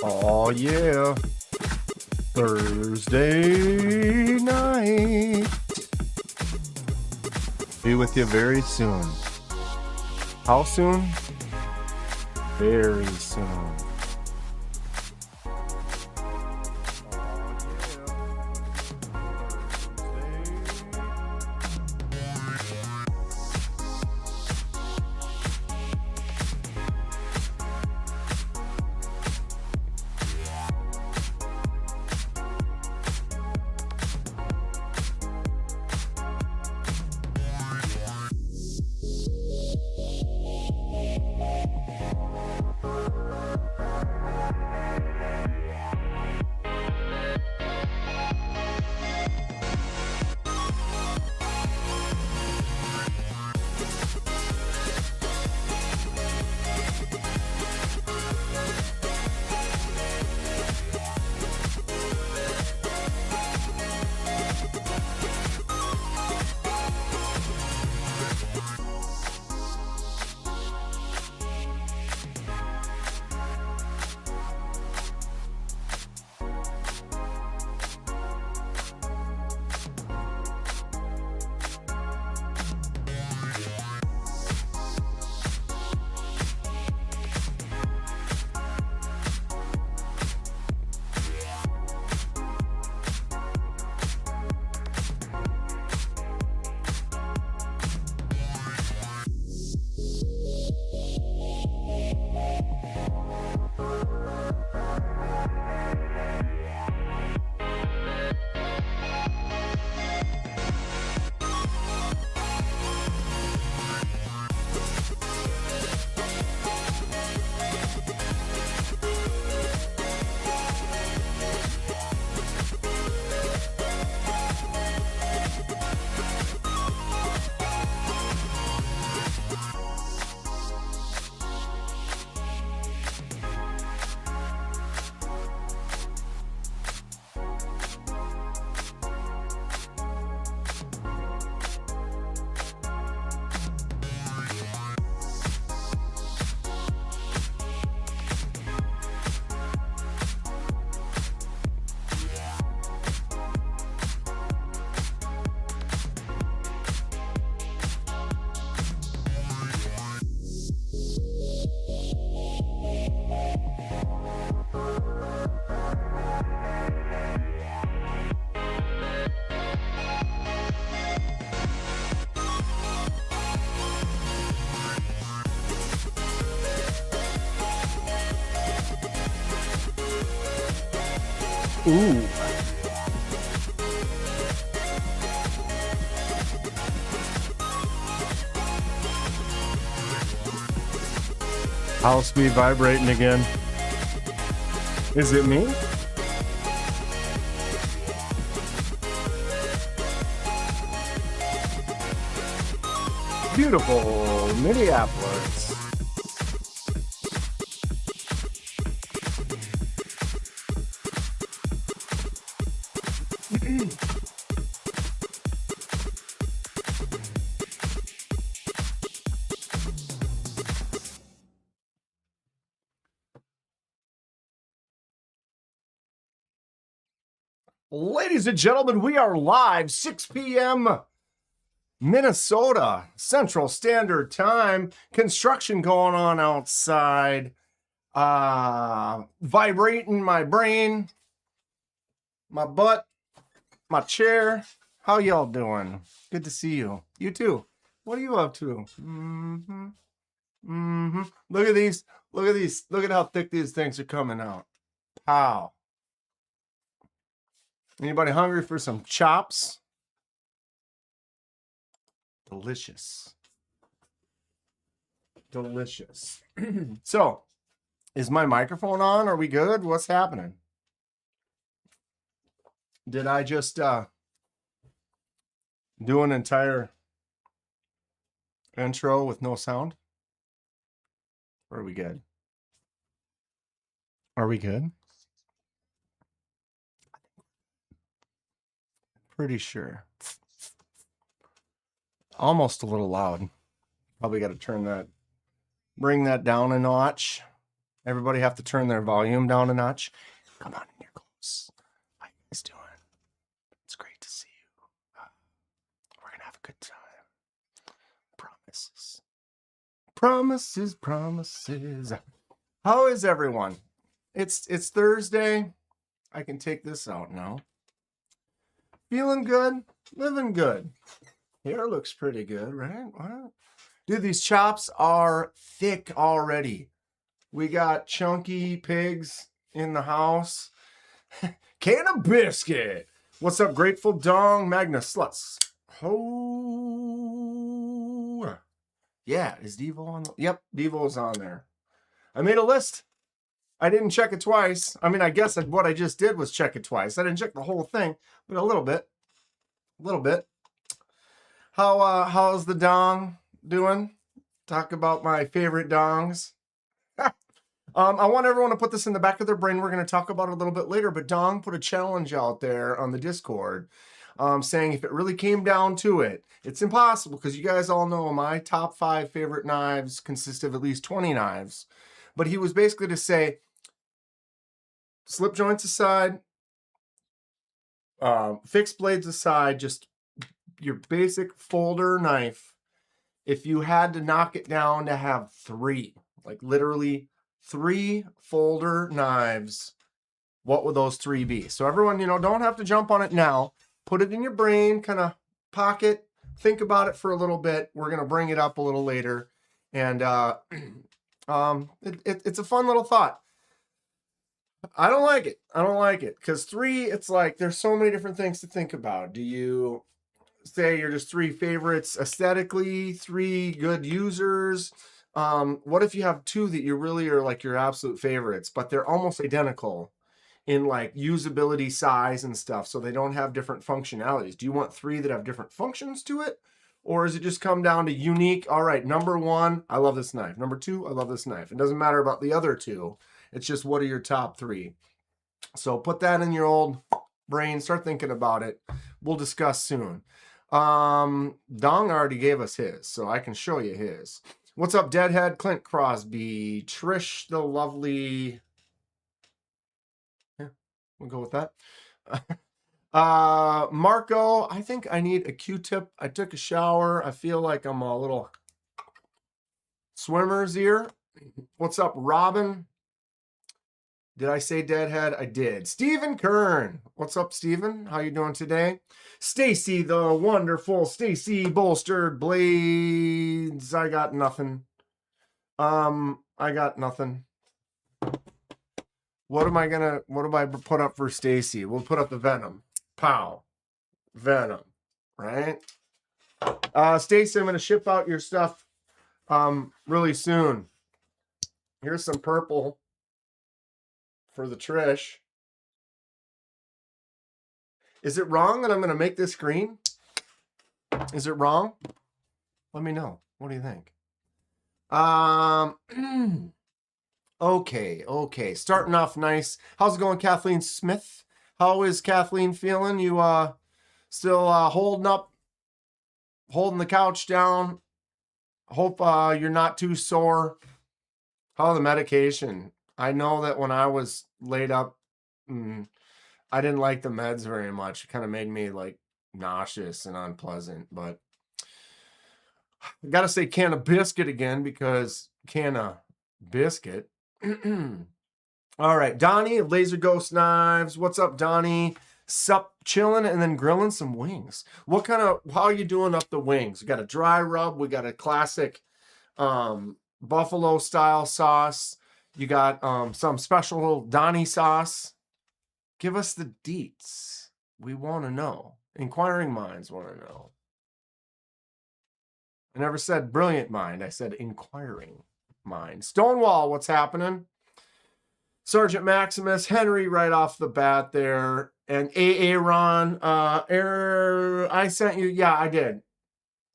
Oh yeah, Thursday night. Be with you very soon. How soon? Very soon. Ooh. House be vibrating again. Is it me? Beautiful Minneapolis. Ladies and gentlemen, we are live, 6 p.m. Minnesota, Central Standard Time. Construction going on outside. Vibrating my brain, my butt, my chair. How y'all doing? Good to see you. You too. What are you up to? Look at these. Look at these. Look at how thick these things are coming out. Pow. Anybody hungry for some chops? Delicious. Delicious. So, is my microphone on? Are we good? What's happening? Did I just do an entire intro with no sound? Or are we good? Are we good? Pretty sure. Almost a little loud. Probably got to turn that, bring that down a notch. Everybody have to turn their volume down a notch. Come on in here close. How you guys doing? It's great to see you. We're gonna have a good time. Promises. Promises, promises. How is everyone? It's Thursday. I can take this out now. Feeling good, living good. Hair looks pretty good, right? What? Dude, these chops are thick already. We got chunky pigs in the house. Can of biscuit. What's up, Grateful Dong, Magnus Sluts? Oh, yeah. Is Devo on? Yep, Devo's on there. I made a list. I didn't check it twice. I mean, I guess what I just did was check it twice. I didn't check the whole thing, but a little bit. A little bit. How's the dong doing? Talk about my favorite dongs. I want everyone to put this in the back of their brain. We're going to talk about it a little bit later, but Dong put a challenge out there on the Discord saying if it really came down to it, it's impossible because you guys all know my top 5 favorite knives consist of at least 20 knives. But he was basically to say, slip joints aside, fixed blades aside, just your basic folder knife. If you had to knock it down to have 3, like literally 3 folder knives, what would those 3 be? So everyone, don't have to jump on it now. Put it in your brain, kind of pocket, think about it for a little bit. We're going to bring it up a little later. And it's a fun little thought. I don't like it. I don't like it because 3, it's like there's so many different things to think about. Do you say you're just 3 favorites aesthetically, 3 good users? What if you have 2 that you really are like your absolute favorites, but they're almost identical in like usability, size, and stuff, so they don't have different functionalities? Do you want 3 that have different functions to it? Or does it just come down to unique? All right, number 1, I love this knife. Number 2, I love this knife. It doesn't matter about the other 2. It's just what are your top 3? So put that in your old brain. Start thinking about it. We'll discuss soon. Dong already gave us his, so I can show you his. What's up, Deadhead? Clint Crosby. Trish the Lovely. Yeah, we'll go with that. Marco, I think I need a Q-tip. I took a shower. I feel like I'm a little swimmer's ear. What's up, Robin? Did I say Deadhead? I did. Stephen Kern. What's up, Stephen? How you doing today? Stacy, the wonderful Stacy Bolstered Blades. I got nothing. I got nothing. What do I put up for Stacy? We'll put up the Venom. Pow. Venom. Right? Stacy, I'm going to ship out your stuff really soon. Here's some purple for the Trish. Is it wrong that I'm going to make this green? Is it wrong? Let me know. What do you think? Okay. Starting off nice. How's it going, Kathleen Smith? How is Kathleen feeling? You still holding up, holding the couch down? Hope you're not too sore. How the medication? I know that when I was laid up, I didn't like the meds very much. It kind of made me like nauseous and unpleasant, but I got to say can of biscuit again because can of biscuit. All right, Donnie of Laser Ghost Knives. What's up, Donnie? Sup, chilling and then grilling some wings. How are you doing up the wings? We got a dry rub. We got a classic buffalo style sauce. You got some special Donnie sauce. Give us the deets. We want to know. Inquiring minds want to know. I never said brilliant mind. I said inquiring mind. Stonewall, what's happening? Sergeant Maximus, Henry right off the bat there. And Aaron. I sent you. Yeah, I did.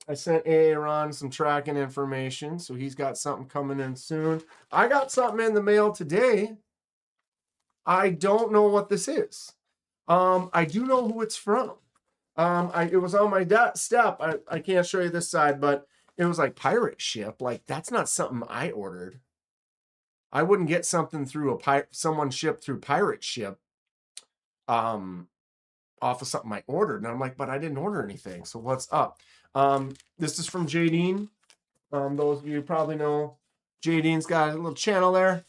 I sent Aaron some tracking information. So he's got something coming in soon. I got something in the mail today. I don't know what this is. I do know who it's from. It was on my step. I can't show you this side, but it was like pirate ship. Like, that's not something I ordered. I wouldn't get something through someone shipped through pirate ship off of something I ordered. And I'm like, but I didn't order anything. So what's up? This is from Jadine. Those of you probably know Jadine's got a little channel there.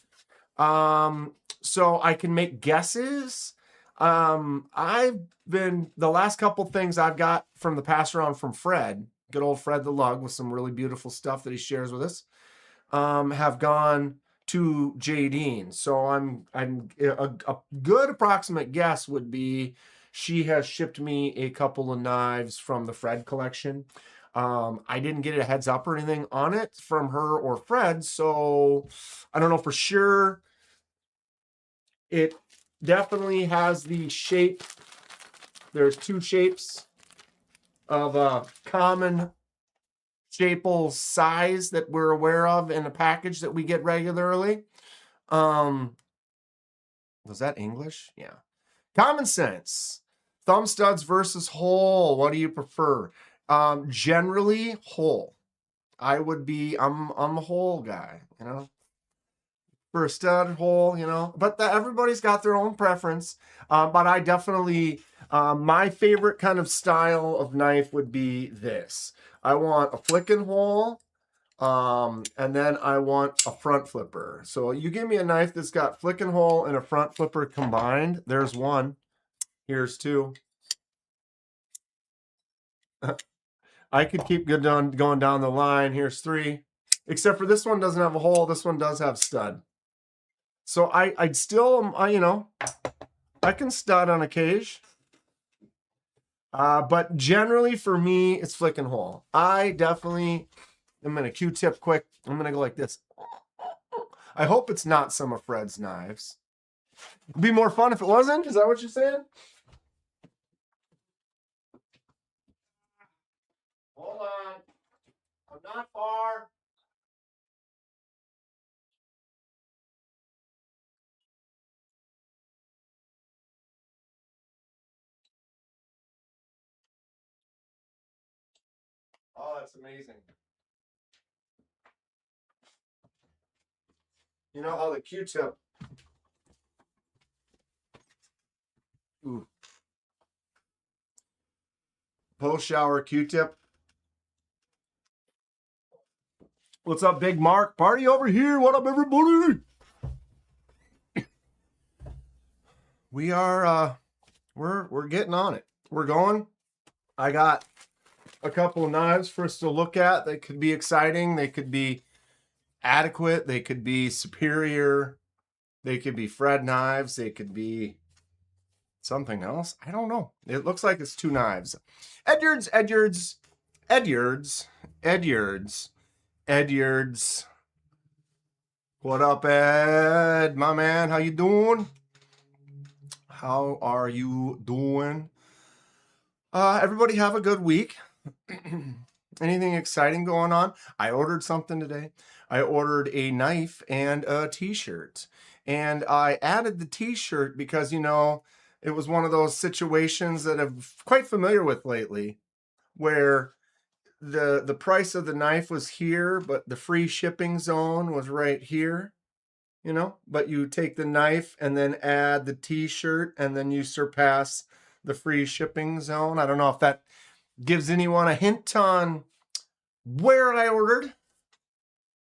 So I can make guesses. I've been, the last couple things I've got from the pass around from Fred, good old Fred the Lug, with some really beautiful stuff that he shares with us, have gone to Jadine. So a good approximate guess would be she has shipped me a couple of knives from the Fred collection. I didn't get a heads up or anything on it from her or Fred, so I don't know for sure. It definitely has the shape. There's two shapes of a common staple size that we're aware of in a package that we get regularly. Was that English? Yeah. Common sense. Thumb studs versus hole. What do you prefer? Generally hole. I'm a hole guy, you know. For a stud hole, you know, but everybody's got their own preference. But I definitely, my favorite kind of style of knife would be this. I want a flicking hole, and then I want a front flipper. So you give me a knife that's got flicking hole and a front flipper combined. There's one. Here's two. I could keep going down the line. Here's three. Except for this one doesn't have a hole. This one does have stud. So I'd still, you know, I can stud on occasion. But generally for me, it's flicking hole. I'm going to Q-tip quick. I'm going to go like this. I hope it's not some of Fred's knives. It'd be more fun if it wasn't. Is that what you're saying? Hold on. I'm not far. Oh, that's amazing. You know how the Q-tip. Ooh. Post-shower Q-tip. What's up, Big Mark? Party over here. What up, everybody? We are, we're getting on it. We're going. I got a couple of knives for us to look at. They could be exciting. They could be adequate. They could be superior. They could be Fred knives. They could be something else. I don't know. It looks like it's two knives. Edyards. What up, Ed? My man, how you doing? How are you doing? Everybody have a good week. Anything exciting going on? I ordered something today. I ordered a knife and a t-shirt. And I added the t-shirt because, you know, it was one of those situations that I'm quite familiar with lately, where the price of the knife was here, but the free shipping zone was right here, you know, but you take the knife and then add the t-shirt and then you surpass the free shipping zone. I don't know if that gives anyone a hint on where I ordered.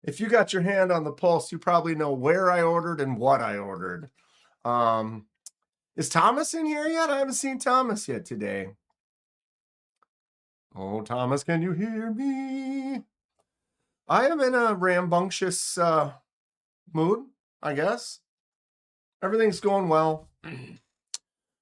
If you got your hand on the pulse, you probably know where I ordered and what I ordered. Is Thomas in here yet? I haven't seen Thomas yet today. Oh, Thomas, can you hear me? I am in a rambunctious mood, I guess. Everything's going well.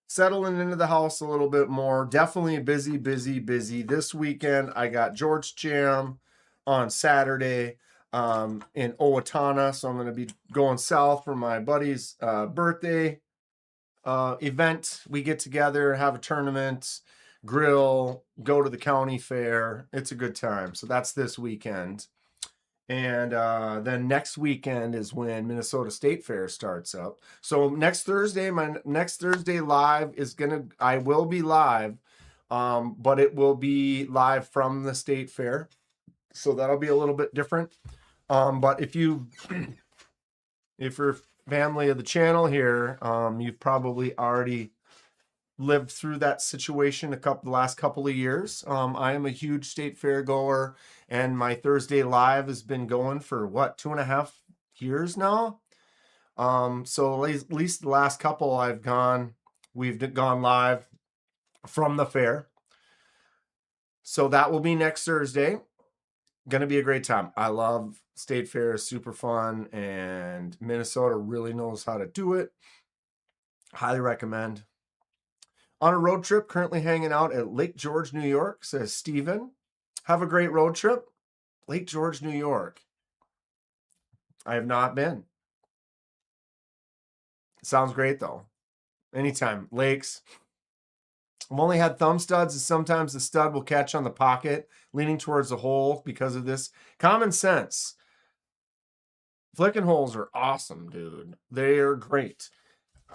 Settling into the house a little bit more. Definitely busy. This weekend, I got George Jam on Saturday in Owatonna. So I'm going to be going south for my buddy's birthday event. We get together, have a tournament, grill, go to the county fair. It's a good time. So that's this weekend. And then next weekend is when Minnesota State Fair starts up. So next Thursday, my next Thursday live is I will be live, but it will be live from the State Fair. So that'll be a little bit different. But if you if you're family of the channel here, you've probably already lived through that situation the last couple of years. I am a huge state fair goer, and my Thursday live has been going for what, 2.5 years now. So at least the last couple we've gone live from the fair. So that will be next Thursday. Going to be a great time. I love state fair, super fun, and Minnesota really knows how to do it. Highly recommend. On a road trip, currently hanging out at Lake George, New York, says Steven. Have a great road trip. Lake George, New York. I have not been. Sounds great, though. Anytime. Lakes. I've only had thumb studs, and sometimes the stud will catch on the pocket, leaning towards the hole because of this. Common sense. Flicking holes are awesome, dude. They are great.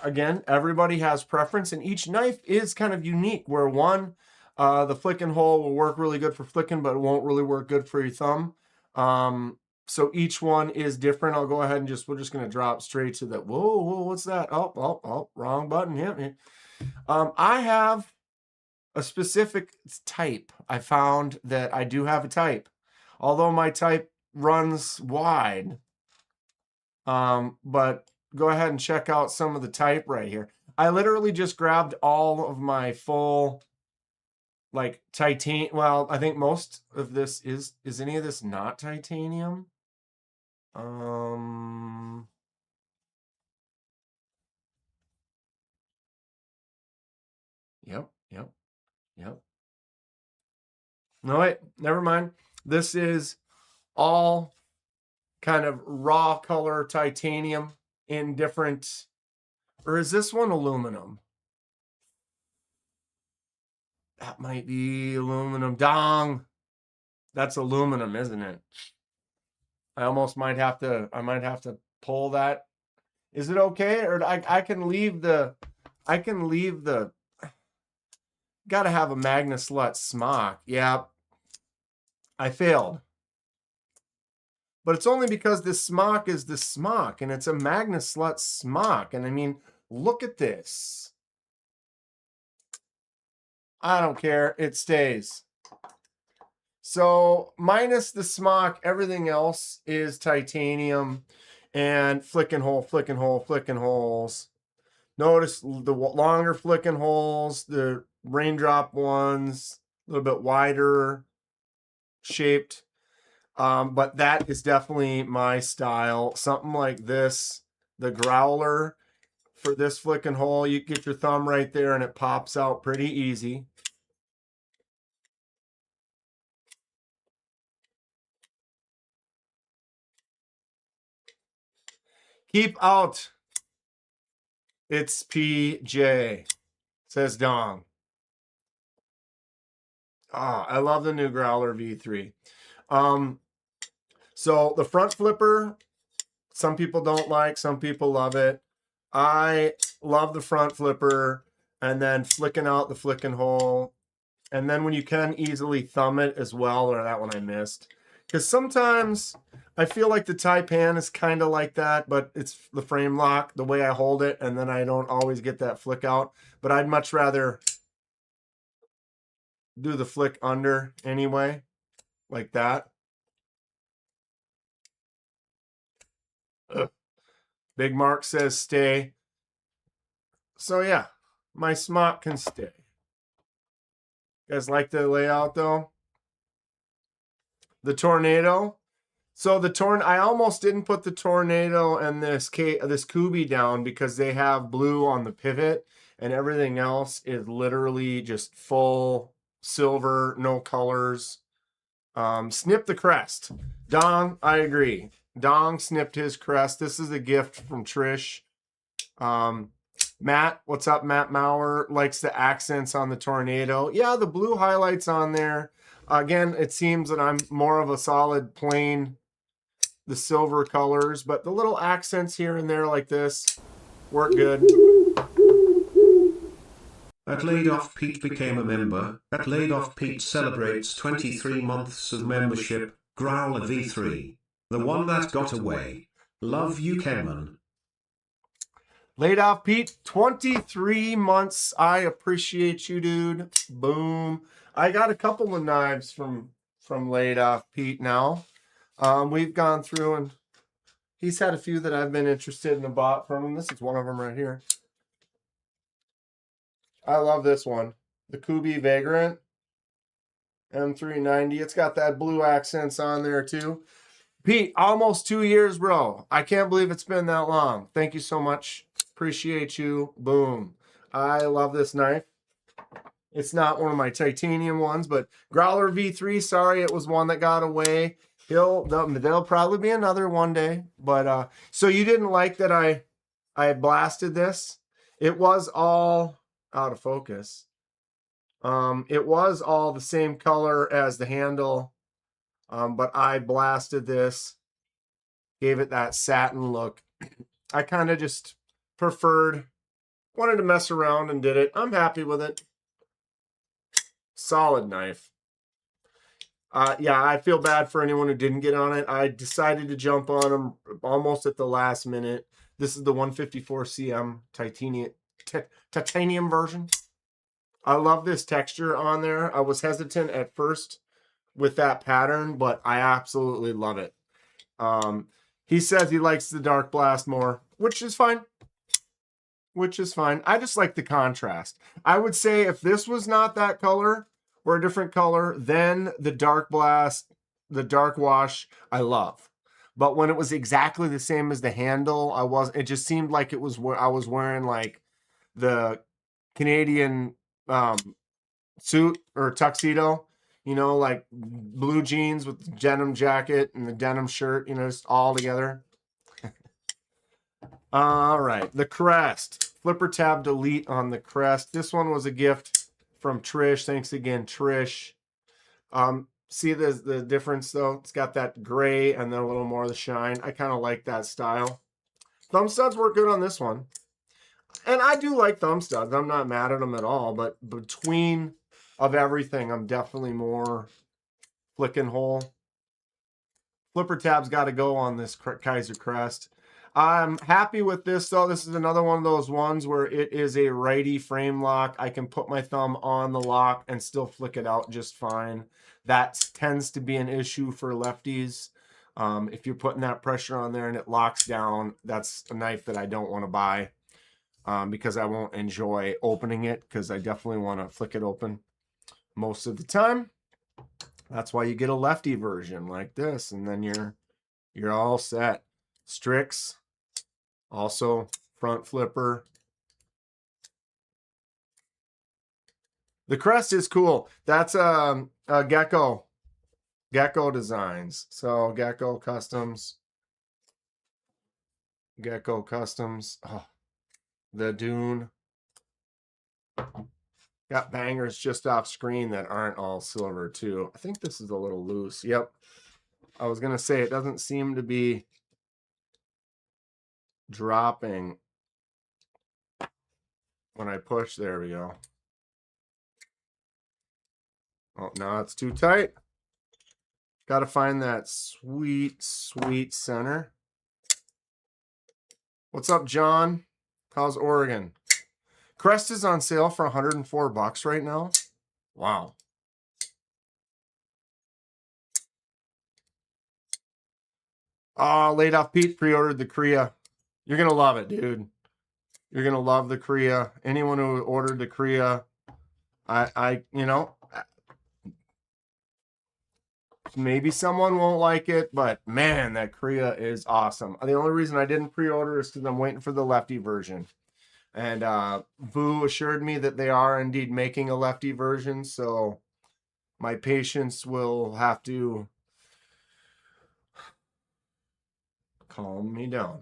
Again, everybody has preference, and each knife is kind of unique, where one, the flicking hole will work really good for flicking, but it won't really work good for your thumb. So each one is different. I'll go ahead and we're just going to drop straight to that. Whoa, what's that? Oh, wrong button. Yeah. I have a specific type. I found that I do have a type, although my type runs wide. But go ahead and check out some of the type right here. I literally just grabbed all of my full, like, titanium. Well, I think most of this is any of this not titanium? Yep. No, wait, never mind. This is all kind of raw color titanium in different, or is this one aluminum? That might be aluminum. Dong. That's aluminum, isn't it? I might have to pull that. Is it okay? Or I can leave the, gotta have a Magna Slut smock. Yeah. I failed. But it's only because this smock is the smock, and it's a Magna Slut smock. And I mean, look at this. I don't care. It stays. So minus the smock, everything else is titanium and flicking holes. Notice the longer flicking holes, the raindrop ones, a little bit wider shaped. But that is definitely my style. Something like this, the growler for this flicking hole, you get your thumb right there and it pops out pretty easy. Keep out. It's PJ, says Dong. I love the new Growler V3. So the front flipper, some people don't like, some people love it. I love the front flipper, and then flicking out the flicking hole. And then when you can easily thumb it as well, or that one I missed. Because sometimes I feel like the Taipan is kind of like that, but it's the frame lock, the way I hold it, and then I don't always get that flick out. But I'd much rather do the flick under anyway, like that. Ugh. Big Mark says stay. So yeah, my smock can stay. You guys like the layout though? The Tornado. So I almost didn't put the Tornado and this Kubi down because they have blue on the pivot, and everything else is literally just full silver, no colors. Snip the crest. Dong, I agree. Dong snipped his crest. This is a gift from Trish. Matt, what's up? Matt Maurer likes the accents on the Tornado. Yeah, the blue highlights on there. Again, it seems that I'm more of a solid plain, the silver colors, but the little accents here and there like this work good. At Laid Off Pete became a member. At Laid Off Pete celebrates 23 months of membership. Growler V3. The one that got away. Love you, Kenman. Laid off Pete, 23 months. I appreciate you, dude. Boom. I got a couple of knives from Laid Off Pete now. We've gone through and he's had a few that I've been interested in and bought from him. This is one of them right here. I love this one. The Kubi Vagrant M390. It's got that blue accents on there too. Pete, almost 2 years, bro. I can't believe it's been that long. Thank you so much. Appreciate you. Boom. I love this knife. It's not one of my titanium ones, but Growler V3, sorry, it was one that got away. There'll probably be another one day. But so you didn't like that I blasted this? It was all out of focus. It was all the same color as the handle. But I blasted this, gave it that satin look. I kind of just wanted to mess around and did it. I'm happy with it. Solid knife. Yeah, I feel bad for anyone who didn't get on it. I decided to jump on them almost at the last minute. This is the 154 cm titanium version. I love this texture on there. I was hesitant at first with that pattern, but I absolutely love it. He says he likes the dark blast more, which is fine. I just like the contrast. I would say if this was not that color or a different color, then the dark blast, the dark wash, I love. But when it was exactly the same as the handle, it just seemed like it was where I was wearing like the Canadian suit or tuxedo, you know, like blue jeans with the denim jacket and the denim shirt, you know, just all together. All right, the crest. Flipper tab delete on the crest. This one was a gift from Trish. Thanks again, Trish. See the difference though? It's got that gray and then a little more of the shine. I kind of like that style. Thumb studs work good on this one. And I do like thumb studs. I'm not mad at them at all. But between of everything, I'm definitely more flick and hole. Flipper tab's got to go on this Kizer crest. I'm happy with this though. This is another one of those ones where it is a righty frame lock. I can put my thumb on the lock and still flick it out just fine. That tends to be an issue for lefties. If you're putting that pressure on there and it locks down, that's a knife that I don't want to buy because I won't enjoy opening it because I definitely want to flick it open most of the time. That's why you get a lefty version like this, and then you're all set. Strix. Also, front flipper. The crest is cool. That's a Gecko Designs. So Gecko Customs. Oh, the Dune. Got bangers just off screen that aren't all silver too. I think this is a little loose. Yep. I was gonna say it doesn't seem to be dropping when I push. There we go. Oh, now it's too tight. Got to find that sweet center. What's up, John? How's Oregon? Crest is on sale for $104 right now. Wow. Laid off Pete pre-ordered the Kriya. You're going to love it, dude. You're going to love the Kriya. Anyone who ordered the Kriya, you know, maybe someone won't like it, but man, that Kriya is awesome. The only reason I didn't pre-order is because I'm waiting for the lefty version. And Vu assured me that they are indeed making a lefty version, so my patience will have to calm me down.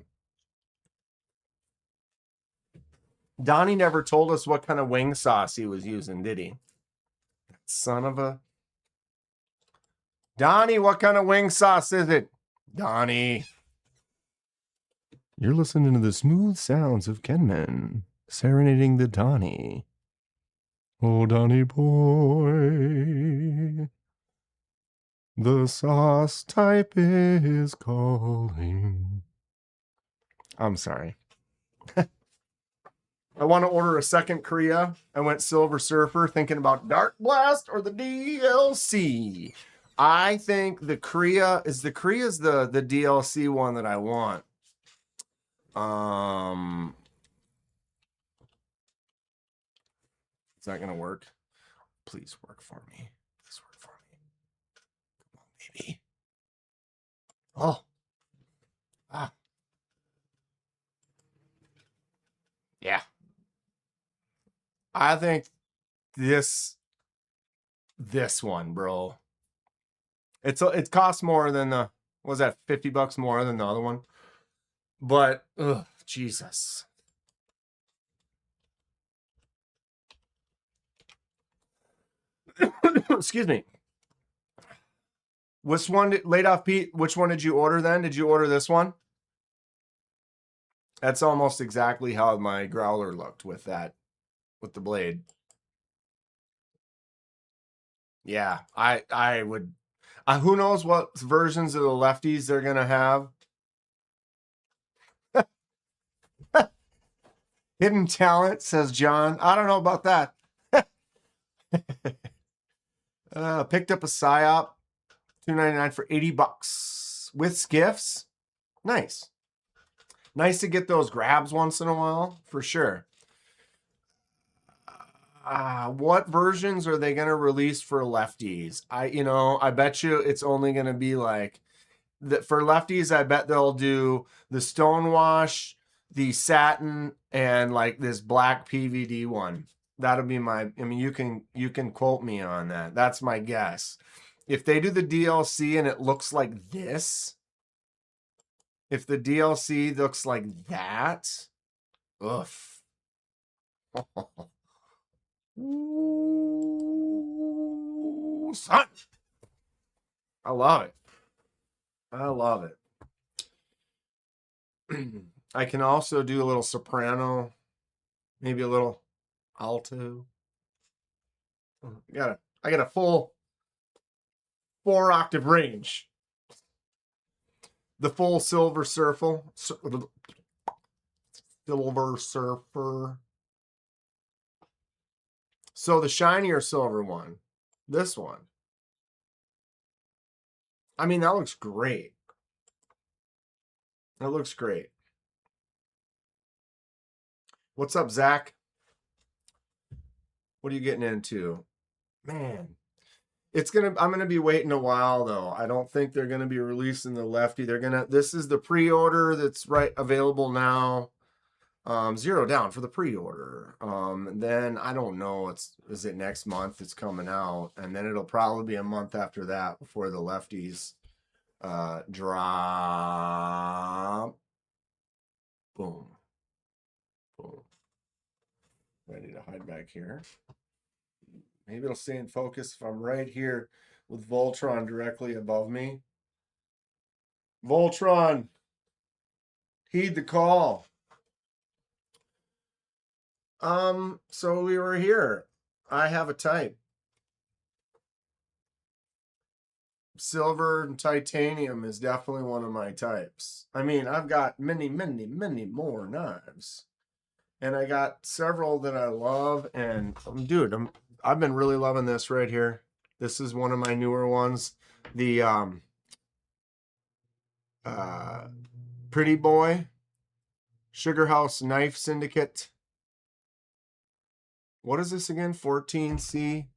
Donnie never told us what kind of wing sauce he was using, did he? Son of a... Donnie, what kind of wing sauce is it? Donnie. You're listening to the smooth sounds of Kenman serenading the Donnie. Oh, Donnie boy. The sauce type is calling. I'm sorry. I want to order a second Korea. I went Silver Surfer thinking about Dark Blast or the DLC. I think the Korea is the DLC one that I want. Is that gonna work? Please work for me. Please work for me. Come on, baby. Oh. Ah. Yeah. I think this one, bro. It costs more than the, what was that, $50 more than the other one? But ugh, Jesus. Excuse me. Which one laid off Pete? Which one did you order then? Did you order this one? That's almost exactly how my growler looked with that, with the blade. Yeah, I would. Who knows what versions of the lefties they're gonna have? Hidden talent, says John. I don't know about that. Picked up a PSYOP, $2.99 for $80 with skiffs. Nice. Nice to get those grabs once in a while, for sure. What versions are they going to release for lefties? I bet you it's only going to be like, for lefties, I bet they'll do the stonewash, the satin, and like this black PVD one. That'll be you can quote me on that. That's my guess. If they do the DLC and it looks like this, if the DLC looks like that, oof. Ooh, son. I love it. I love it. I can also do a little soprano, maybe a little alto. I got a full 4-octave range. The full Silver Surfer. Silver Surfer. So the shinier silver one, this one. I mean, that looks great. That looks great. What's up, Zach? What are you getting into? Man, I'm gonna be waiting a while though. I don't think they're gonna be releasing the lefty. This is the pre-order that's available now. $0 down for the pre-order. Then I don't know, is it next month it's coming out, and then it'll probably be a month after that before the lefties drop. Boom. Boom. Ready to hide back here. Maybe it'll stay in focus if I'm right here with Voltron directly above me. Voltron, heed the call. So we were here. I have a type. Silver and titanium is definitely one of my types. I mean, I've got many, many, many more knives. And I got several that I love. And dude, I've been really loving this right here. This is one of my newer ones. The Pretty Boy Sugar House Knife Syndicate. What is this again? 14C.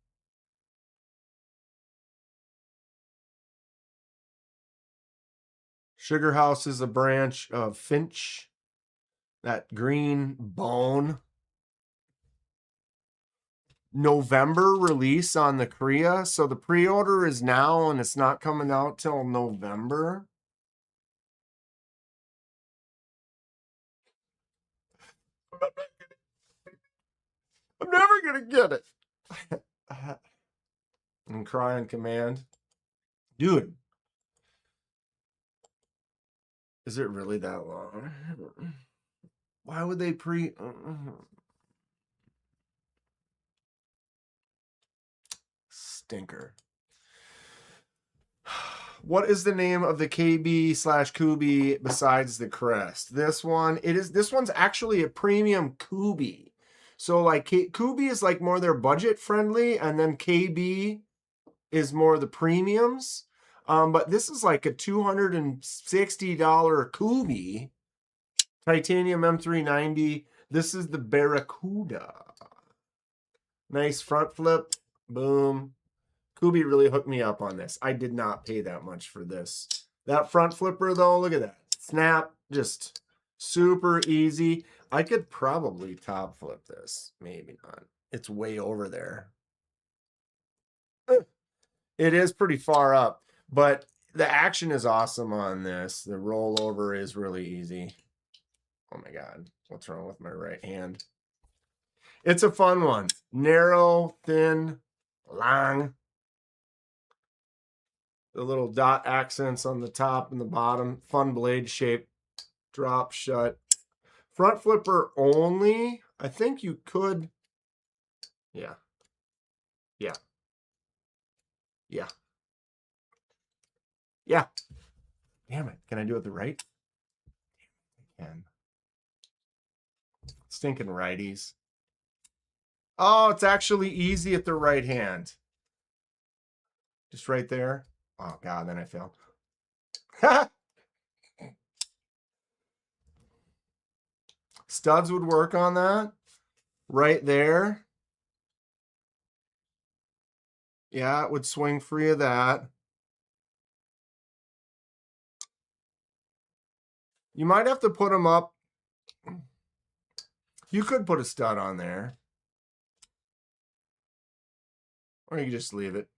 Sugar House is a branch of Finch. That green bone. November release on the Korea. So the pre-order is now and it's not coming out till November. I'm never gonna get it. And cry on command. Dude. Is it really that long? Why would they stinker. What is the name of the KB/Kubi besides the crest? This one's actually a premium Kubi. So like Kubi is like more their budget friendly, and then KB is more the premiums. But this is like a $260 Kubi. Titanium M390. This is the Barracuda. Nice front flip. Boom. Kubi really hooked me up on this. I did not pay that much for this. That front flipper though, look at that. Snap, just super easy. I could probably top flip this. Maybe not. It's way over there. It is pretty far up, but the action is awesome on this. The rollover is really easy. Oh my God, what's wrong with my right hand? It's a fun one. Narrow, thin, long. The little dot accents on the top and the bottom. Fun blade shape. Drop shut. Front flipper only. I think you could. Yeah. Yeah. Yeah. Yeah. Damn it. Can I do it the right? I can. Stinking righties. Oh, it's actually easy at the right hand. Just right there. Oh, God, then I failed. Studs would work on that. Right there. Yeah, it would swing free of that. You might have to put them up. You could put a stud on there. Or you could just leave it.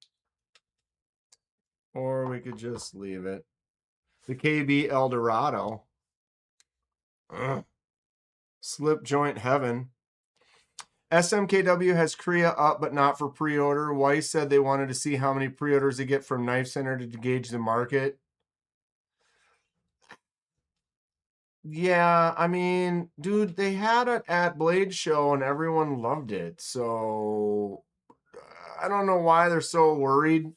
Or we could just leave it. The KB Eldorado. Slip joint heaven. SMKW has Korea up, but not for pre-order. Weiss said they wanted to see how many pre-orders they get from Knife Center to gauge the market. Yeah, I mean, dude, they had it at Blade Show and everyone loved it. So I don't know why they're so worried.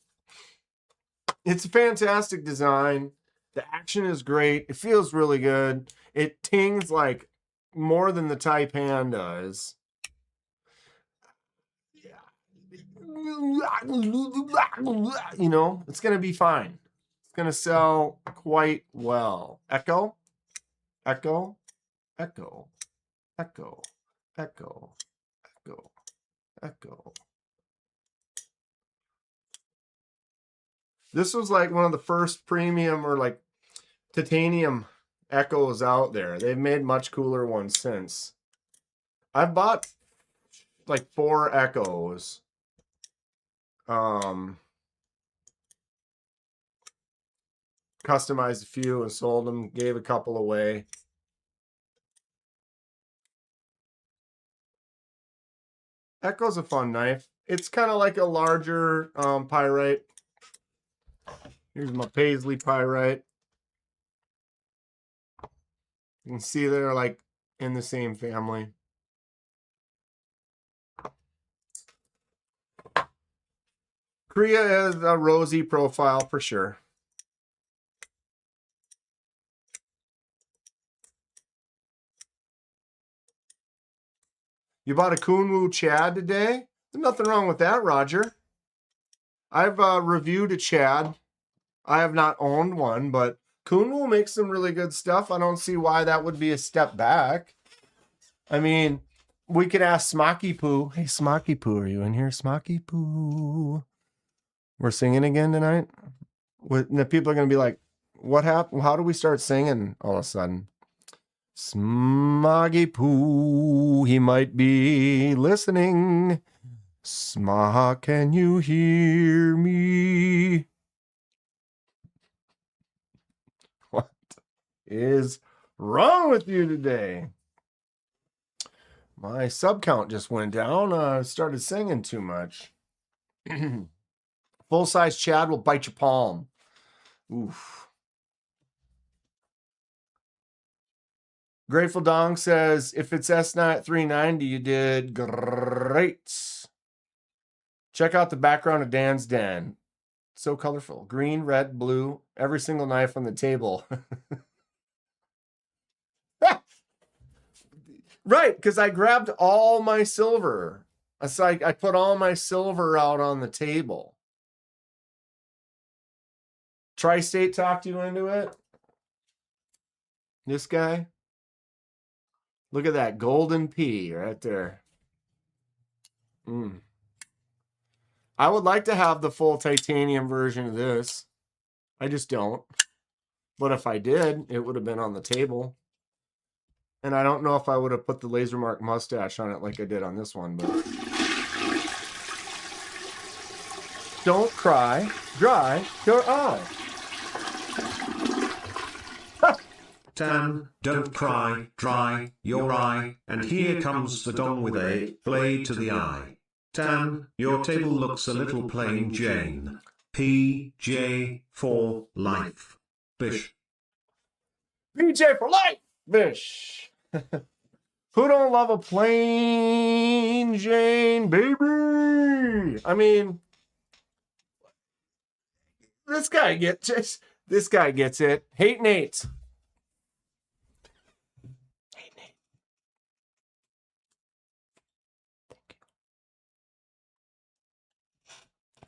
It's a fantastic design. The action is great. It feels really good. It tings like more than the Taipan does. You know, it's going to be fine. It's going to sell quite well. Echo, echo, echo, echo, echo, echo, echo. This was like one of the first premium or like titanium echoes out there. They've made much cooler ones since. I've bought like 4 echoes. Customized a few and sold them, gave a couple away. Echo's a fun knife. It's kind of like a larger pyrite. Here's my Paisley pyrite. You can see they're like in the same family. Korea is a rosy profile for sure. You bought a Kunwu Chad today? There's nothing wrong with that, Roger. I've reviewed a Chad. I have not owned one, but Kunwu makes some really good stuff. I don't see why that would be a step back. I mean, we could ask Smoky Poo. Hey, Smoky Poo, are you in here? Smoky Poo. We're singing again tonight? The people are going to be like, what happened? How do we start singing all of a sudden? Smoggy Poo, he might be listening. Smog, can you hear me? What is wrong with you today? My sub count just went down. I started singing too much. Full-size Chad will bite your palm. Oof. Grateful Dong says, if it's S9 390, you did great. Check out the background of Dan's Den. So colorful. Green, red, blue. Every single knife on the table. Right, because I grabbed all my silver. I put all my silver out on the table. Tri-State talked you into it? This guy? Look at that golden P right there. I would like to have the full titanium version of this. I just don't. But if I did, it would have been on the table. And I don't know if I would have put the laser mark mustache on it like I did on this one, but don't cry, dry your eye. Tan, don't cry, dry your eye, and here comes the dong with a blade to the eye. Tan, your table looks a little plain Jane. PJ for life. Bish. PJ for life, Bish. Who don't love a plain Jane, baby? I mean, this guy gets it. Hate Nate. Hate Nate.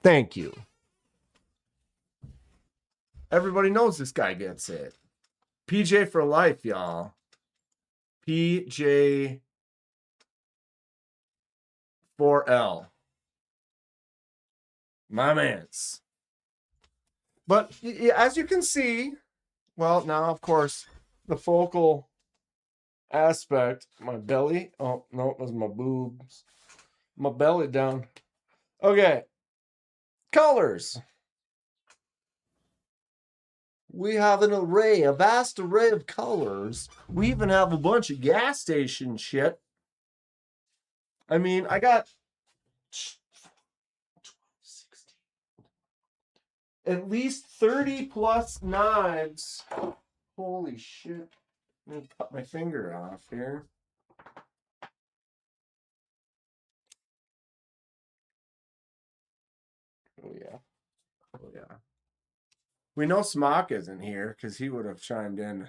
Thank you. Everybody knows this guy gets it. PJ for life, y'all. PJ for L. My man's. But as you can see, well, now, of course, the focal aspect, my belly. Oh, no, it was my boobs. My belly down. Okay. Colors. We have a vast array of colors. We even have a bunch of gas station shit. I mean, I got at least 30 plus knives. Holy shit. I'm going to cut my finger off here. Oh, yeah. Oh, yeah. We know Smock isn't here because he would have chimed in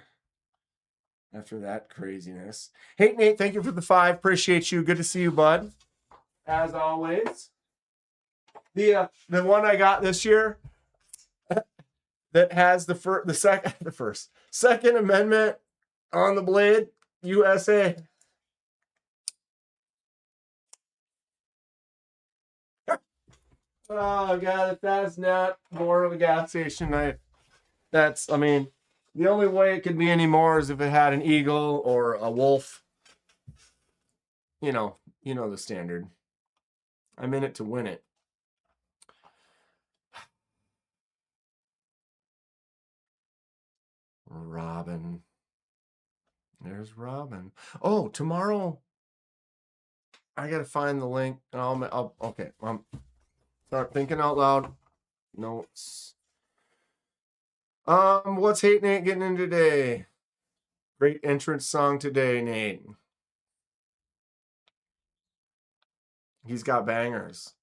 after that craziness. Hey, Nate, thank you for the 5. Appreciate you. Good to see you, bud. As always. The one I got this year that has the Second Amendment on the blade, USA. Oh god, if that's not more of a gas station knife, I mean, the only way it could be any more is if it had an eagle or a wolf. You know the standard. I'm in it to win it. Robin. There's Robin. Oh, tomorrow I gotta find the link. Okay. Start thinking out loud. Notes. What's Hate Nate getting in today? Great entrance song today, Nate. He's got bangers.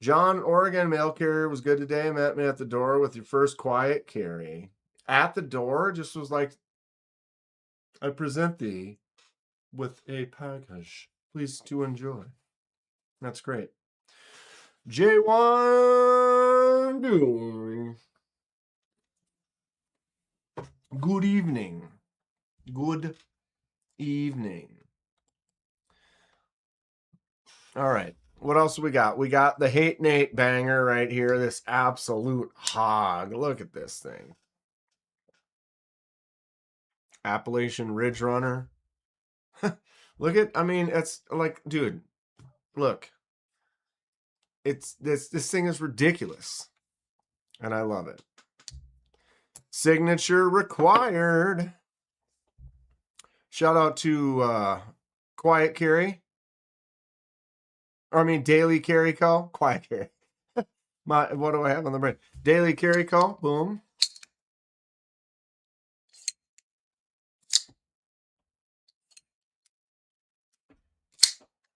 John, Oregon mail carrier was good today. Met me at the door with your first quiet carry. At the door, just was like, I present thee with a package. Please to enjoy. That's great. J1 Doing. Good evening. Good evening. All right. What else we got? We got the Hate Nate banger right here. This absolute hog. Look at this thing. Appalachian Ridge Runner. Look at, I mean, it's like, dude, look. It's this thing is ridiculous. And I love it. Signature required. Shout out to Quiet Carry. Daily Carry Co. Quiet Carry. What do I have on the brain? Daily Carry Co. Boom.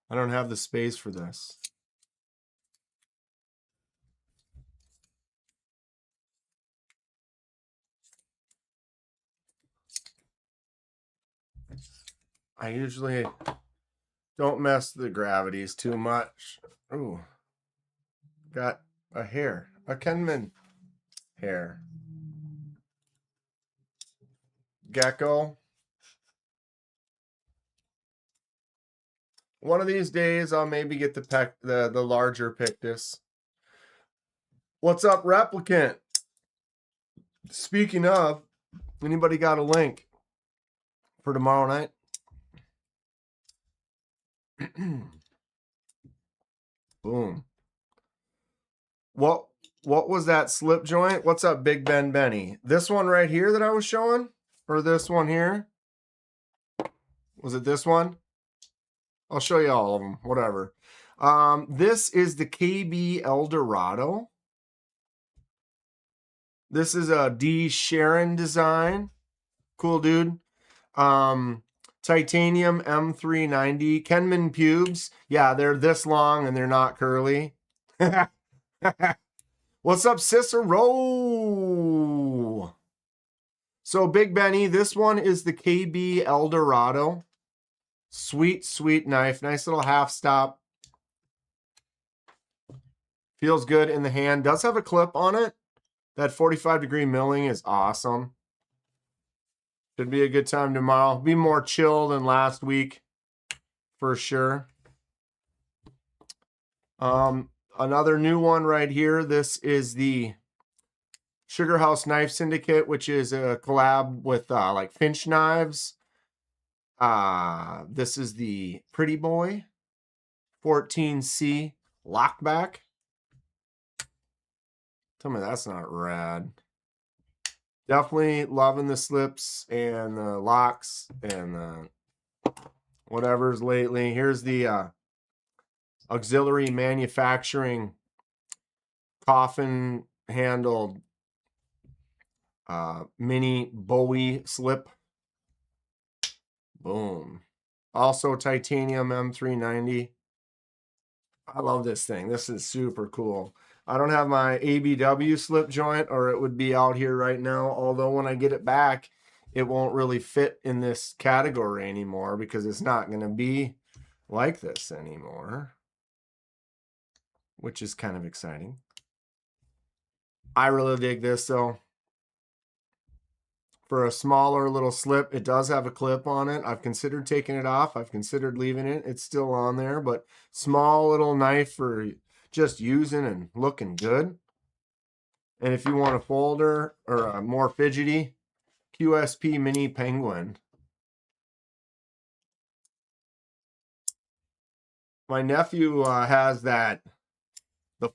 I don't have the space for this. I usually don't mess the gravities too much. Ooh. Got a hair. A Kenman hair. Gecko. One of these days, I'll maybe get the larger Pictus. What's up, Replicant? Speaking of, anybody got a link for tomorrow night? Boom. What was that slip joint? What's up, Big Ben Benny? This one right here that I was showing? Or this one here? Was it this one? I'll show you all of them. Whatever. This is the KB Eldorado. This is a D. Sharon design. Cool dude. Titanium M390. Kenman pubes. Yeah, they're this long and they're not curly. What's up, Cicero? So, Big Benny, this one is the KB Eldorado. Sweet, sweet knife. Nice little half stop. Feels good in the hand. Does have a clip on it. That 45-degree milling is awesome. Should be a good time tomorrow. Be more chill than last week, for sure. Another new one right here. This is the Sugar House Knife Syndicate, which is a collab with like Finch Knives. This is the Pretty Boy 14C Lockback. Tell me that's not rad. Definitely loving the slips and the locks and the whatever's lately. Here's the auxiliary manufacturing coffin handled mini Bowie slip. Boom. Also titanium M390. I love this thing. This is super cool. I don't have my ABW slip joint, or it would be out here right now. Although when I get it back, it won't really fit in this category anymore because it's not going to be like this anymore, which is kind of exciting. I really dig this though. For a smaller little slip, it does have a clip on it. I've considered taking it off. I've considered leaving it. It's still on there, but small little knife for just using and looking good. And if you want a folder or a more fidgety, QSP Mini Penguin. My nephew has the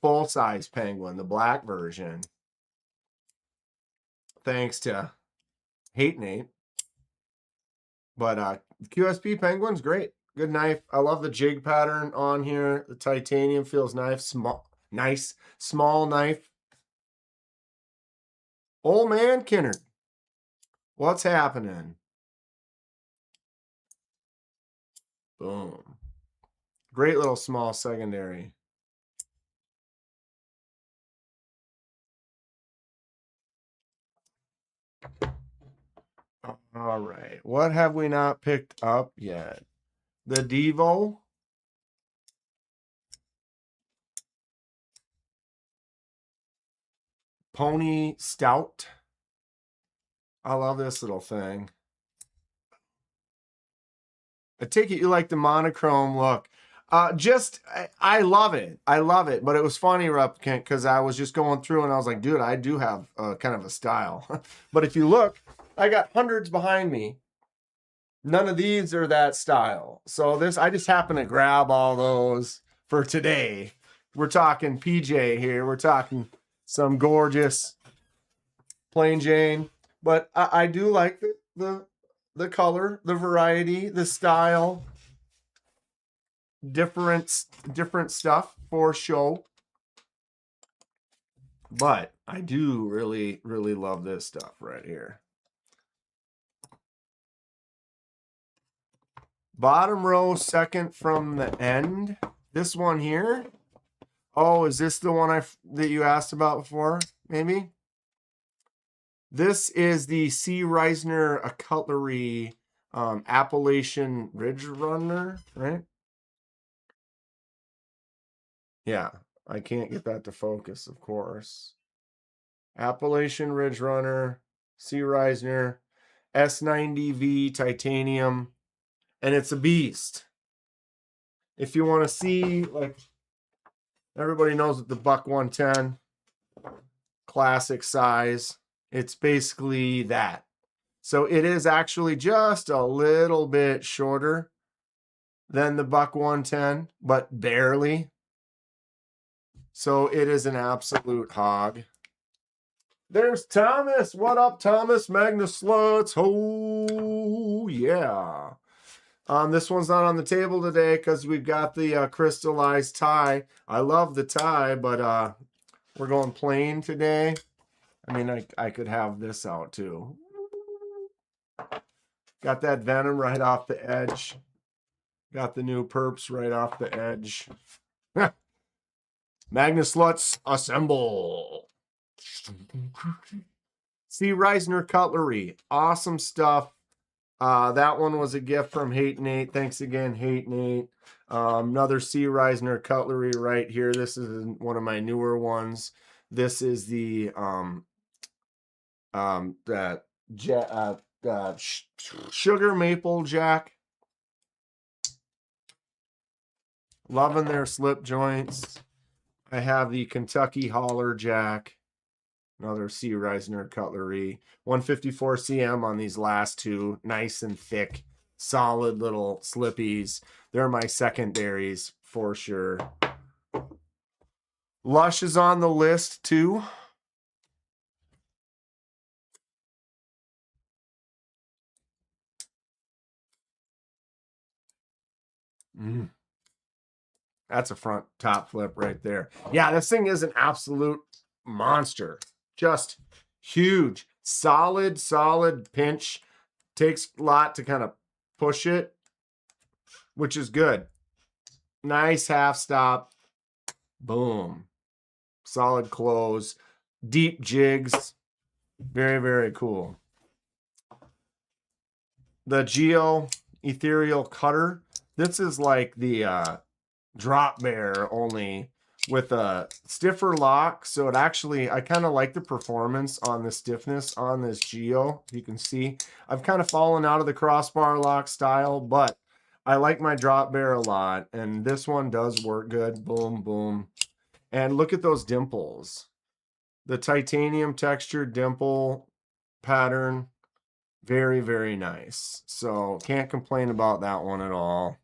full-size Penguin, the black version. Thanks to Hate Nate. But QSP Penguin's great. Good knife. I love the jig pattern on here. The titanium feels nice. Small knife. Old man Kinnard. What's happening? Boom. Great little small secondary. All right. What have we not picked up yet? The Devo. Pony Stout. I love this little thing. I take it you like the monochrome look. I love it. I love it. But it was funny, Replicant, because I was just going through and I was like, dude, I do have kind of a style. But if you look, I got hundreds behind me. None of these are that style. So I just happen to grab all those for today. We're talking PJ here. We're talking some gorgeous plain Jane. But I do like the color, the variety, the style. Different stuff for show. But I do really, really love this stuff right here. Bottom row, second from the end. This one here. Oh, is this the one that you asked about before? Maybe. This is the C. Reisner Cutlery Appalachian Ridge Runner, right? Yeah, I can't get that to focus, of course. Appalachian Ridge Runner, C. Reisner, S90V titanium, and it's a beast. If you want to see, like, everybody knows that the Buck 110 classic size, it's basically that. So it is actually just a little bit shorter than the Buck 110, but barely. So it is an absolute hog. There's Thomas. What up, Thomas? Magnus Sluts. Oh, yeah. This one's not on the table today because we've got the crystallized tie. I love the tie, but we're going plain today. I mean, I could have this out too. Got that Venom right off the edge. Got the new Perps right off the edge. Magnus Sluts, assemble. C. Reisner Cutlery. Awesome stuff. That one was a gift from Hate Nate. Thanks again, Hate Nate. Another C. Reisner Cutlery right here. This is one of my newer ones. This is the Sugar Maple Jack. Loving their slip joints. I have the Kentucky Holler Jack. Another C. Reisner Cutlery. 154 cm on these last two. Nice and thick. Solid little slippies. They're my secondaries for sure. Lush is on the list too. That's a front top flip right there. Yeah, this thing is an absolute monster. Just huge. Solid pinch. Takes a lot to kind of push it, which is good. Nice half stop. Boom. Solid close. Deep jigs. Very, very cool. The Geo Ethereal Cutter. This is like the drop bear only with a stiffer lock. So it actually, I kind of like the performance on the stiffness on this Geo. You can see I've kind of fallen out of the crossbar lock style, but I like my drop bear a lot. And this one does work good. Boom, boom. And look at those dimples. The titanium textured dimple pattern. Very, very nice. So can't complain about that one at all.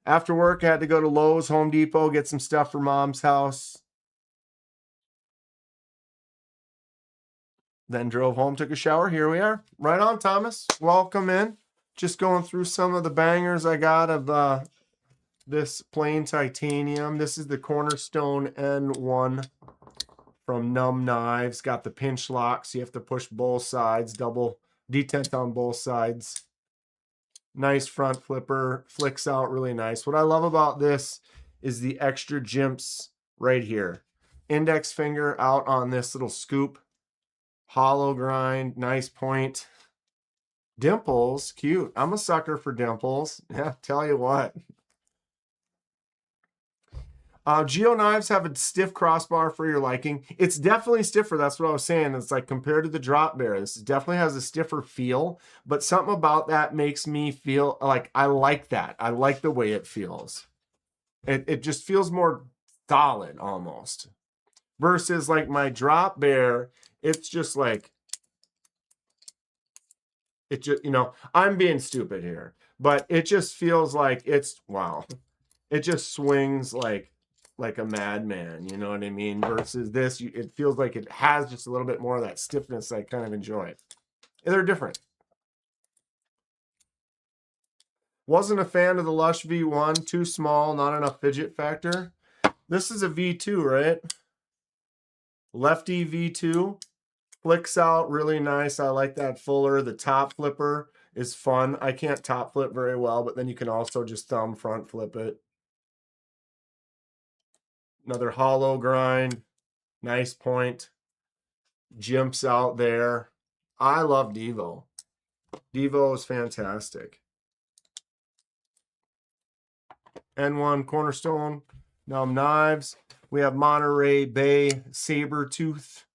After work, I had to go to Lowe's, Home Depot, get some stuff for Mom's house. Then drove home, took a shower. Here we are. Right on, Thomas. Welcome in. Just going through some of the bangers I got of this plain titanium. This is the Cornerstone N1 from Numb Knives. Got the pinch lock, so you have to push both sides. Double detent on both sides. Nice front flipper, flicks out really nice. What I love about this is the extra jimps right here. Index finger out on this little scoop. Hollow grind, nice point. Dimples, cute. I'm a sucker for dimples. Yeah, tell you what. Geo knives have a stiff crossbar for your liking. It's definitely stiffer. That's what I was saying. It's like compared to the drop bear, this definitely has a stiffer feel, but something about that makes me feel like I like that. I like the way it feels. It just feels more solid almost. Versus like my drop bear, it's just like, it just, you know, I'm being stupid here, but it just feels like it's, wow. It just swings like a madman, you know what I mean? Versus this, it feels like it has just a little bit more of that stiffness. I kind of enjoy it. They're different. Wasn't a fan of the Lush V1, too small, not enough fidget factor. This is a V2, right? Lefty V2, flicks out really nice. I like that fuller. The top flipper is fun. I can't top flip very well, but then you can also just thumb front flip it. Another hollow grind. Nice point. Jimps out there. I love Devo. Devo is fantastic. N1 Cornerstone. Now knives. We have Monterey Bay Saber Tooth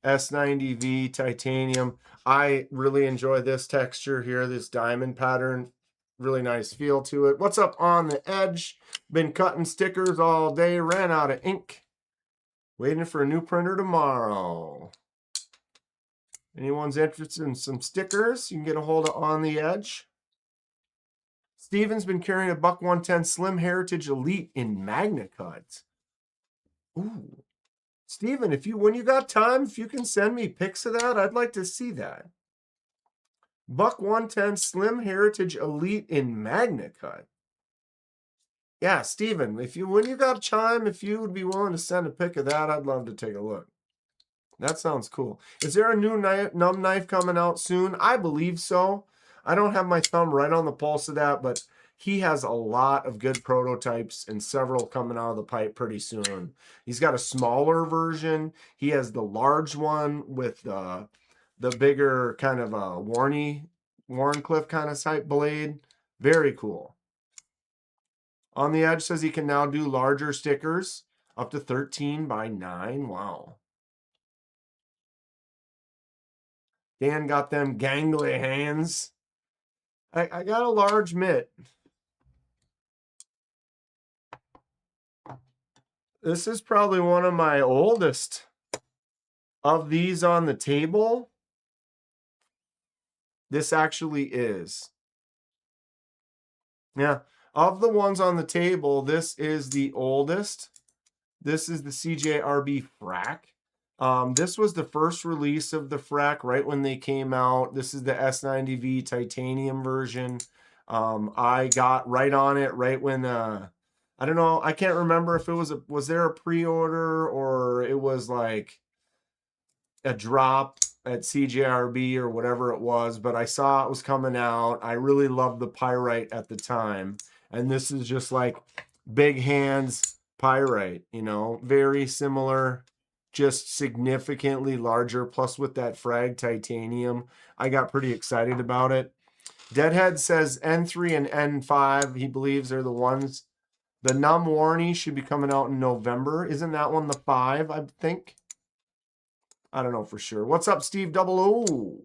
S90V titanium. I really enjoy this texture here, this diamond pattern. Really nice feel to it. What's up on the edge? Been cutting stickers all day. Ran out of ink. Waiting for a new printer tomorrow. Anyone's interested in some stickers, you can get a hold of On the Edge. Steven's been carrying a Buck 110 Slim Heritage Elite in Magna Cut. Ooh. Steven, when you got time, if you can send me pics of that, I'd like to see that. Buck 110 Slim Heritage Elite in Magna Cut. Yeah, Steven, when you got time, if you would be willing to send a pic of that, I'd love to take a look. That sounds cool. Is there a new numb knife coming out soon? I believe so. I don't have my thumb right on the pulse of that, but he has a lot of good prototypes and several coming out of the pipe pretty soon. He's got a smaller version. He has the large one with the bigger kind of a Warncliffe kind of type blade. Very cool. On the Edge says he can now do larger stickers up to 13 by 9. Wow. Dan got them gangly hands. I got a large mitt. This is probably one of my oldest of these on the table. This actually is. Yeah, of the ones on the table, this is the oldest. This is the CJRB frac. This was the first release of the frac right when they came out. This is the S90V titanium version. I got right on it right when I don't know, I can't remember if it was there a pre-order or it was like a drop at CJRB or whatever it was, but I saw it was coming out. I really loved the pyrite at the time. And this is just like big hands pyrite, very similar, just significantly larger. Plus with that frag titanium, I got pretty excited about it. Deadhead says N3 and N5, he believes are the ones. The Numb Warney should be coming out in November. Isn't that one the 5, I think? I don't know for sure. What's up, Steve Double O?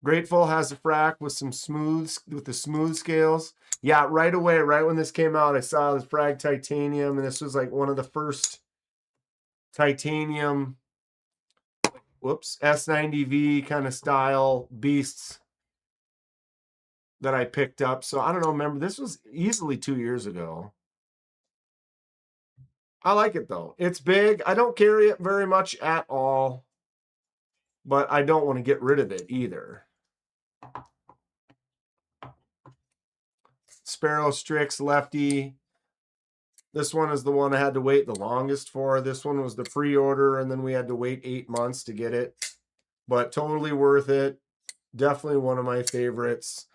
Grateful has a frac with the smooth scales. Yeah, right away, right when this came out, I saw this frag titanium, and this was like one of the first titanium, S90V kind of style beasts that I picked up. So I don't know, remember, this was easily 2 years ago. I like it though. It's big. I don't carry it very much at all, but I don't want to get rid of it either. Sparrow Strix Lefty. This one is the one I had to wait the longest for. This one was the pre-order, and then we had to wait 8 months to get it. But totally worth it. Definitely one of my favorites.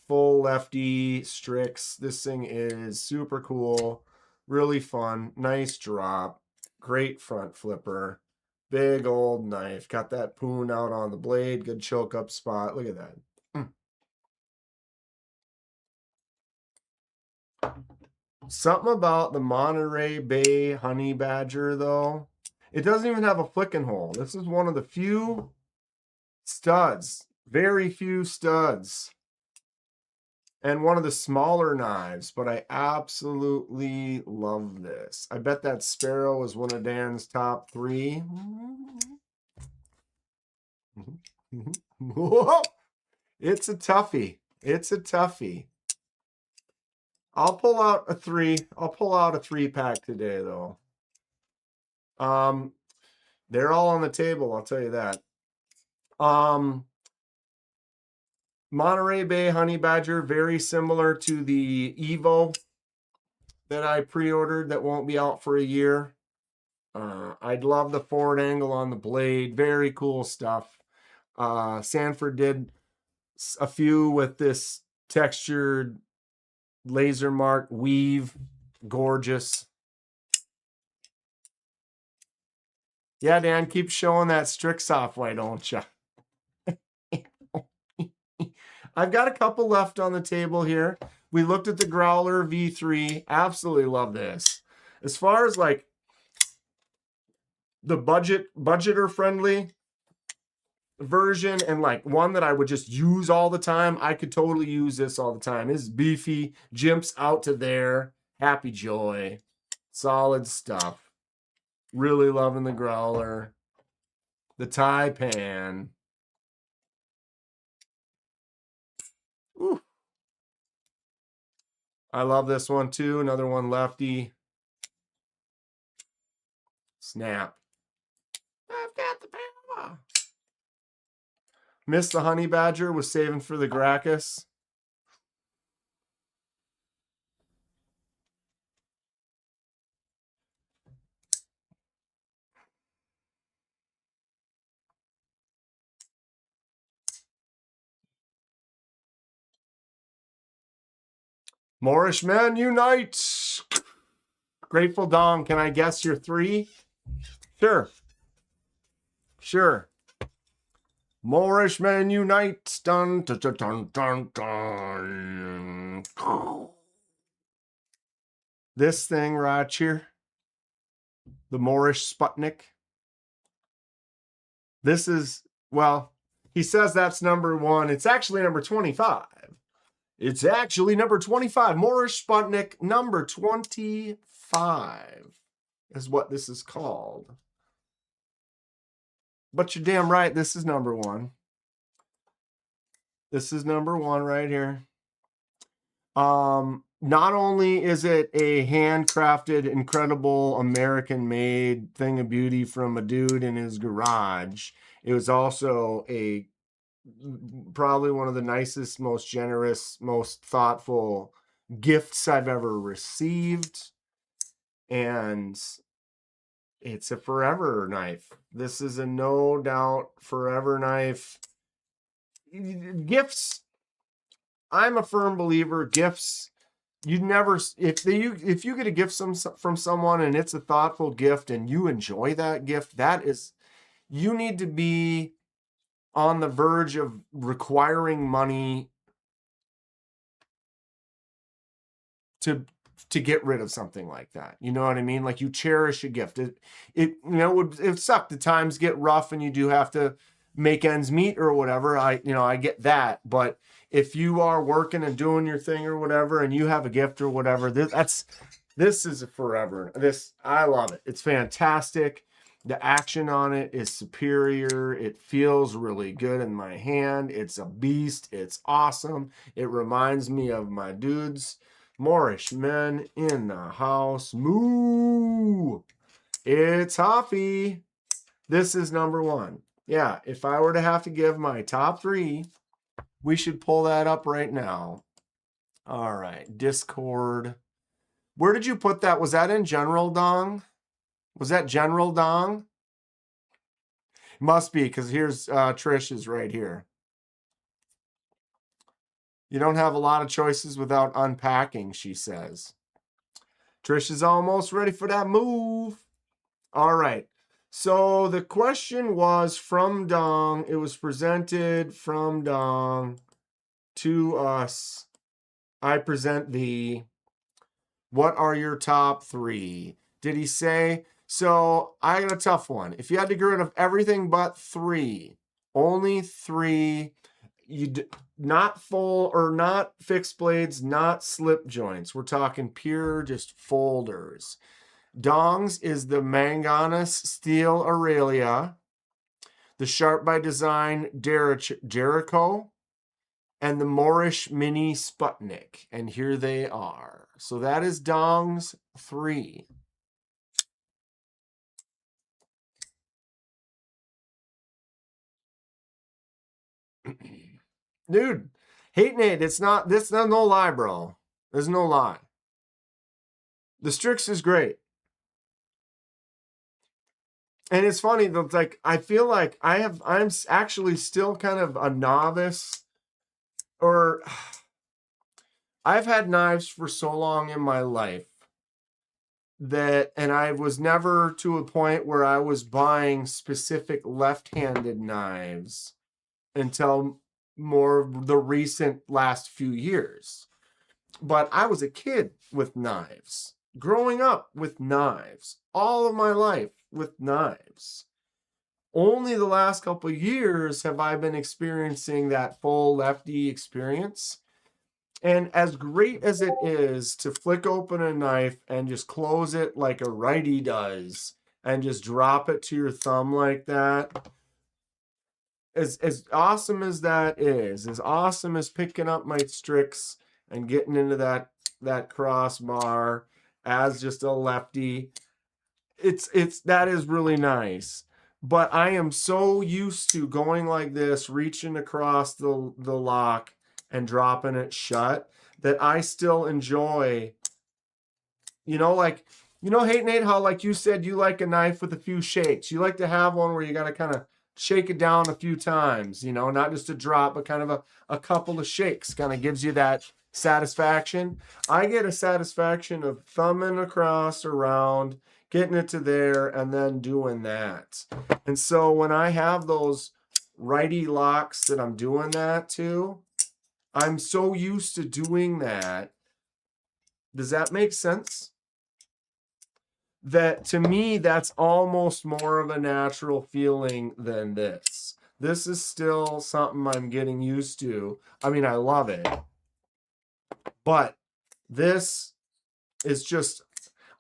Full Lefty Strix. This thing is super cool. Really fun. Nice drop. Great front flipper. Big old knife. Got that poon out on the blade. Good choke up spot. Look at that. Something about the Monterey Bay Honey Badger, though. It doesn't even have a flicking hole. This is one of the few studs. Very few studs. And one of the smaller knives, but I absolutely love this. I bet that Sparrow is one of Dan's top 3. Whoa! It's a toughie. It's a toughie. I'll pull out a 3. I'll pull out a 3-pack today, though. They're all on the table, I'll tell you that. Monterey Bay Honey Badger, very similar to the Evo that I pre-ordered that won't be out for a year. I'd love the forward angle on the blade. Very cool stuff. Sanford did a few with this textured laser mark weave. Gorgeous. Yeah, Dan, keep showing that Strixoff, why don't you? I've got a couple left on the table here. We looked at the Growler V3. Absolutely love this. As far as like the budgeter friendly version and like one that I would just use all the time, I could totally use this all the time. It's beefy, jimps out to there, happy joy, solid stuff. Really loving the Growler, the Taipan. Ooh. I love this one too. Another one lefty. Snap. I've got the power. Missed the Honey Badger, was saving for the Gracchus. Moorish men unite. Grateful Dong, can I guess your 3? Sure. Sure. Moorish men unite. Dun, dun, dun, dun, dun, dun. This thing right here. The Moorish Sputnik. This is, well, he says that's number 1. It's actually number 25. It's actually number 25. Moorish Sputnik number 25 is what this is called. But you're damn right, this is number 1. This is number 1 right here. Not only is it a handcrafted, incredible American-made thing of beauty from a dude in his garage, it was also a probably one of the nicest, most generous, most thoughtful gifts I've ever received. And it's a forever knife. This is a no doubt forever knife. Gifts, I'm a firm believer, gifts, you never, if you get a gift from someone and it's a thoughtful gift and you enjoy that gift, that is, you need to be on the verge of requiring money to get rid of something like that. You know what I mean? Like, you cherish a gift. It would suck. The times get rough and you do have to make ends meet or whatever. I get that. But if you are working and doing your thing or whatever, and you have a gift or whatever, this is a forever. I love it. It's fantastic. The action on it is superior. It feels really good in my hand. It's a beast. It's awesome. It reminds me of my dudes. Moorish men in the house. Moo! It's Hoffy. This is number 1. Yeah, if I were to have to give my top 3, we should pull that up right now. All right, Discord. Where did you put that? Was that in General Dong? Was that General Dong? Must be, because here's Trish's right here. You don't have a lot of choices without unpacking, she says. Trish is almost ready for that move. All right. So the question was from Dong. It was presented from Dong to us. I present thee. What are your top 3? Did he say? So I got a tough one. If you had to get rid of everything but 3, only 3, not full or not fixed blades, not slip joints. We're talking pure just folders. Dong's is the Manganus Steel Aurelia, the Sharp by Design Jericho, and the Moorish Mini Sputnik. And here they are. So that is Dong's 3. Dude, hate Nate, it's not no lie, bro. There's no lie. The Strix is great. And it's funny, like, I feel like I'm actually still kind of a novice, or I've had knives for so long in my life and I was never to a point where I was buying specific left-handed knives until more of the recent last few years. But I was a kid with knives, growing up with knives, all of my life with knives. Only the last couple of years have I been experiencing that full lefty experience. And as great as it is to flick open a knife and just close it like a righty does and just drop it to your thumb like that, as awesome as that is, as awesome as picking up my Strix and getting into that crossbar as just a lefty, that is really nice. But I am so used to going like this, reaching across the lock and dropping it shut, that I still enjoy, hey Nate, how like you said you like a knife with a few shakes. You like to have one where you got to kind of shake it down a few times, not just a drop, but kind of a couple of shakes, kind of gives you that satisfaction. I get a satisfaction of thumbing across around, getting it to there, and then doing that. And so when I have those righty locks that I'm doing that to, I'm so used to doing that. Does that make sense? That to me, that's almost more of a natural feeling than this. This is still something I'm getting used to. I mean, I love it. But this is just,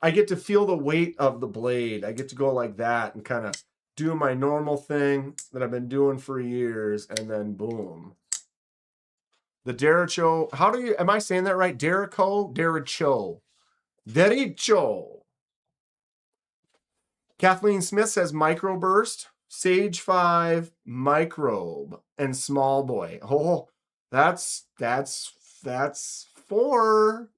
I get to feel the weight of the blade. I get to go like that and kind of do my normal thing that I've been doing for years, and then boom. The Derecho, am I saying that right? Derecho. Kathleen Smith says microburst, Sage 5, microbe, and small boy. Oh, that's 4.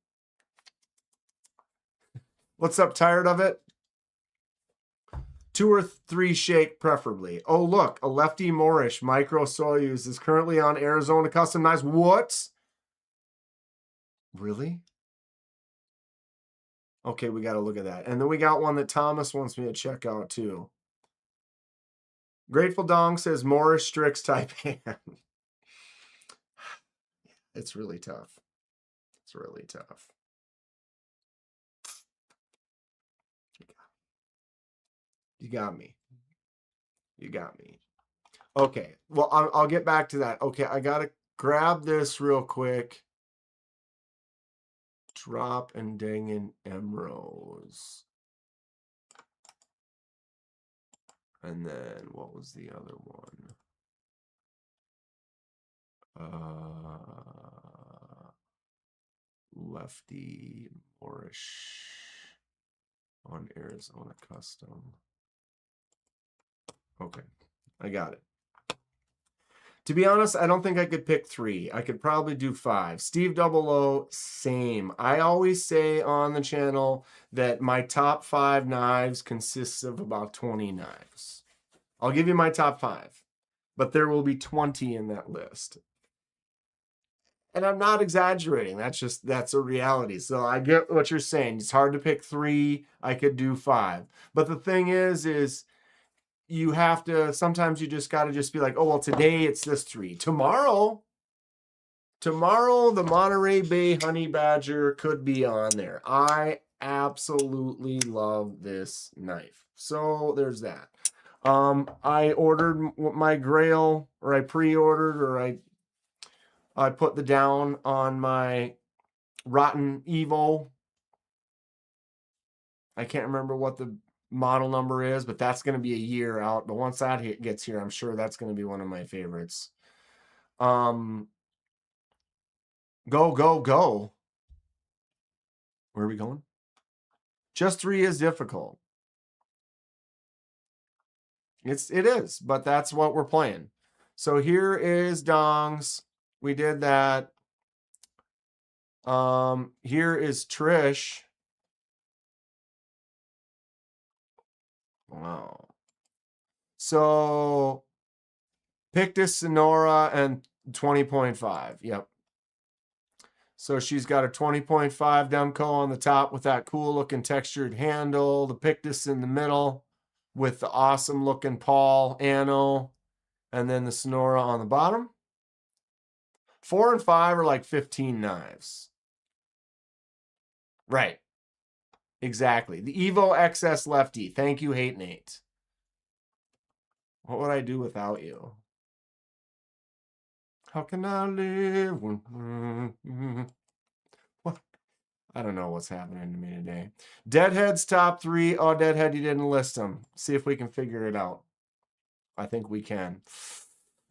What's up, tired of it? 2 or 3 shake preferably. Oh, look, a lefty Moorish micro Soyuz is currently on Arizona Custom Knives. What? Really? Okay, we got to look at that. And then we got one that Thomas wants me to check out too. Grateful Dong says Moorish Strix type hand. It's really tough. It's really tough. You got me. You got me. Okay. Well, I'll get back to that. Okay, I got to grab this real quick. Drop and dang in Emrose. And then what was the other one? Lefty Moorish on Arizona Custom. Okay, I got it. To be honest, I don't think I could pick 3. I could probably do 5. Steve 00, same. I always say on the channel that my top 5 knives consists of about 20 knives. I'll give you my top 5, but there will be 20 in that list. And I'm not exaggerating. That's a reality. So I get what you're saying. It's hard to pick 3. I could do 5. But the thing is you have to, sometimes you just got to just be like, oh, well, today it's this 3. Tomorrow, the Monterey Bay Honey Badger could be on there. I absolutely love this knife. So there's that. I ordered my Grail, or I pre-ordered, or I put the down on my Rotten Evo. I can't remember what the model number is, but that's going to be a year out. But once that gets here, I'm sure that's going to be one of my favorites. Go. Where are we going? Just 3 is difficult. It is, but that's what we're playing. So here is Dongs. We did that. Here is Trish. Wow. So Pictus, Sonora, and 20.5. Yep. So she's got a 20.5 Demco on the top with that cool looking textured handle, the Pictus in the middle with the awesome looking Paul Anno, and then the Sonora on the bottom. 4 and 5 are like 15 knives. Right. Exactly. The Evo XS Lefty. Thank you, Hate Nate. What would I do without you? How can I live when... What? I don't know what's happening to me today. Deadhead's top 3. Oh, Deadhead, you didn't list them. See if we can figure it out. I think we can.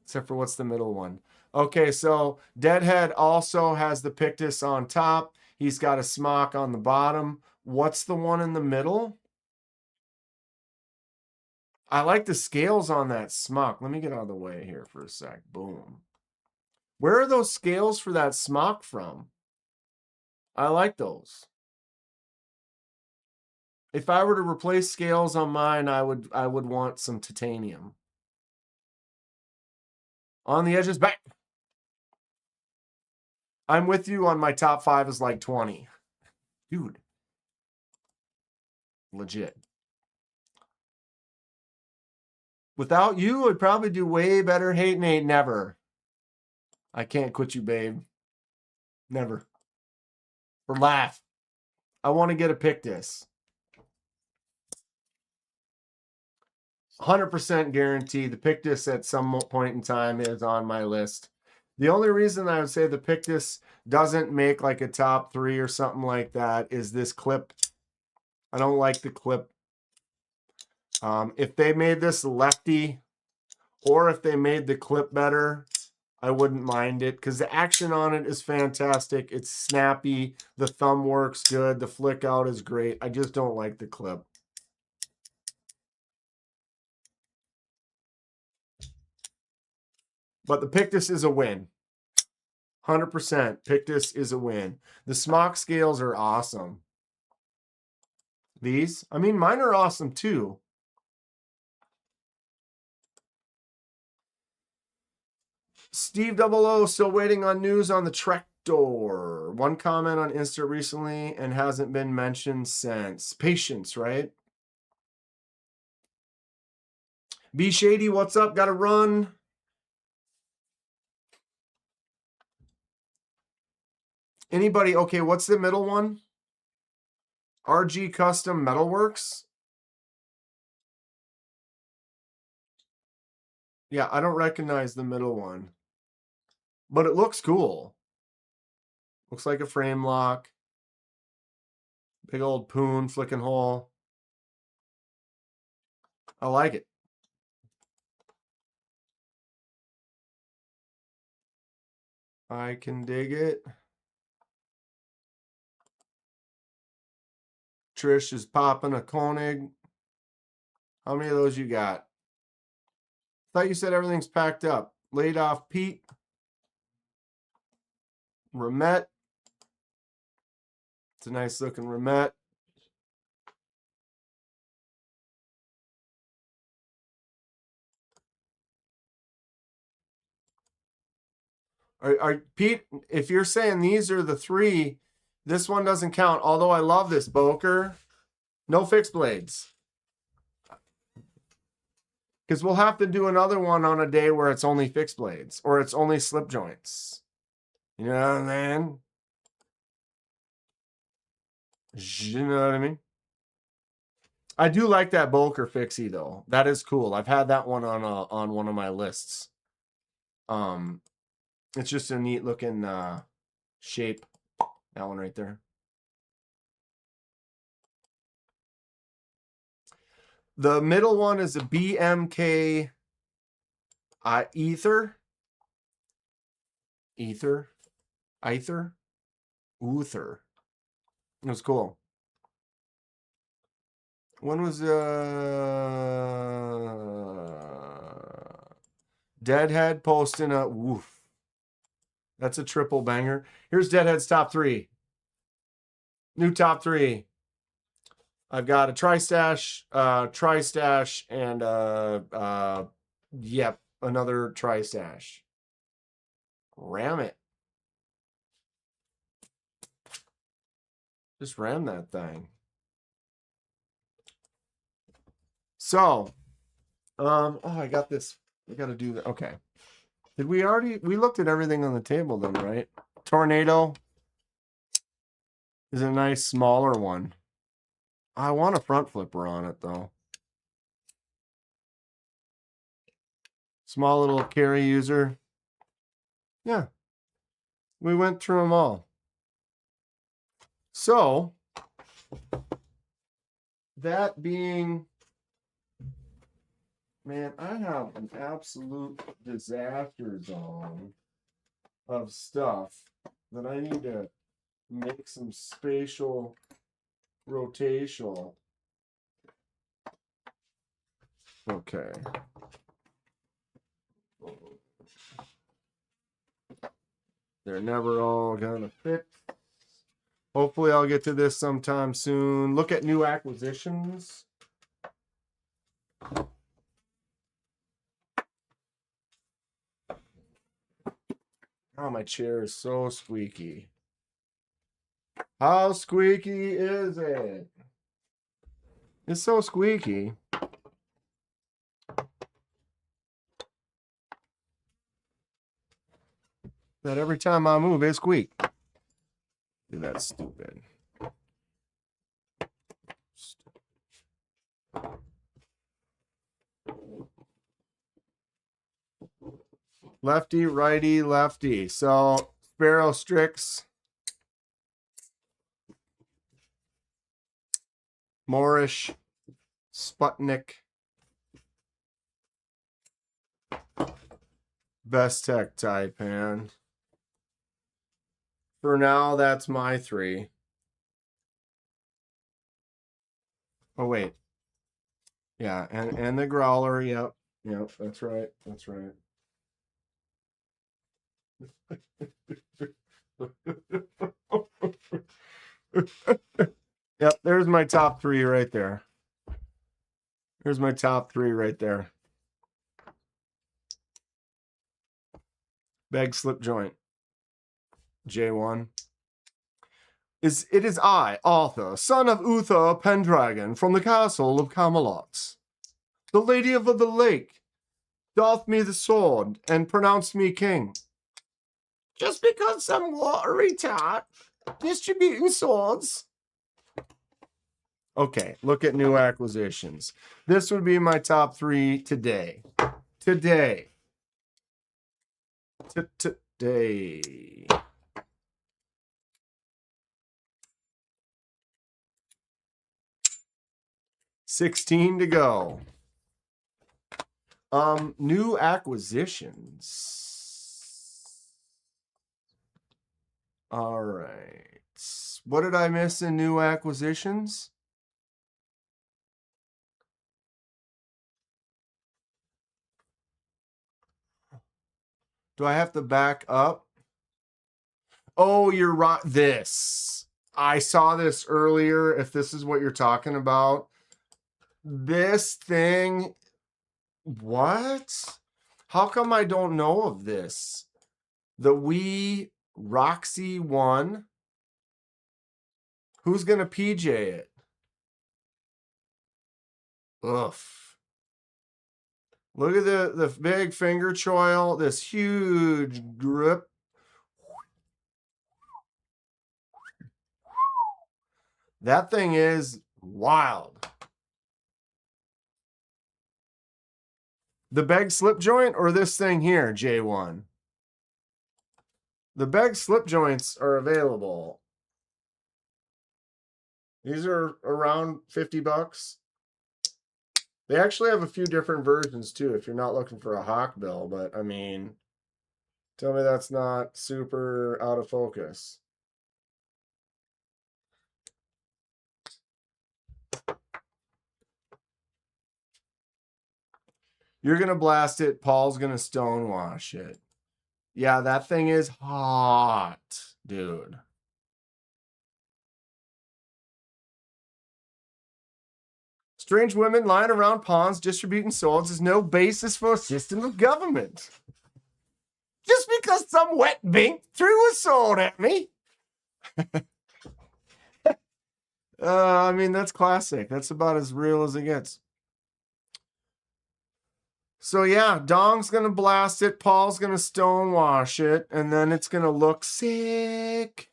Except for what's the middle one? Okay, so Deadhead also has the Pictus on top. He's got a smock on the bottom. What's the one in the middle? I like the scales on that smock. Let me get out of the way here for a sec. Boom. Where are those scales for that smock from? I like those. If I were to replace scales on mine, I would want some titanium. On the edges, back. I'm with you on my top 5 is like 20. Dude. Legit. Without you, I'd probably do way better. Hate Nate, never. I can't quit you, babe. Never. Or laugh. I want to get a Pictus. 100% guarantee the Pictus at some point in time is on my list. The only reason I would say the Pictus doesn't make like a top 3 or something like that is this clip. I don't like the clip. If they made this lefty or if they made the clip better, I wouldn't mind it because the action on it is fantastic. It's snappy. The thumb works good. The flick out is great. I just don't like the clip. But the Pictus is a win. 100%. Pictus is a win. The smock scales are awesome. These? I mean, mine are awesome too. Steve 00 still waiting on news on the Tractor. One comment on Insta recently and hasn't been mentioned since. Patience, right? B Shady, what's up? Got to run. Anybody? Okay, what's the middle one? RG Custom Metalworks. Yeah, I don't recognize the middle one. But it looks cool. Looks like a frame lock. Big old poon flicking hole. I like it. I can dig it. Trish is popping a Koenig. How many of those you got? Thought you said everything's packed up. Laid off Pete. Remet. It's a nice looking Remet. Pete, if you're saying these are the 3, this one doesn't count. Although I love this Boker. No fixed blades. Because we'll have to do another one on a day where it's only fixed blades. Or it's only slip joints. You know what I mean? You know what I mean? I do like that Boker fixie though. That is cool. I've had that one on one of my lists. It's just a neat looking shape. That one right there. The middle one is a BMK Ether. Uther. It was cool. When was Deadhead posting a woof? That's a triple banger. Here's Deadhead's top 3. New top 3. I've got a Tri-Stash, and yep, another Tri-Stash. Ram it. Just ran that thing. So, oh, I got this. I got to do that. Okay. Did we already? We looked at everything on the table then, right? Tornado is a nice smaller one. I want a front flipper on it though. Small little carry user. Yeah. We went through them all. So, that being, man, I have an absolute disaster zone of stuff that I need to make some spatial rotational. Okay. They're never all gonna fit. Hopefully I'll get to this sometime soon. Look at new acquisitions. Oh, my chair is so squeaky. How squeaky is it? It's so squeaky. That every time I move, it squeaks. Dude, that's stupid. Lefty, righty, lefty. So, Sparrow Strix. Moorish. Sputnik. Best Tech Taipan. For now, that's my 3. Oh, wait. Yeah, and the Growler. Yep. Yep, that's right. That's right. Yep, there's my top 3 right there. There's my top 3 right there. Bag slip joint. J1. It is I, Arthur, son of Uther Pendragon, from the castle of Camelot. The Lady of the Lake doth me the sword and pronounced me king. Just because some watery tot distributing swords. Okay, look at new acquisitions. This would be my top 3 today. Today. Today. $16 to go. New acquisitions. All right. What did I miss in new acquisitions? Do I have to back up? Oh, you're right. This. I saw this earlier, if this is what you're talking about. This thing. What? How come I don't know of this? The Wii Roxy 1. Who's going to PJ it? Ugh. Look at the big finger choil. This huge grip. That thing is wild. The bag slip joint or this thing here, J1? The bag slip joints are available. These are around $50. They actually have a few different versions too, if you're not looking for a hawk bill, but I mean, tell me that's not super out of focus. You're going to blast it. Paul's going to stonewash it. Yeah, that thing is hot, dude. Strange women lying around ponds distributing swords is no basis for a system of government. Just because some wet bink threw a sword at me. I mean, that's classic. That's about as real as it gets. So yeah, Dong's gonna blast it, Paul's gonna stonewash it, and then it's gonna look sick.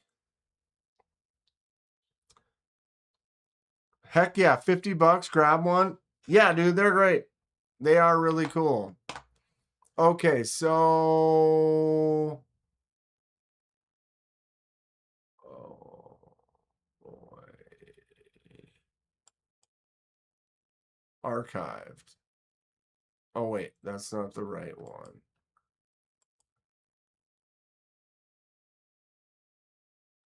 Heck yeah, 50 bucks, grab one. Yeah, dude, they're great. They are really cool. Okay, so oh boy. Archived. Oh wait, that's not the right one.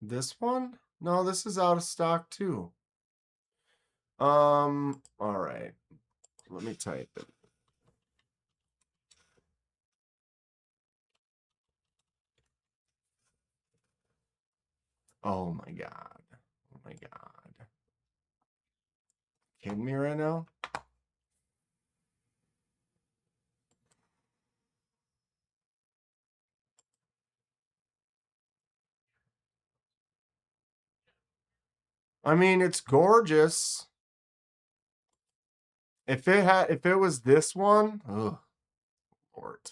This one? No, this is out of stock too. All right. Let me type it. Oh my god. Oh my god. Kidding me right now? I mean, it's gorgeous. If it was this one, oh Lord.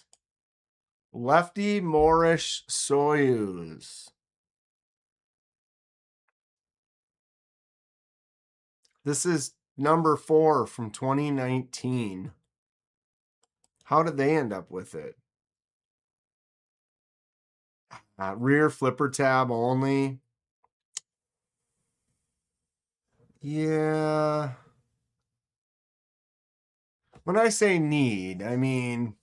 Lefty Moorish Soyuz. This is number 4 from 2019. How did they end up with it? Rear flipper tab only. Yeah. When I say need, I mean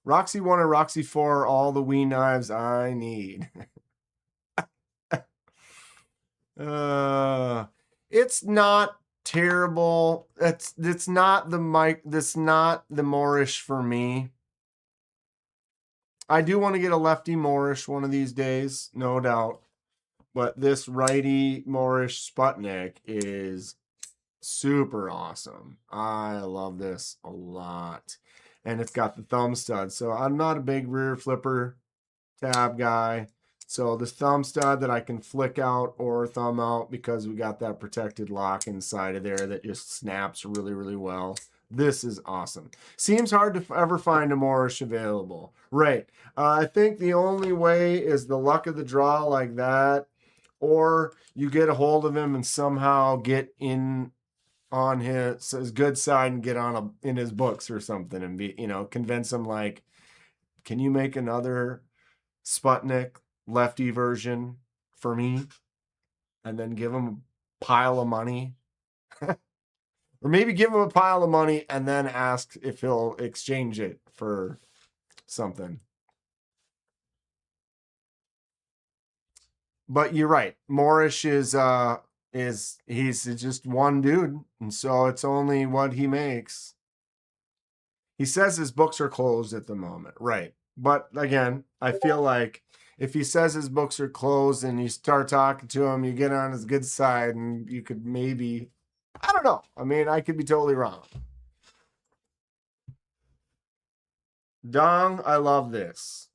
Roxy 1 or Roxy 4, all the Wii knives I need. It's not terrible. It's not the mic. That's not the Moorish for me. I do want to get a lefty Moorish one of these days, no doubt. But this righty Moorish Sputnik is super awesome. I love this a lot. And it's got the thumb stud. So I'm not a big rear flipper tab guy. So this thumb stud that I can flick out or thumb out because we got that protected lock inside of there that just snaps really, really well. This is awesome. Seems hard to ever find a Moorish available. Right. I think the only way is the luck of the draw like that, or you get a hold of him and somehow get in on his good side and get on in his books or something and be, convince him like, can you make another Sputnik lefty version for me, and then give him a pile of money. Or maybe give him a pile of money and then ask if he'll exchange it for something. But you're right. Moorish is he's just one dude, and so it's only what he makes. He says his books are closed at the moment, right? But again, I feel like if he says his books are closed and you start talking to him, you get on his good side, and you could maybe, I don't know. I mean, I could be totally wrong. Dong, I love this.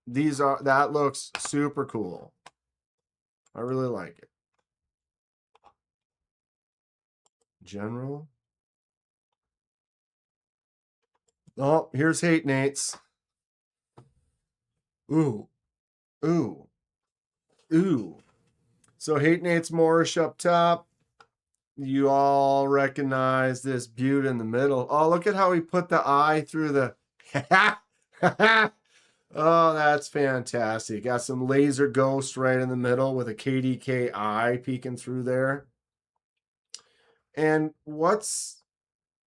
That looks super cool. I really like it. General. Oh, here's Hate Nate's. Ooh. Ooh. Ooh. So Hate Nate's Moorish up top. You all recognize this beaut in the middle. Oh, look at how he put the eye through the... Oh, that's fantastic. Got some laser ghost right in the middle with a KDK eye peeking through there. And what's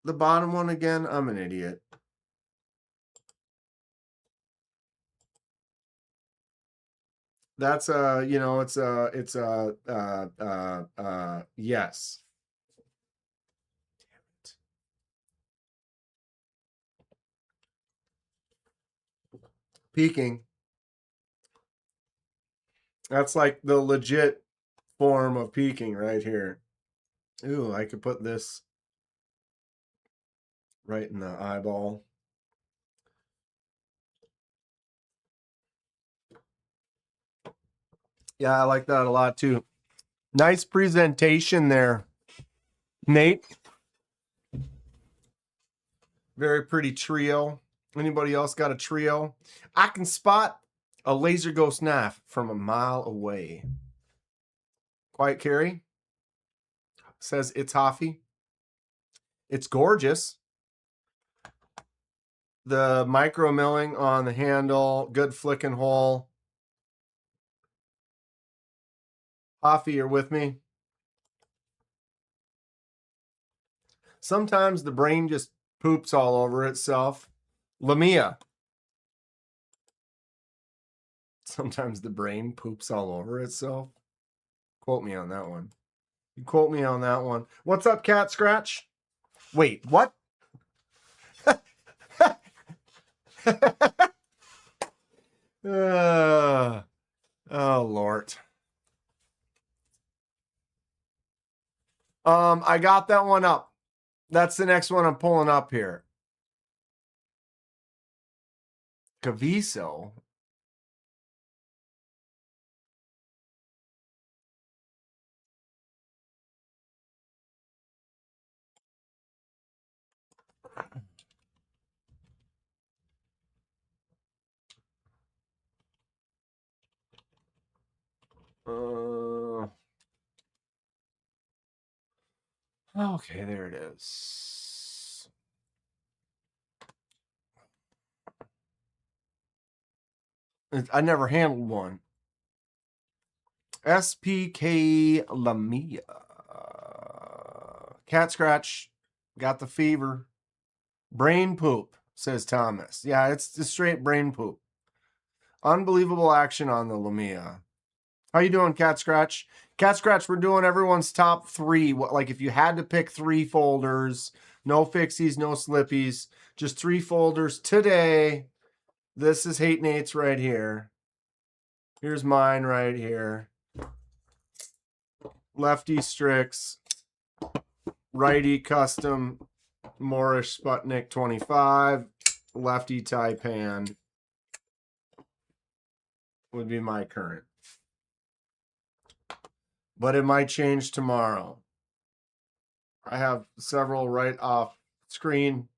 the bottom one again? I'm an idiot. That's yes. Peeking. That's like the legit form of peeking right here. Ooh, I could put this right in the eyeball. Yeah, I like that a lot too. Nice presentation there, Nate. Very pretty trio. Anybody else got a trio? I can spot a laser ghost knife from a mile away. Quiet Carrie says it's Hoffy. It's gorgeous. The micro milling on the handle, good flicking hole. Hoffy, you're with me? Sometimes the brain just poops all over itself. Lamia. Sometimes the brain poops all over itself. Quote me on that one. You quote me on that one. What's up, Cat Scratch? Wait, what? Oh, Lord. I got that one up. That's the next one I'm pulling up here. Caviso. Okay, there it is. I never handled one. SPK Lamia. Cat Scratch. Got the fever. Brain poop, says Thomas. Yeah, it's just straight brain poop. Unbelievable action on the Lamia. How you doing, Cat Scratch? Cat Scratch, we're doing everyone's top 3. Like if you had to pick 3 folders, no fixies, no slippies, just 3 folders today. This is Hate Nate's right here. Here's mine right here. Lefty Strix, righty Custom, Moorish Sputnik 25, lefty Taipan would be my current. But it might change tomorrow. I have several right off screen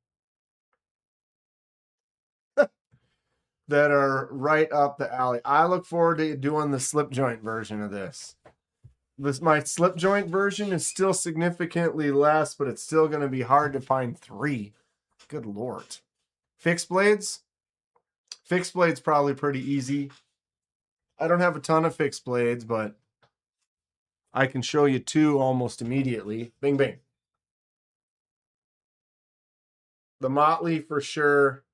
that are right up the alley. I look forward to doing the slip joint version of this. My slip joint version is still significantly less, but it's still going to be hard to find 3. Good Lord. Fixed blades? Fixed blades probably pretty easy. I don't have a ton of fixed blades, but I can show you 2 almost immediately. Bing, bing. The Motley for sure.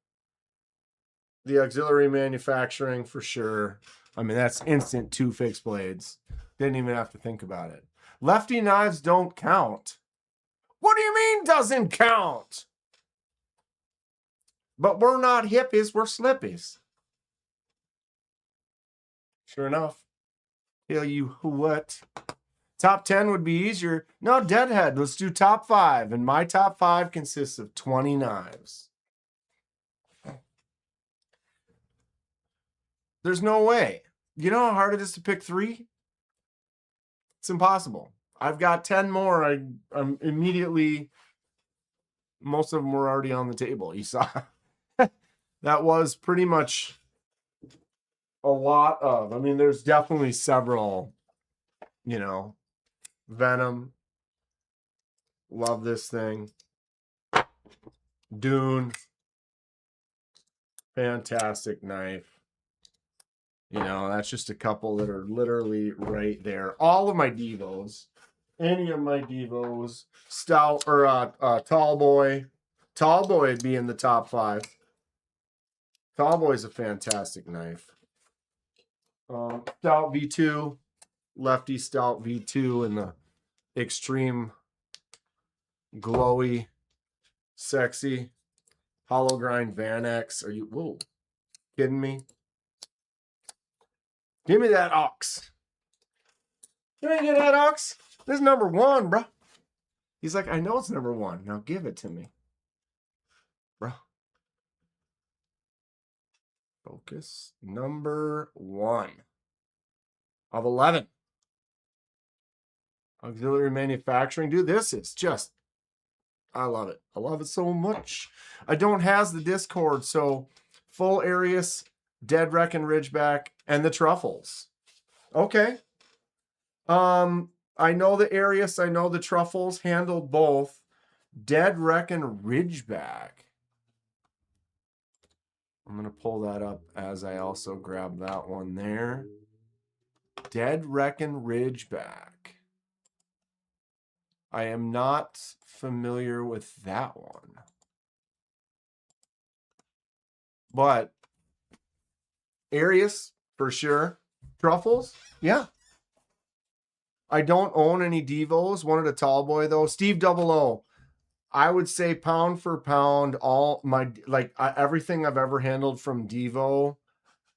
The auxiliary manufacturing for sure. I mean, that's instant 2 fixed blades. Didn't even have to think about it. Lefty knives don't count. What do you mean doesn't count? But we're not hippies, we're slippies. Sure enough. Tell you what. Top 10 would be easier. No, deadhead. Let's do top 5. And my top 5 consists of 20 knives. There's no way. You know how hard it is to pick 3? It's impossible. I've got 10 more. I'm immediately, most of them were already on the table. You saw. That was pretty much a lot of, I mean, there's definitely several, you know, Venom. Love this thing. Dune. Fantastic knife. You know, that's just a couple that are literally right there. All of my Devos. Any of my Devos. Stout or Tall Boy. Tall Boy would be in the top 5. Tall Boy is a fantastic knife. Stout V2. Lefty Stout V2 in the extreme glowy, sexy hollow grind Van X. Are you whoa kidding me? Give me that ox. Can I get that ox? This is number 1, bro. He's like, I know it's number 1. Now give it to me, bro. Focus. Number 1. of 11. Auxiliary manufacturing. Dude, this is just, I love it. I love it so much. I don't have the Discord, so full Arius, Dead Wreck and Ridgeback, and the Truffles. Okay. I know the Arius, I know the Truffles, handled both. Dead Wreck and Ridgeback. I'm going to pull that up as I also grab that one there. Dead Wreck and Ridgeback. I am not familiar with that one. But Arius, for sure. Truffles, yeah. I don't own any Devos. Wanted a tall boy, though. Steve 00. I would say pound for pound, all my, everything I've ever handled from Devo,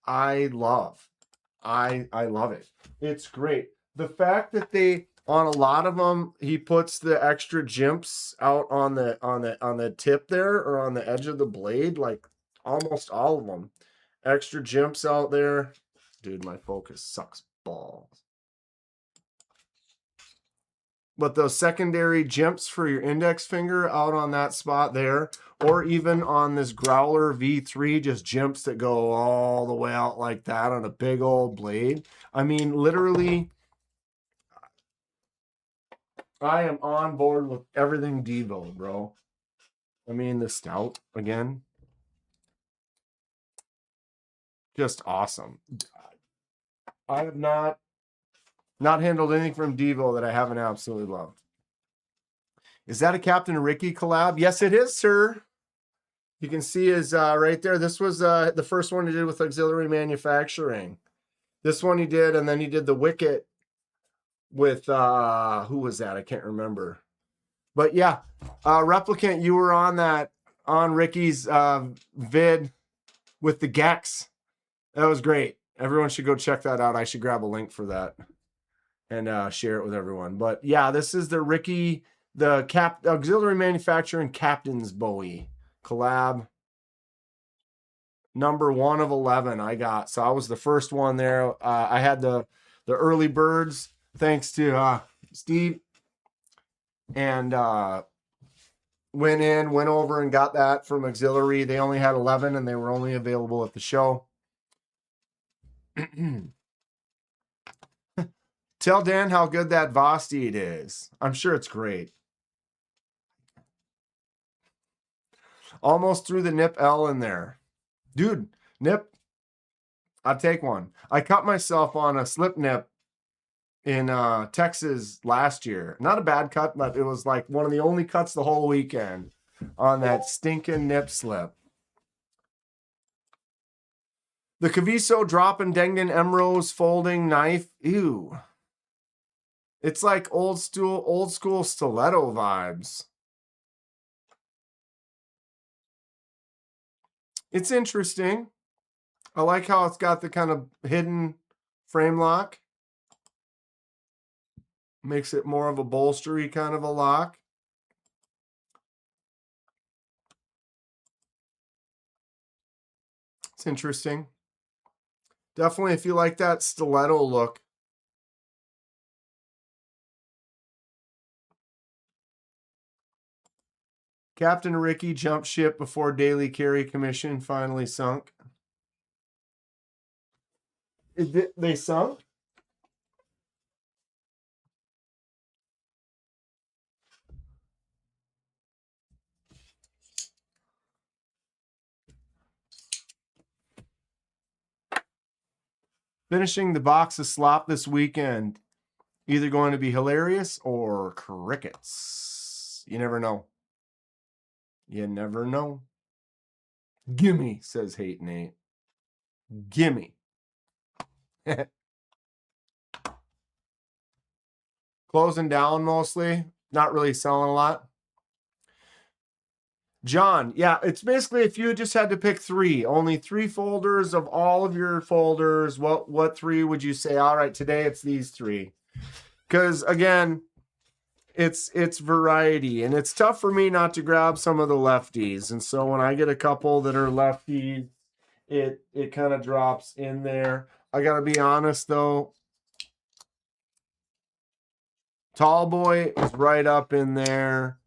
I love. I love it. It's great. The fact that they, on a lot of them, he puts the extra jimps out on the tip there, or on the edge of the blade, like almost all of them. Extra jimps out there. Dude, my focus sucks balls. But those secondary jimps for your index finger out on that spot there, or even on this Growler V3, just jimps that go all the way out like that on a big old blade. I mean, literally, I am on board with everything Devo, bro. I mean, the Stout, again, just awesome. I have not handled anything from Devo that I haven't absolutely loved. Is that a Captain Ricky collab? Yes, it is, sir. You can see his right there. This was the first one he did with Auxiliary Manufacturing. This one he did, and then he did the Wicket with, who was that? I can't remember. But yeah, Replicant, you were on that, on Ricky's vid with the Gex. That was great. Everyone should go check that out. I should grab a link for that and share it with everyone. But yeah, this is the Ricky, the Auxiliary Manufacturing Captain's Bowie collab. Number 1 of 11 I got. So I was the first one there. I had the early birds, thanks to Steve. And went over and got that from Auxiliary. They only had 11 and they were only available at the show. Tell Dan how good that Vosteed is. I'm sure it's great. Almost threw the Nip L in there. Dude, Nip, I'd take one. I cut myself on a slip nip in Texas last year. Not a bad cut, but it was like one of the only cuts the whole weekend on that stinking nip slip. The Caviso Drop and Dengden Emrose folding knife. Ew. It's like old school stiletto vibes. It's interesting. I like how it's got the kind of hidden frame lock. Makes it more of a bolstery kind of a lock. It's interesting. Definitely if you like that stiletto look. Captain Ricky jumped ship before daily carry commission finally sunk. They sunk? Finishing the box of slop this weekend. Either going to be hilarious or crickets. You never know. You never know. Gimme, says Hate Nate. Gimme. Closing down mostly. Not really selling a lot. John, yeah, it's basically if you just had to pick 3, only 3 folders of all of your folders, what 3 would you say? All right, today it's these 3. Because again, it's variety, and it's tough for me not to grab some of the lefties. And so when I get a couple that are lefties, it kind of drops in there. I gotta be honest though, Tall Boy is right up in there.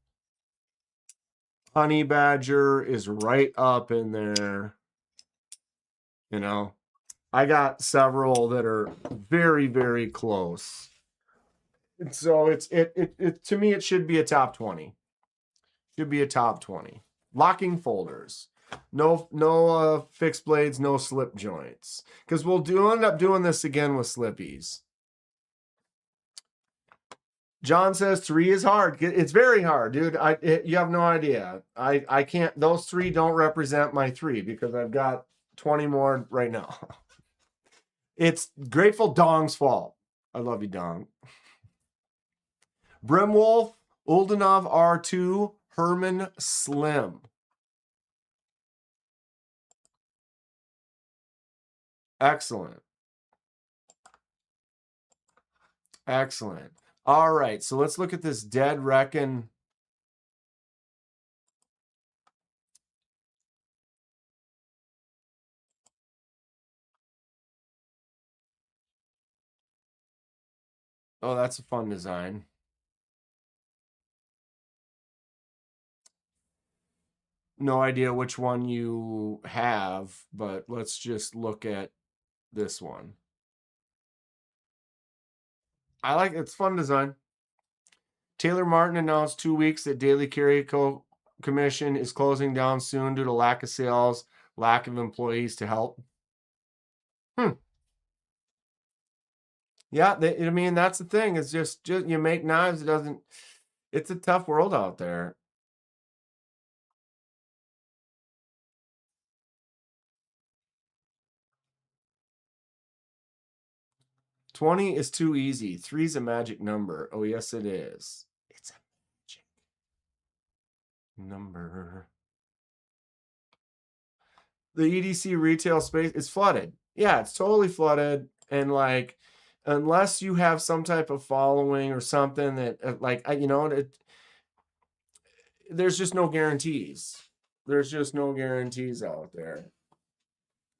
Honey Badger is right up in there. You know, I got several that are very, very close. And so it to me, it should be a top 20. Should be a top 20. Locking folders. No fixed blades, no slip joints. Because we'll end up doing this again with slippies. John says 3 is hard. It's very hard, dude. You have no idea. I can't. Those 3 don't represent my 3 because I've got 20 more right now. It's Grateful Dong's fault. I love you, Dong. Brimwolf, Uldanov R2, Herman Slim. Excellent. Excellent. All right, so let's look at this Dead Reckon. Oh, that's a fun design. No idea which one you have, but let's just look at this one. I like it's fun design. Taylor Martin announced 2 weeks that Daily Carry Commission is closing down soon due to lack of sales, lack of employees to help. Yeah, I mean that's the thing. It's just you make knives. It's a tough world out there. $20 is too easy. 3 is a magic number. Oh yes, it is. It's a magic number. The EDC retail space is flooded. Yeah, it's totally flooded. And like, unless you have some type of following or something that, like, there's just no guarantees. There's just no guarantees out there.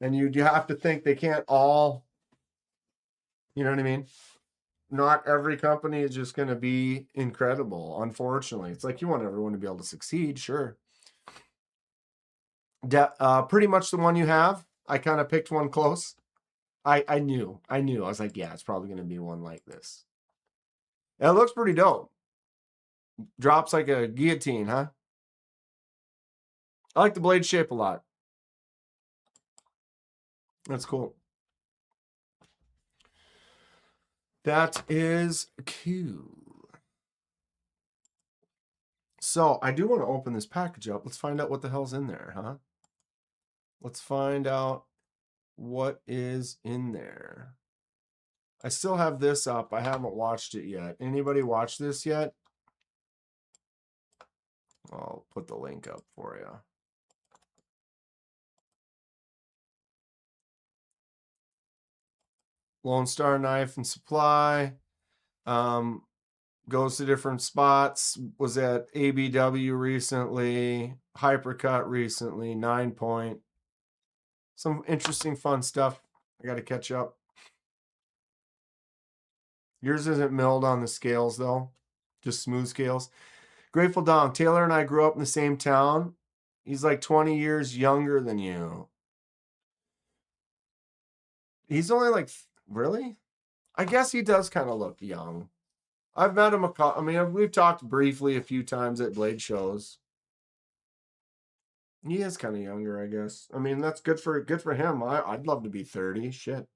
And you have to think they can't all, you know what I mean? Not every company is just going to be incredible, unfortunately. It's like you want everyone to be able to succeed, sure. Pretty much the one you have. I kind of picked one close. I knew. I was like, yeah, it's probably going to be one like this. It looks pretty dope. Drops like a guillotine, huh? I like the blade shape a lot. That's cool. That is cool. So I do want to open this package up. Let's find out what the hell's in there, huh? Let's find out what is in there. I still have this up. I haven't watched it yet. Anybody watch this yet? I'll put the link up for you. Lone Star Knife and Supply. Goes to different spots. Was at ABW recently. Hypercut recently. 9 Point. Some interesting, fun stuff. I got to catch up. Yours isn't milled on the scales, though. Just smooth scales. Grateful Dong. Taylor and I grew up in the same town. He's like 20 years younger than you. He's only like, really? I guess he does kind of look young. I've met him we've talked briefly a few times at blade shows. He is kind of younger, I guess. I mean, that's good for him. I'd love to be 30. Shit.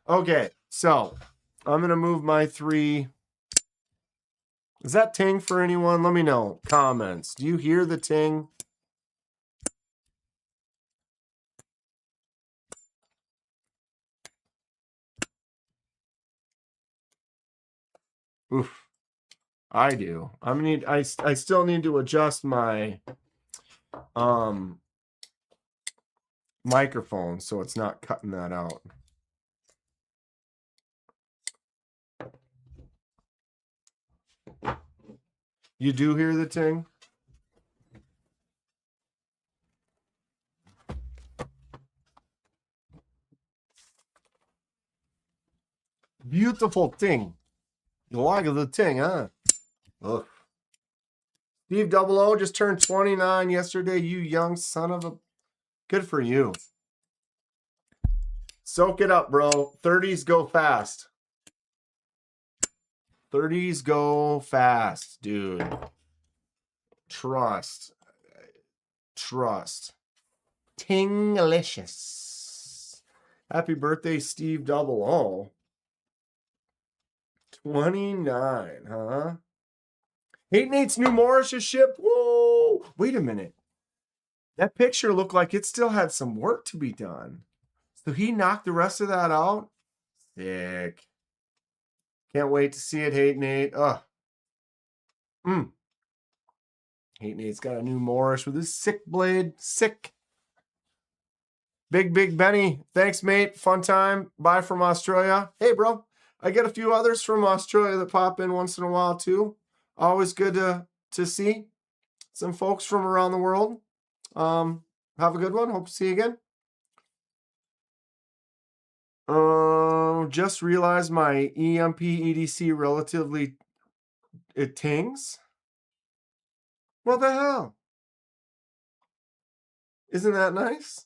Okay, so I'm gonna move my 3. Is that ting for anyone? Let me know. Comments. Do you hear the ting? Oof. I do. I still need to adjust my microphone so it's not cutting that out. You do hear the ting? beautiful thing. You like the thing, huh? Ugh. Steve Double O just turned 29 yesterday. You young son of a... Good for you. Soak it up, bro. 30s go fast. 30s go fast, dude. Trust. Tinglicious. Happy birthday, Steve Double O. 29, huh? Hate Nate's new Morris is shipped. Whoa! Wait a minute. That picture looked like it still had some work to be done. So he knocked the rest of that out? Sick. Can't wait to see it, Hate Nate. Ugh. Hate Nate's got a new Morris with his sick blade. Sick. Big Benny. Thanks, mate. Fun time. Bye from Australia. Hey, bro. I get a few others from Australia that pop in once in a while, too. Always good to see some folks from around the world. Have a good one. Hope to see you again. Just realized my EMP EDC relatively it tings. What the hell? Isn't that nice?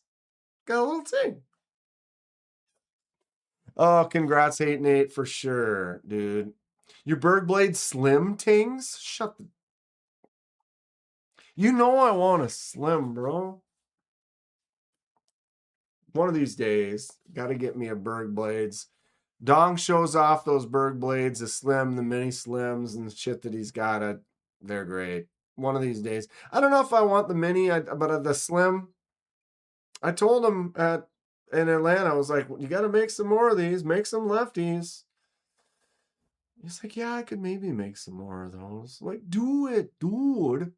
Got a little ting. Oh, congrats, 8 and 8 for sure, dude. Your Berg Blade slim tings? Shut the... You know I want a slim, bro. One of these days, got to get me a Berg Blades. Dong shows off those Berg Blades, the slim, the mini slims, and the shit that he's got. They're great. One of these days. I don't know if I want the mini, but the slim. I told him in Atlanta, I was like, you got to make some more of these. Make some lefties. He's like, yeah, I could maybe make some more of those. Like, do it, dude.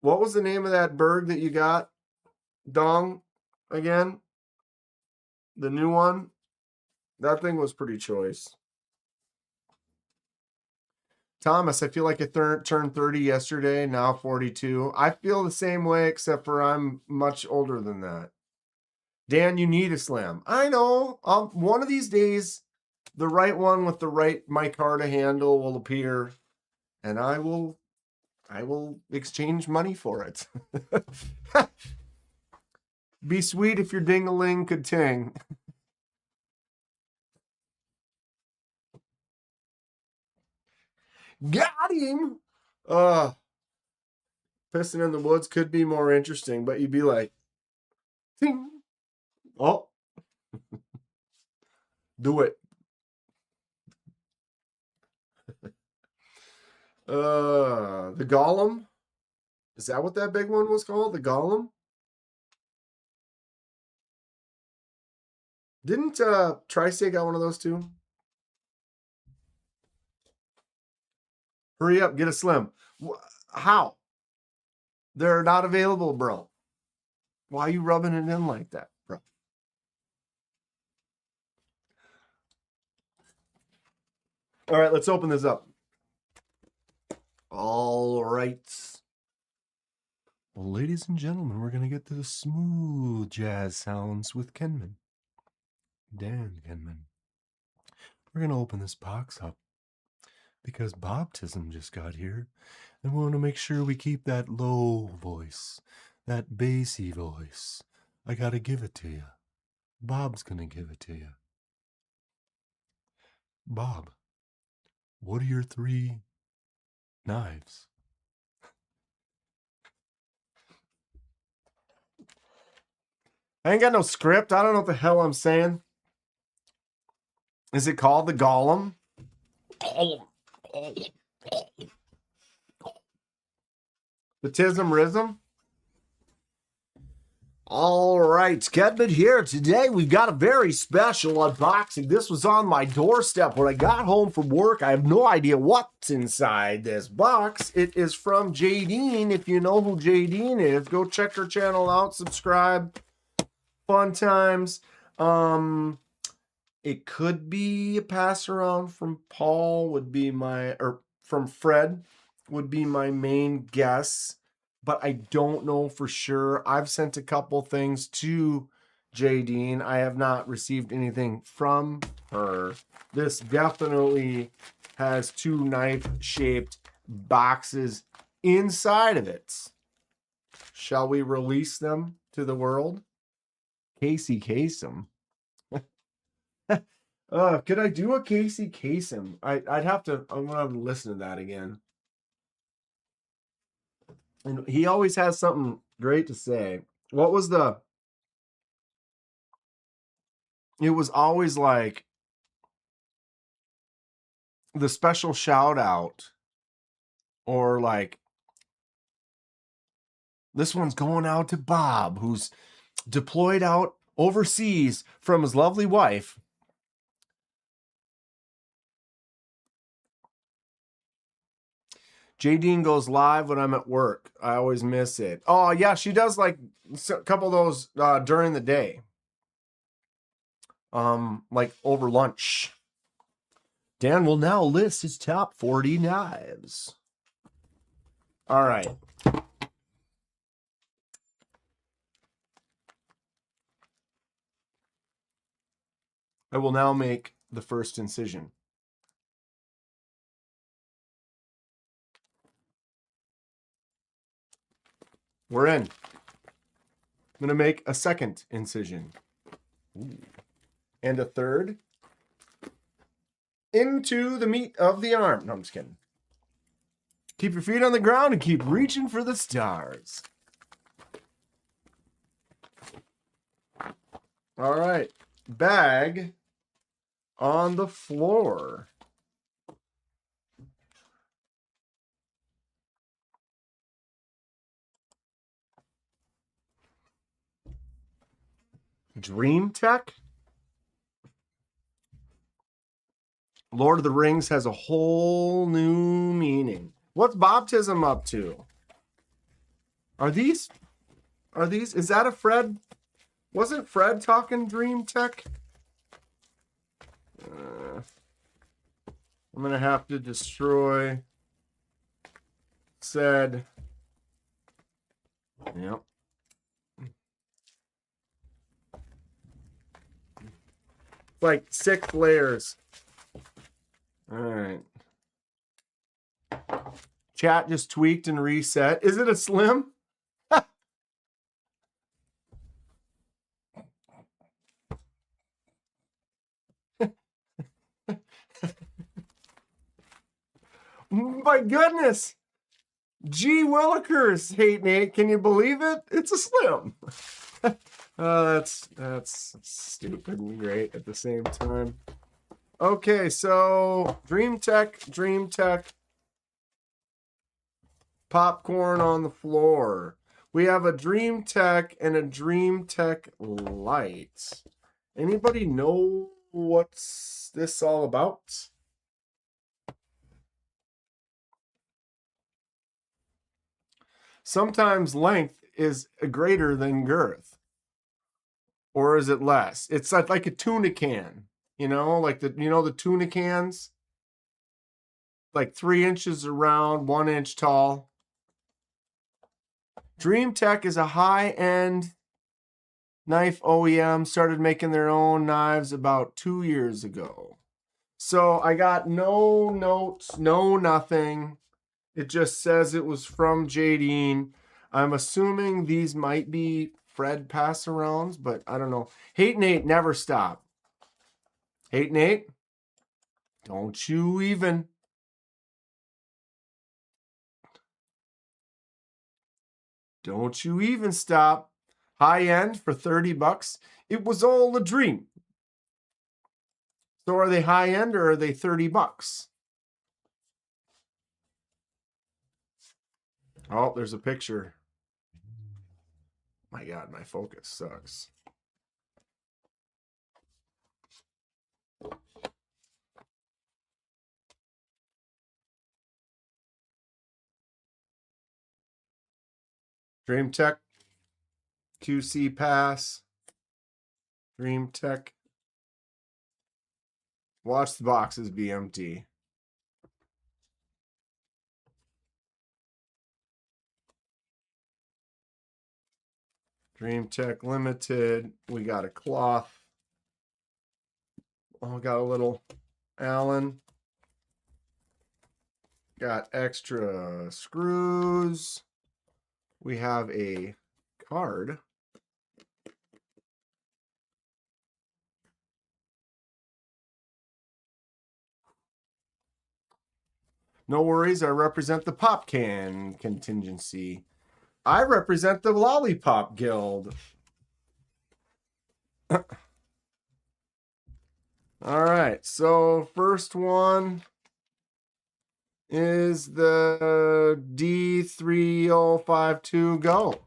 What was the name of that Berg that you got, Dong, again? The new one? That thing was pretty choice. Thomas, I feel like I turned 30 yesterday, now 42. I feel the same way, except for I'm much older than that. Dan, you need a slam. I know. One of these days, the right one with the right micarta handle will appear, and I will exchange money for it. Be sweet if your ding-a-ling could ting. Got him! Pissing in the woods could be more interesting, but you'd be like, ting! Oh. Do it. The Golem? Is that what that big one was called? The Golem? Didn't Tri-State got one of those too? Hurry up, get a slim. How? They're not available, bro. Why are you rubbing it in like that, bro? All right, let's open this up. All right. Well, ladies and gentlemen, we're going to get to the smooth jazz sounds with Kenman. Dan Kenman. We're going to open this box up because Bobtism just got here, and we want to make sure we keep that low voice, that bassy voice. I got to give it to you. Bob's going to give it to you. Bob, what are your 3 knives? I ain't got no script. I don't know what the hell I'm saying. Is it called the Golem? The Tism Rism? All right, Kedman here. Today we've got a very special unboxing. This was on my doorstep when I got home from work. I have no idea what's inside this box. It is from Jadine. If you know who Jadine is, go check her channel out, subscribe. Fun times. It could be a pass around from Paul or from Fred would be my main guess, but I don't know for sure. I've sent a couple things to J. Dean. I have not received anything from her. This definitely has 2 knife-shaped boxes inside of it. Shall we release them to the world? Casey Kasem. Could I do a Casey Kasem? I'd have to. I'm gonna have to listen to that again. And he always has something great to say. What was the? It was always like the special shout out, or like this one's going out to Bob, who's deployed out overseas from his lovely wife. J. Dean goes live when I'm at work. I always miss it. Oh, yeah, she does like a couple of those during the day. Like over lunch. Dan will now list his top 40 knives. All right. I will now make the first incision. We're in. I'm going to make a second incision. Ooh. And a third. Into the meat of the arm. No, I'm just kidding. Keep your feet on the ground and keep reaching for the stars. All right. Bag on the floor. Dream Tech? Lord of the Rings has a whole new meaning. What's Baptism up to? Are these, is that a Fred? Wasn't Fred talking Dream Tech? I'm going to have to destroy said. Yep. Like 6 layers. All right. Chat just tweaked and reset. Is it a slim? My goodness. Gee Willikers, Hate Nate. Can you believe it? It's a slim. That's stupid and great at the same time. Okay, so Dream Tech. Popcorn on the floor. We have a Dream Tech and a Dream Tech light. Anybody know what's this all about? Sometimes length is greater than girth. Or is it less? It's like a tuna can, you know, like the tuna cans, like 3 inches around, 1 inch tall. Dream Tech is a high-end knife OEM, started making their own knives about 2 years ago. So I got no notes, no nothing. It just says it was from J. Dean. I'm assuming these might be Fred pass-arounds, but I don't know. Hate Nate, never stop. Hate Nate, don't you even. Don't you even stop. High end for 30 bucks. It was all a dream. So are they high end or are they 30 bucks? Oh, there's a picture. My God, my focus sucks. Dream Tech QC pass. Dream Tech. Watch the boxes be empty. Dream Tech Limited. We got a cloth. Oh, we got a little Allen. Got extra screws. We have a card. No worries, I represent the Pop Can contingency. I represent the Lollipop Guild. All right, so first one is the D3052 Go.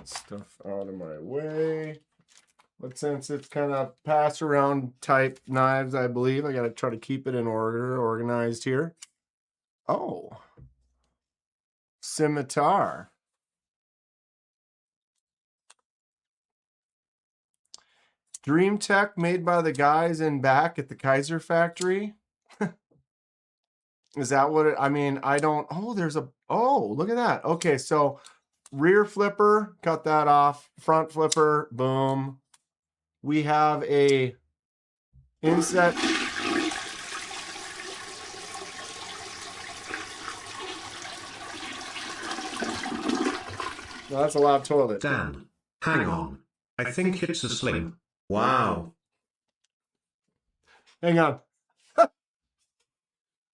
Stuff out of my way. But since it's kind of pass around type knives, I believe I got to try to keep it in order, organized here. Oh, scimitar. Dream Tech made by the guys in back at the Kizer factory. Is that what it, I mean, I don't, oh, there's a, oh, look at that. Okay, so rear flipper, cut that off. Front flipper, boom. We have a inset. No, that's a loud toilet. Dan, hang on. I think it's a slim. Wow. Hang on.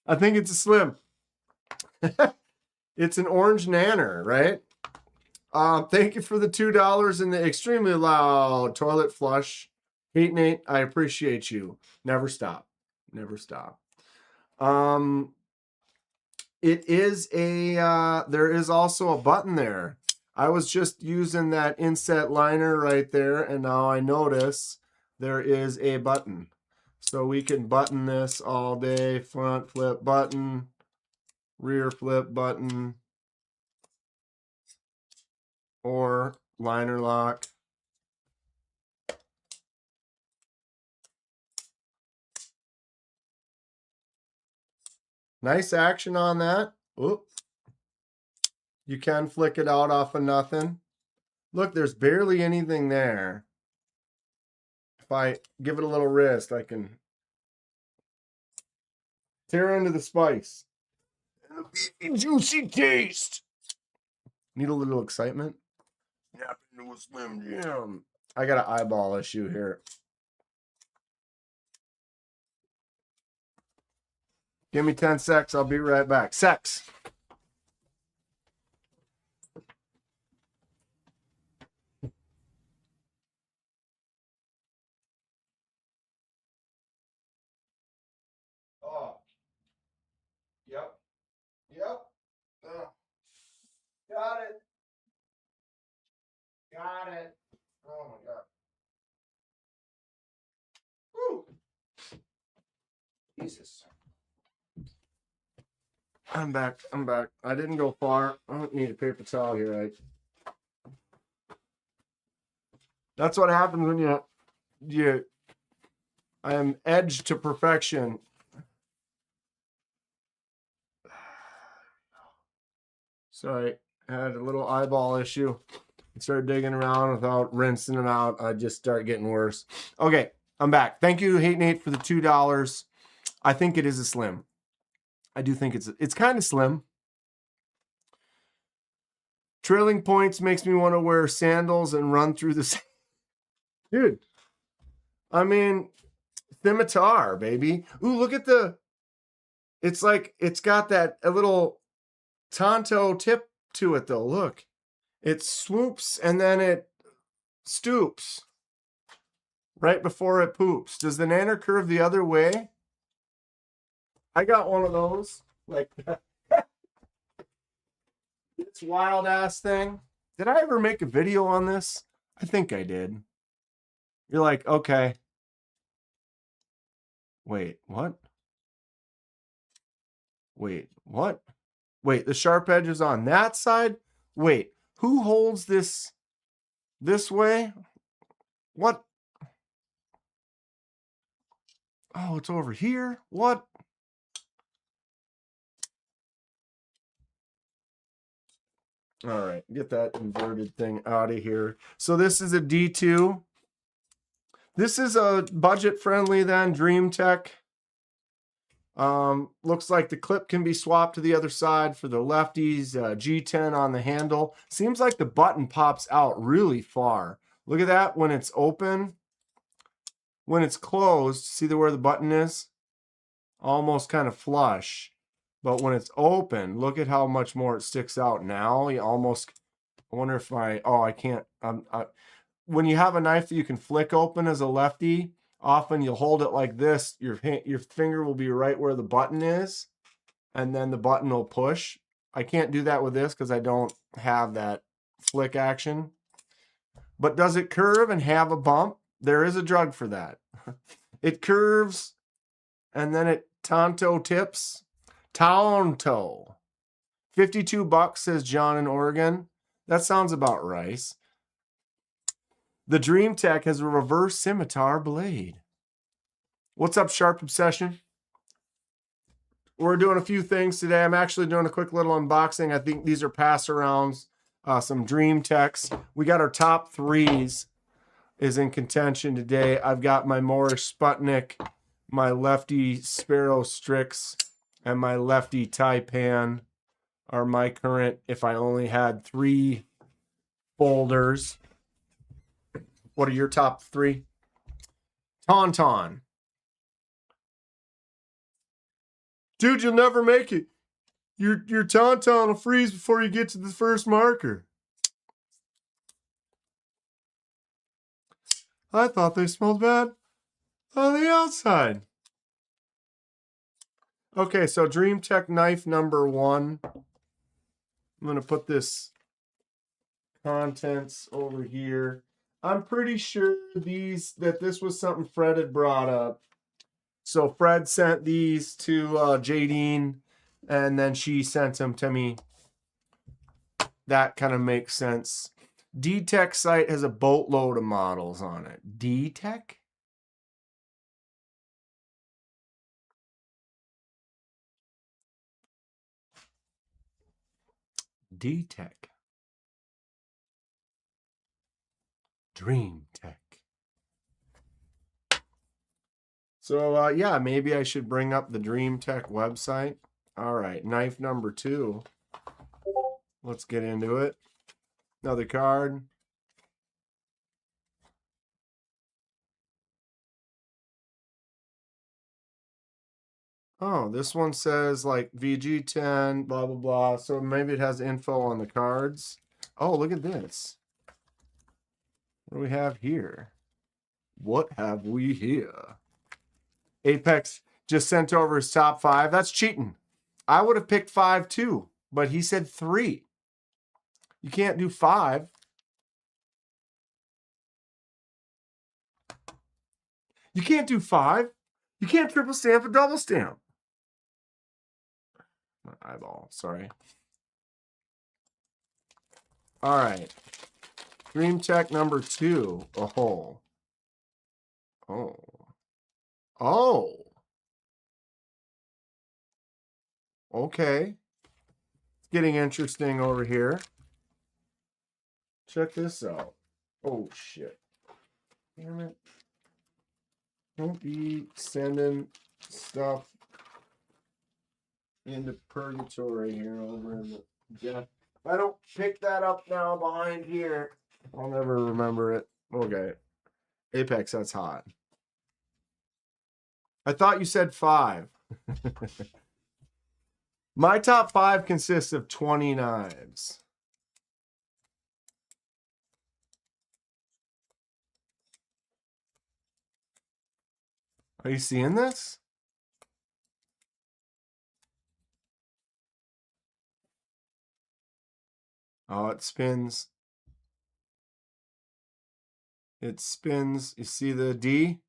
I think it's a slim. It's an orange nanner, right? Thank you for the $2 and the extremely loud toilet flush. Hate Nate, I appreciate you. Never stop. Never stop. It is a, there is also a button there. I was just using that inset liner right there, and now I notice there is a button. So we can button this all day. Front flip button, rear flip button, or liner lock. Nice action on that. Oop. You can flick it out off of nothing. Look, there's barely anything there. If I give it a little wrist, I can tear into the spice. And a beefy, juicy taste. Need a little excitement? Snap into a Slim Jim. I got an eyeball issue here. Give me 10 secs. I'll be right back. Secs. Oh. Yep. Yep. Got it. Got it. Oh my God. Woo. Jesus. I'm back. I'm back. I didn't go far. I don't need a paper towel here. That's what happens when I am edged to perfection. Sorry, I had a little eyeball issue. I started digging around without rinsing them out. I just start getting worse. Okay, I'm back. Thank you, Hate Nate, for the $2. I think it is a slim. I do think it's kind of slim. Trailing points makes me want to wear sandals and run through the... Dude, I mean, scimitar, baby. Ooh, look at the... It's like, it's got that a little Tonto tip to it, though. Look. It swoops and then it stoops right before it poops. Does the nanner curve the other way? I got one of those. Like this wild ass thing. Did I ever make a video on this? I think I did. You're like, okay. Wait, what? Wait, what? Wait, the sharp edge is on that side? Wait, who holds this way? What? Oh, it's over here? What? All right, get that inverted thing out of here. So this is a D2. This is a budget friendly then, Dream Tech. Looks like the clip can be swapped to the other side for the lefties. G10 on the handle. Seems like the button pops out really far. Look at that when it's open. When it's closed, see where the button is? Almost kind of flush. But when it's open, look at how much more it sticks out now. You almost, I wonder if I can't. When you have a knife that you can flick open as a lefty, often you'll hold it like this. Your finger will be right where the button is, and then the button will push. I can't do that with this because I don't have that flick action. But does it curve and have a bump? There is a drug for that. It curves, and then it Tonto tips. Tonto. $52 says John in Oregon. That sounds about right. The Dream Tech has a reverse scimitar blade. What's up, Sharp Obsession? We're doing a few things today. I'm actually doing a quick little unboxing. I think these are pass-arounds, some Dream Techs. We got our top threes is in contention today. I've got my Morris Sputnik, my lefty Sparrow Strix, and my lefty Taipan are my current, if I only had 3 folders. What are your top 3? Tauntaun. Dude, you'll never make it. Your Tauntaun will freeze before you get to the first marker. I thought they smelled bad on the outside. Okay, so Dream Tech knife number 1. I'm going to put this contents over here. I'm pretty sure that this was something Fred had brought up. So Fred sent these to Jadine, and then she sent them to me. That kind of makes sense. D-Tech site has a boatload of models on it. D-Tech? D-Tech. Dream Tech. So, yeah, maybe I should bring up the Dream Tech website. All right, knife number 2. Let's get into it. Another card. Oh, this one says like VG10, blah, blah, blah. So maybe it has info on the cards. Oh, look at this. What do we have here? What have we here? Apex just sent over his top 5. That's cheating. I would have picked 5 too, but he said 3. You can't do 5. You can't do 5. You can't triple stamp a double stamp. My eyeball, sorry. All right. Dream Tech number 2. Oh. Oh. Oh. Okay. It's getting interesting over here. Check this out. Oh, shit. Damn it. Don't be sending stuff into purgatory here over in the death. If I don't pick that up now behind here, I'll never remember it. Okay. Apex, that's hot. I thought you said 5. My top 5 consists of 20 knives. Are you seeing this? Oh, it spins. It spins. You see the D?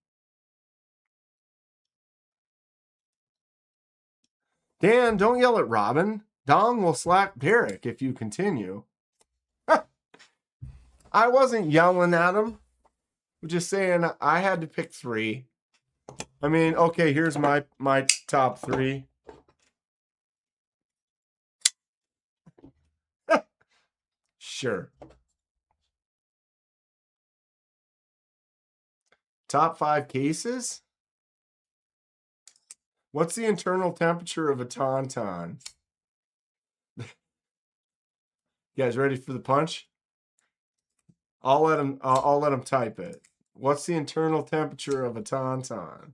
Dan, don't yell at Robin. Dong will slap Derek if you continue. I wasn't yelling at him. I'm just saying I had to pick 3. I mean, okay, here's my top 3. texture. Top 5 cases? What's the internal temperature of a Tauntaun? You guys ready for the punch? I'll let him type it. What's the internal temperature of a Tauntaun?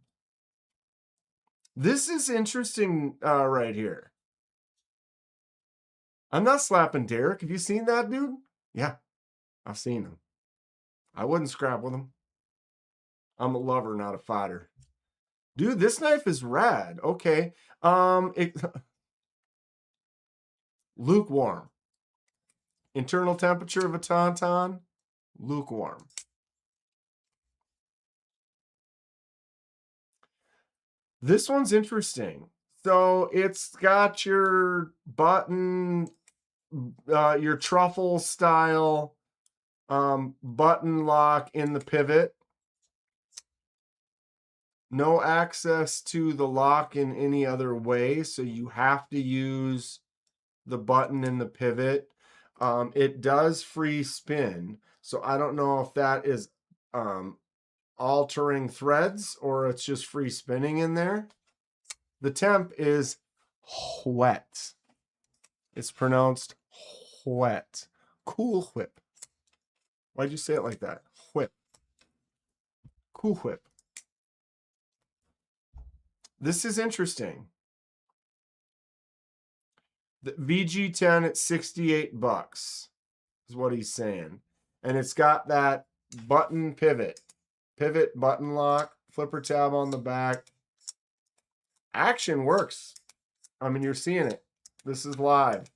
This is interesting right here. I'm not slapping Derek. Have you seen that dude? Yeah, I've seen him. I wouldn't scrap with him. I'm a lover, not a fighter. Dude, this knife is rad. Okay. Lukewarm. Internal temperature of a Tauntaun, lukewarm. This one's interesting. So it's got your button, your truffle style button lock in the pivot. No access to the lock in any other way, so you have to use the button in the pivot. It does free spin, so I don't know if that is altering threads or it's just free spinning in there. The temp is wet. It's pronounced wet. Cool whip. Why'd you say it like that? Whip. Cool whip. This is interesting. The VG10 at $68 is what he's saying. And it's got that button pivot button lock, flipper tab on the back. Action works. I mean, you're seeing it. This is live.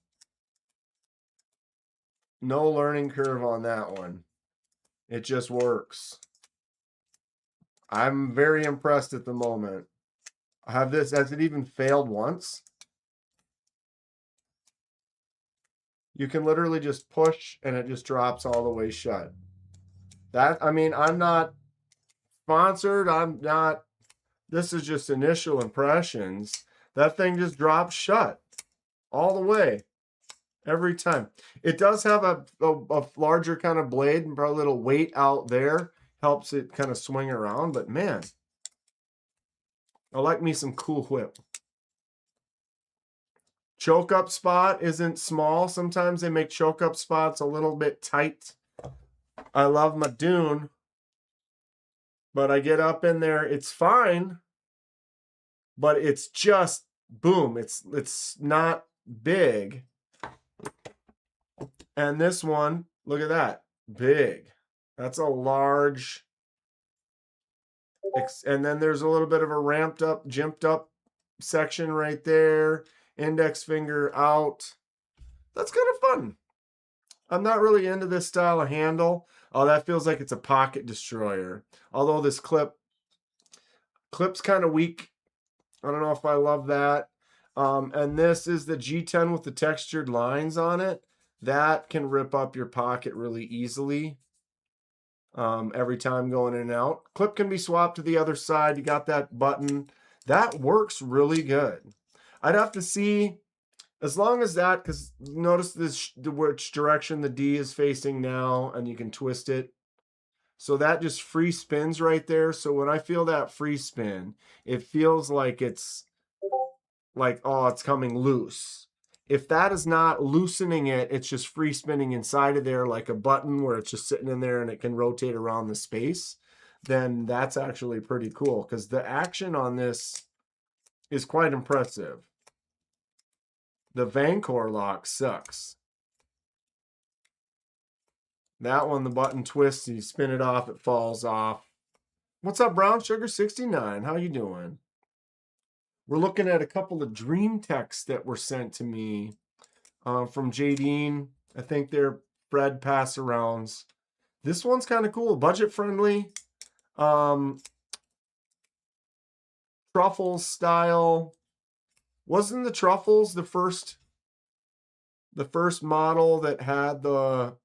No learning curve on that one. It just works. I'm very impressed at the moment. I have this. Has it even failed once? You can literally just push and it just drops all the way shut. I mean, I'm not sponsored. I'm not. This is just initial impressions. That thing just drops shut all the way every time. It does have a larger kind of blade and probably a little weight out there. Helps it kind of swing around. But man, I like me some cool whip. Choke up spot isn't small. Sometimes they make choke up spots a little bit tight. I love my Dune. But I get up in there. It's fine. But it's just boom. It's not big. And this one, look at that. Big. That's a large. And then there's a little bit of a ramped up, jimped up section right there. Index finger out. That's kind of fun. I'm not really into this style of handle. Oh, that feels like it's a pocket destroyer. Although this clip's kind of weak. I don't know if I love that. And this is the G10 with the textured lines on it. That can rip up your pocket really easily. Every time going in and out. Clip can be swapped to the other side. You got that button. That works really good. I'd have to see, as long as that, because notice this, which direction the D is facing now, and you can twist it. So that just free spins right there. So when I feel that free spin, it feels like it's like, oh, it's coming loose. If that is not loosening it, it's just free spinning inside of there like a button where it's just sitting in there and it can rotate around the space, then that's actually pretty cool because the action on this is quite impressive. The Vancor lock sucks. That one, the button twists, you spin it off, it falls off. What's up, Brown Sugar 69? How you doing? We're looking at a couple of dream texts that were sent to me from Jadine. I think they're Fred pass-arounds. This one's kind of cool, budget-friendly. Truffles style. Wasn't the Truffles the first model that had the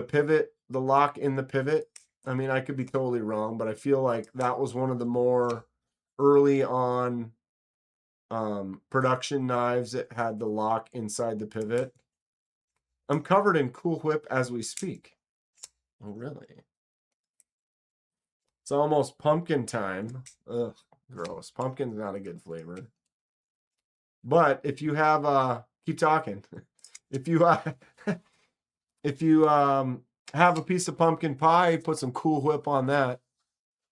pivot, the lock in the pivot? I mean, I could be totally wrong, but I feel like that was one of the more early on production knives that had the lock inside the pivot. I'm covered in Cool Whip as we speak. Oh, really? It's almost pumpkin time. Ugh, gross. Pumpkin's not a good flavor. But if you have keep talking. If you if you have a piece of pumpkin pie, put some Cool Whip on that.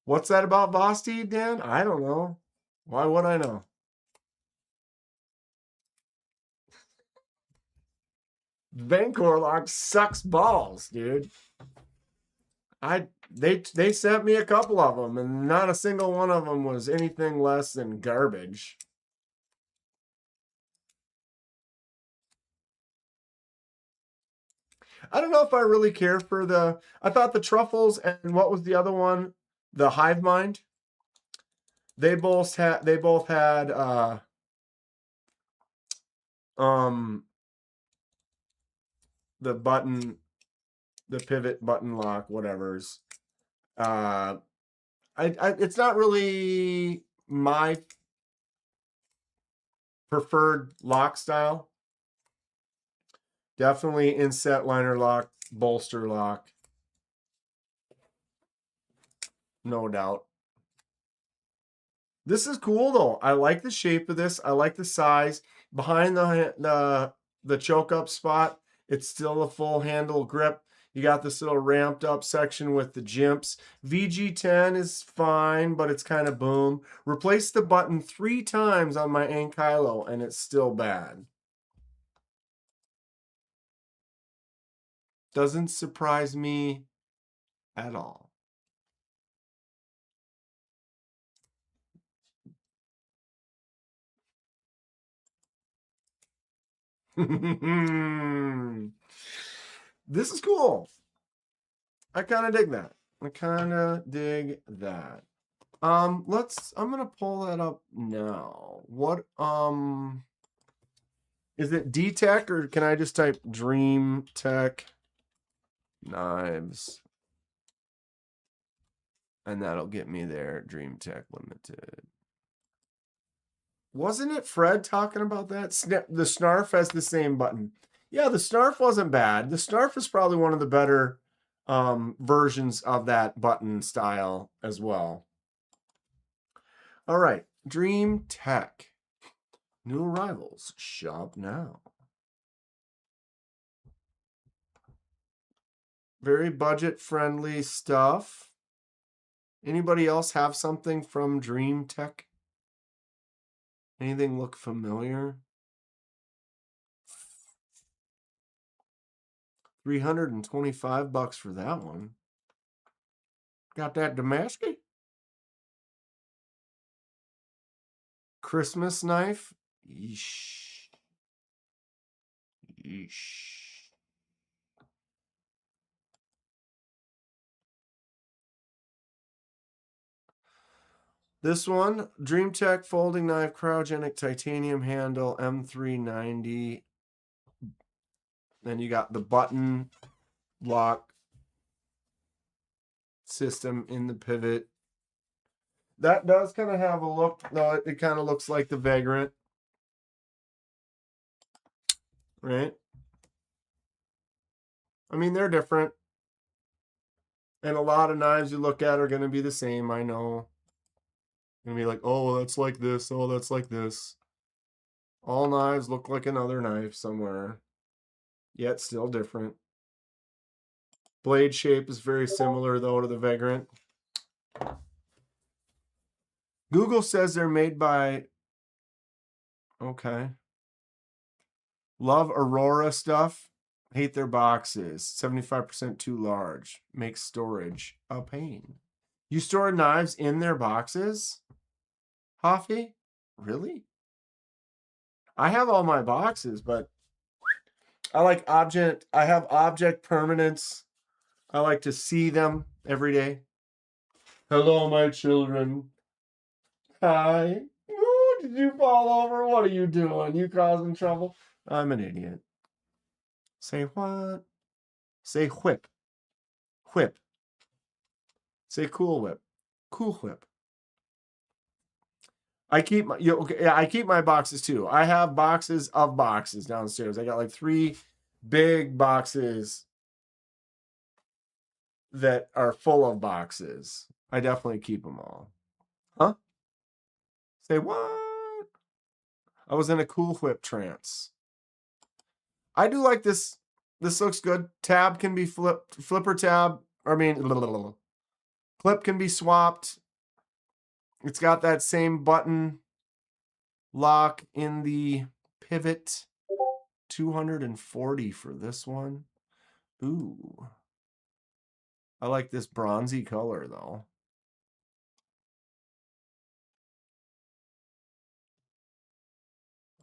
What's that about Vosti, Dan? I don't know. Why would I know? Vancor lock sucks balls, dude. They sent me a couple of them, and not a single one of them was anything less than garbage. I don't know if I really care for the. I thought the truffles and what was the other one? The Hive Mind. They both had. The button, the pivot button lock, whatever's. It's not really my preferred lock style. Definitely inset liner lock, bolster lock. No doubt. This is cool though. I like the shape of this. I like the size. Behind the choke up spot, it's still a full handle grip. You got this little ramped up section with the jimps. VG10 is fine, but it's kind of boom. Replace the button 3 times on my Ankylo and it's still bad. Doesn't surprise me at all. This is cool. I kind of dig that. I'm gonna pull that up now. What is it, D-Tech, or can I just type Dream Tech knives? And that'll get me there. Dream Tech Limited. Wasn't it Fred talking about that? The Snarf has the same button. Yeah, the Snarf wasn't bad. The Snarf is probably one of the better versions of that button style as well. All right, Dream Tech. New arrivals. Shop now. Very budget-friendly stuff. Anybody else have something from Dream Tech? Anything look familiar? $325 for that one. Got that Damascus? Christmas knife? Yeesh. Yeesh. This one, DreamTech folding knife, cryogenic titanium handle, M390. Then you got the button lock system in the pivot. That does kind of have a look. No, it kind of looks like the Vagrant. Right? I mean, they're different. And a lot of knives you look at are going to be the same, I know. Going to be like, oh, that's like this. Oh, that's like this. All knives look like another knife somewhere. Yet still different. Blade shape is very similar, though, to the Vagrant. Google says they're made by... Okay. Love Aurora stuff. Hate their boxes. 75% too large. Makes storage a pain. You store knives in their boxes? Hoffy? Really? I have all my boxes, but I like I have object permanence. I like to see them every day. Hello, my children. Hi. Ooh, did you fall over? What are you doing? You causing trouble? I'm an idiot. Say what? Say whip. Whip. Say Cool Whip. Cool Whip. I keep my I keep my boxes too. I have boxes of boxes downstairs. I got like 3 big boxes that are full of boxes, I definitely keep them all. Huh? Say what? I was in a Cool Whip trance. I do like this. This looks good. Tab can be flipped. Flipper tab. Clip can be swapped. It's got that same button lock in the pivot. 240 for this one. Ooh. I like this bronzy color though.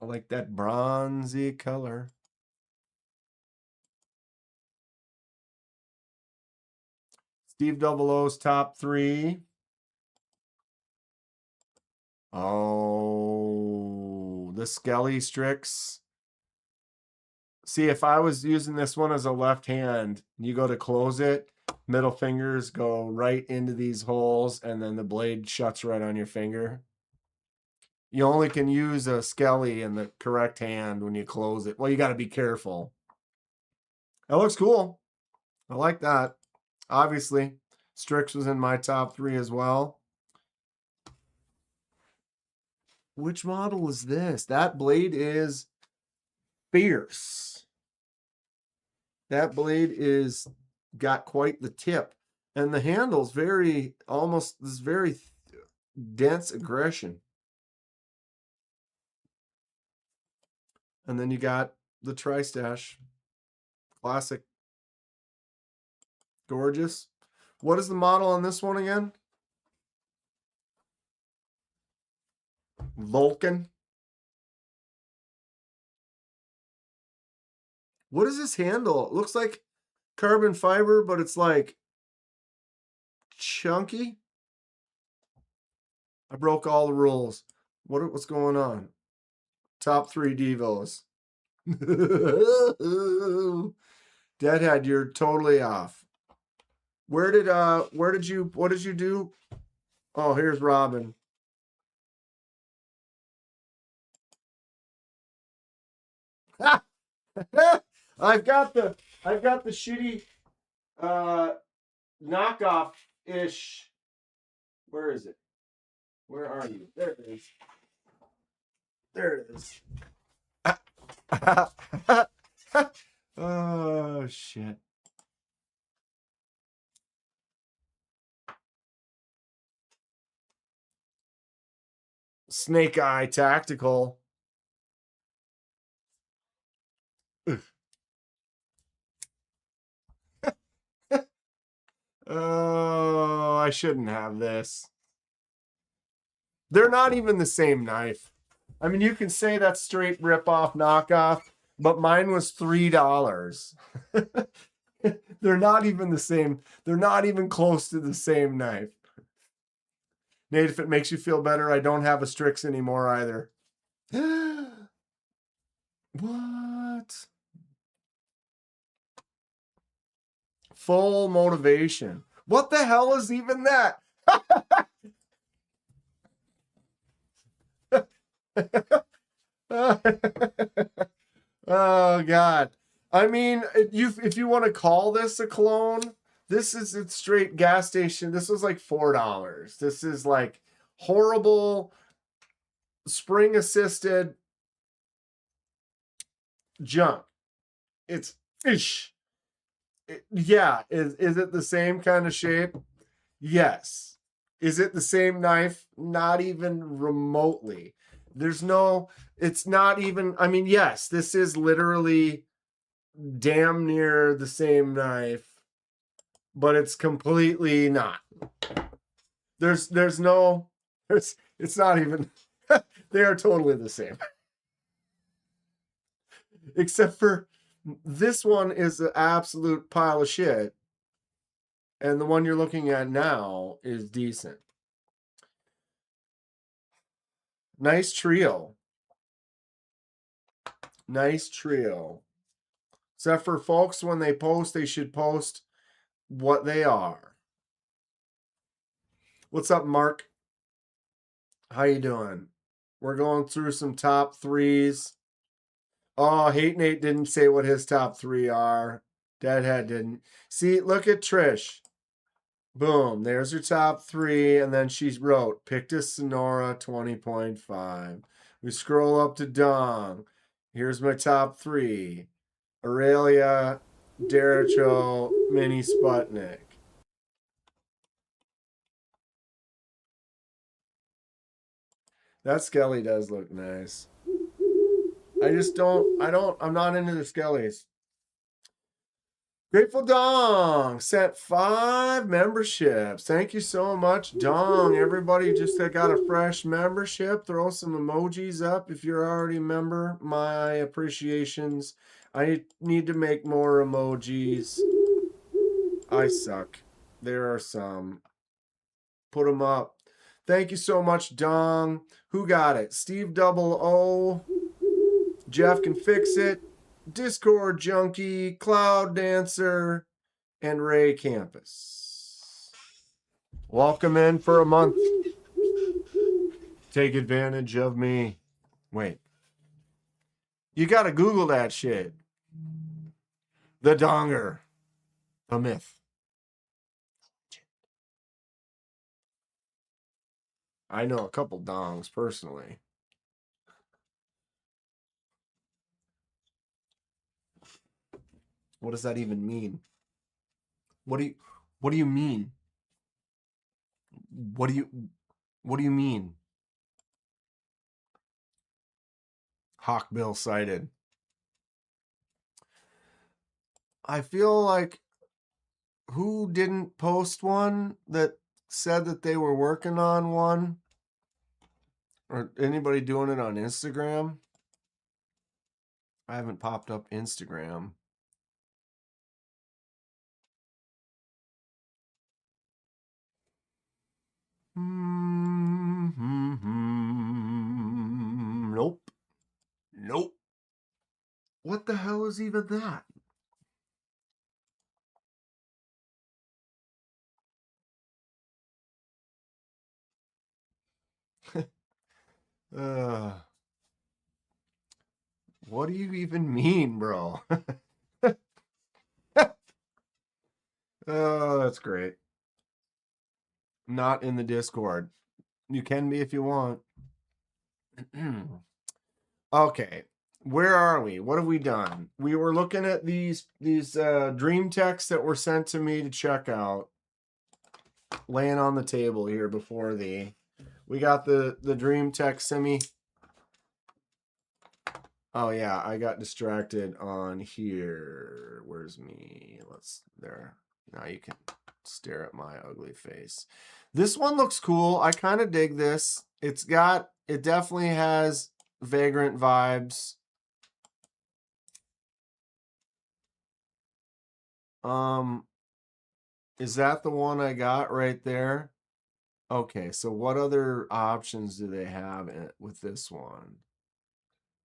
I like that bronzy color. Steve Double O's top 3. Oh, the Skelly Strix. See, if I was using this one as a left hand, you go to close it, middle fingers go right into these holes, and then the blade shuts right on your finger. You only can use a Skelly in the correct hand when you close it. Well, you got to be careful. That looks cool. I like that. Obviously, Strix was in my top 3 as well. Which model is this? That blade is fierce. That blade is got quite the tip. And the handle's very, almost this very dense aggression. And then you got the Tri-Stash. Classic. Gorgeous. What is the model on this one again? Vulcan. What is this handle? It looks like carbon fiber, but it's like chunky. I broke all the rules. What's going on? Top 3 Devos. Deadhead, you're totally off. What did you do? Oh, here's Robin. I've got the shitty knockoff ish. Where is it? Where are you? There it is. There it is. Oh shit. Snake Eye Tactical. Oh, I shouldn't have this. They're not even the same knife. I mean, you can say that's straight rip-off, knockoff, but mine was $3. They're not even the same. They're not even close to the same knife. Nate, if it makes you feel better, I don't have a Strix anymore either. What? Full motivation. What the hell is even that? Oh God. I mean, if you want to call this a clone, this is a straight gas station. This was like $4. This is like horrible spring assisted junk. It's ish. Yeah. Is it the same kind of shape? Yes. Is it the same knife? Not even remotely. It's not even, I mean, yes, this is literally damn near the same knife, but it's completely not. It's not even, they are totally the same. Except for this one is an absolute pile of shit. And the one you're looking at now is decent. Nice trio. Nice trio. Except for folks, when they post, they should post what they are. What's up, Mark? How you doing? We're going through some top 3s. Oh, Hate Nate didn't say what his top 3 are. Deadhead didn't. See, look at Trish. Boom, there's her top 3, and then she wrote Pictus Sonora 20.5. We scroll up to Dong. Here's my top 3. Aurelia, Dericho, Mini Sputnik. That Skelly does look nice. I'm not into the Skellies. Grateful Dong sent 5 memberships. Thank you so much, Dong. Everybody just got a fresh membership. Throw some emojis up if you're already a member. My appreciations. I need to make more emojis. I suck. There are some. Put them up. Thank you so much, Dong. Who got it? Steve Double O. Jeff Can Fix It. Discord Junkie, Cloud Dancer, and Ray Campus. Welcome in for a month. Take advantage of me. Wait. You gotta Google that shit. The Donger. A myth. I know a couple dongs personally. What does that even mean? What do you mean? What do you mean? Hawkbill cited. I feel like who didn't post one that said that they were working on one? Or anybody doing it on Instagram? I haven't popped up Instagram. Nope. Nope. What the hell is even that? What do you even mean, bro? Oh, that's great. Not in the Discord. You can be if you want. Okay. Where are we? What have we done? We were looking at these dream texts that were sent to me to check out. Laying on the table here before we got the dream text semi. Oh yeah, I got distracted on here. Where's me? There. Now you can stare at my ugly face. This one looks cool. I kind of dig this. It definitely has Vagrant vibes. Is that the one I got right there? Okay, so what other options do they have with this one?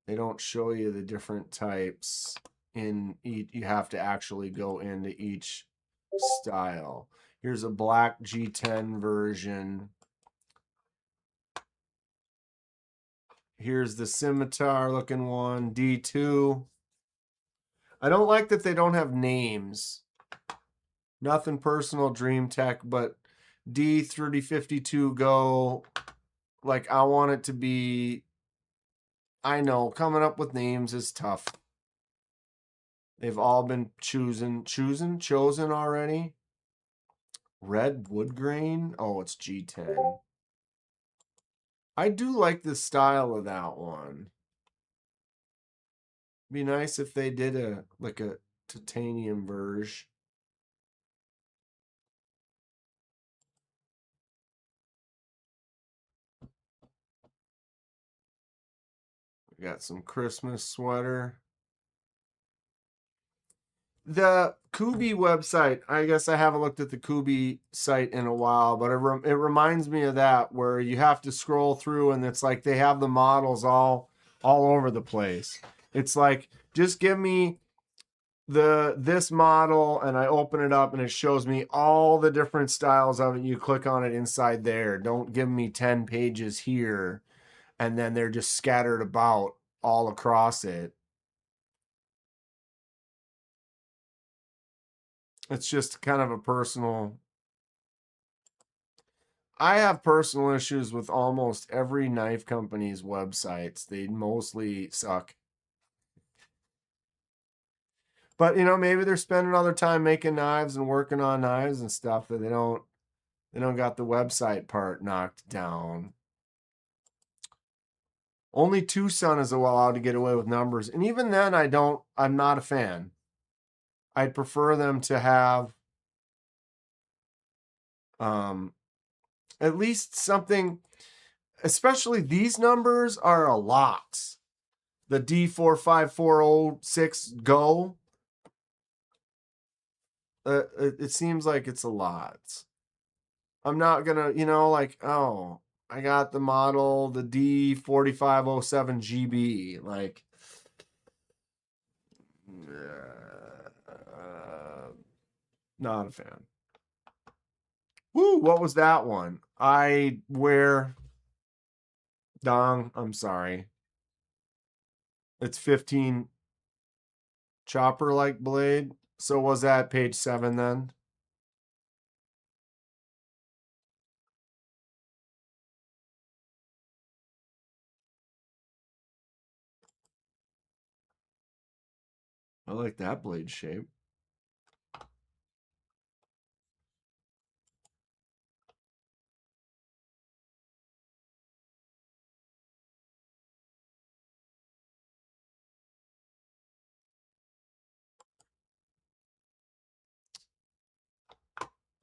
They don't show you the different types in each. You have to actually go into each style. Here's a black G10 version. Here's the scimitar looking one, D2. I don't like that they don't have names. Nothing personal, Dream Tech, but D3052 Go. Like, I want it to be. I know, coming up with names is tough. They've all been chosen already. Red wood grain. Oh, it's G10. I do like the style of that one. Be nice if they did a titanium version. We got some Christmas sweater. The Kubi website, I guess I haven't looked at the Kubi site in a while, but it reminds me of that, where you have to scroll through and it's like they have the models all over the place. It's like, just give me this model, and I open it up and it shows me all the different styles of it. You click on it inside there. Don't give me 10 pages here and then they're just scattered about all across it. It's just kind of a personal. I have personal issues with almost every knife company's websites. They mostly suck. But you know, maybe they're spending all their time making knives and working on knives and stuff that they don't got the website part knocked down. Only Tucson is allowed to get away with numbers. And even then I'm not a fan. I'd prefer them to have at least something, especially these numbers are a lot. The D45406 Go. It seems like it's a lot. I'm not gonna, like, oh, I got the model, the D4507GB. Like, not a fan. Woo, what was that one? I wear Dong, I'm sorry. It's 15 chopper like blade. So was that page 7 then? I like that blade shape.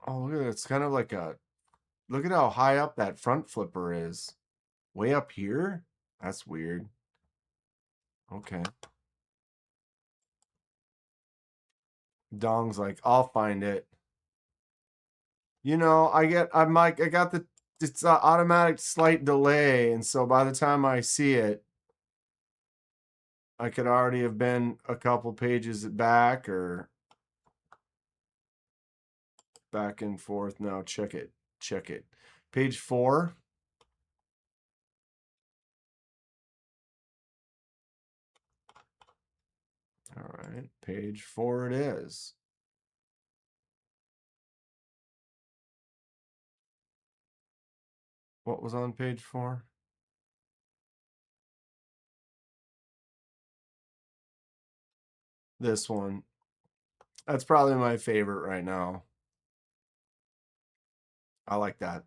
Oh, look at it. It's kind of like look at how high up that front flipper is. Way up here? That's weird. Okay. Dong's like, I'll find it. I got it's automatic slight delay. And so by the time I see it, I could already have been a couple pages back or back and forth. Now check it. Page 4. All right, page 4 it is. What was on page 4? This one. That's probably my favorite right now. I like that.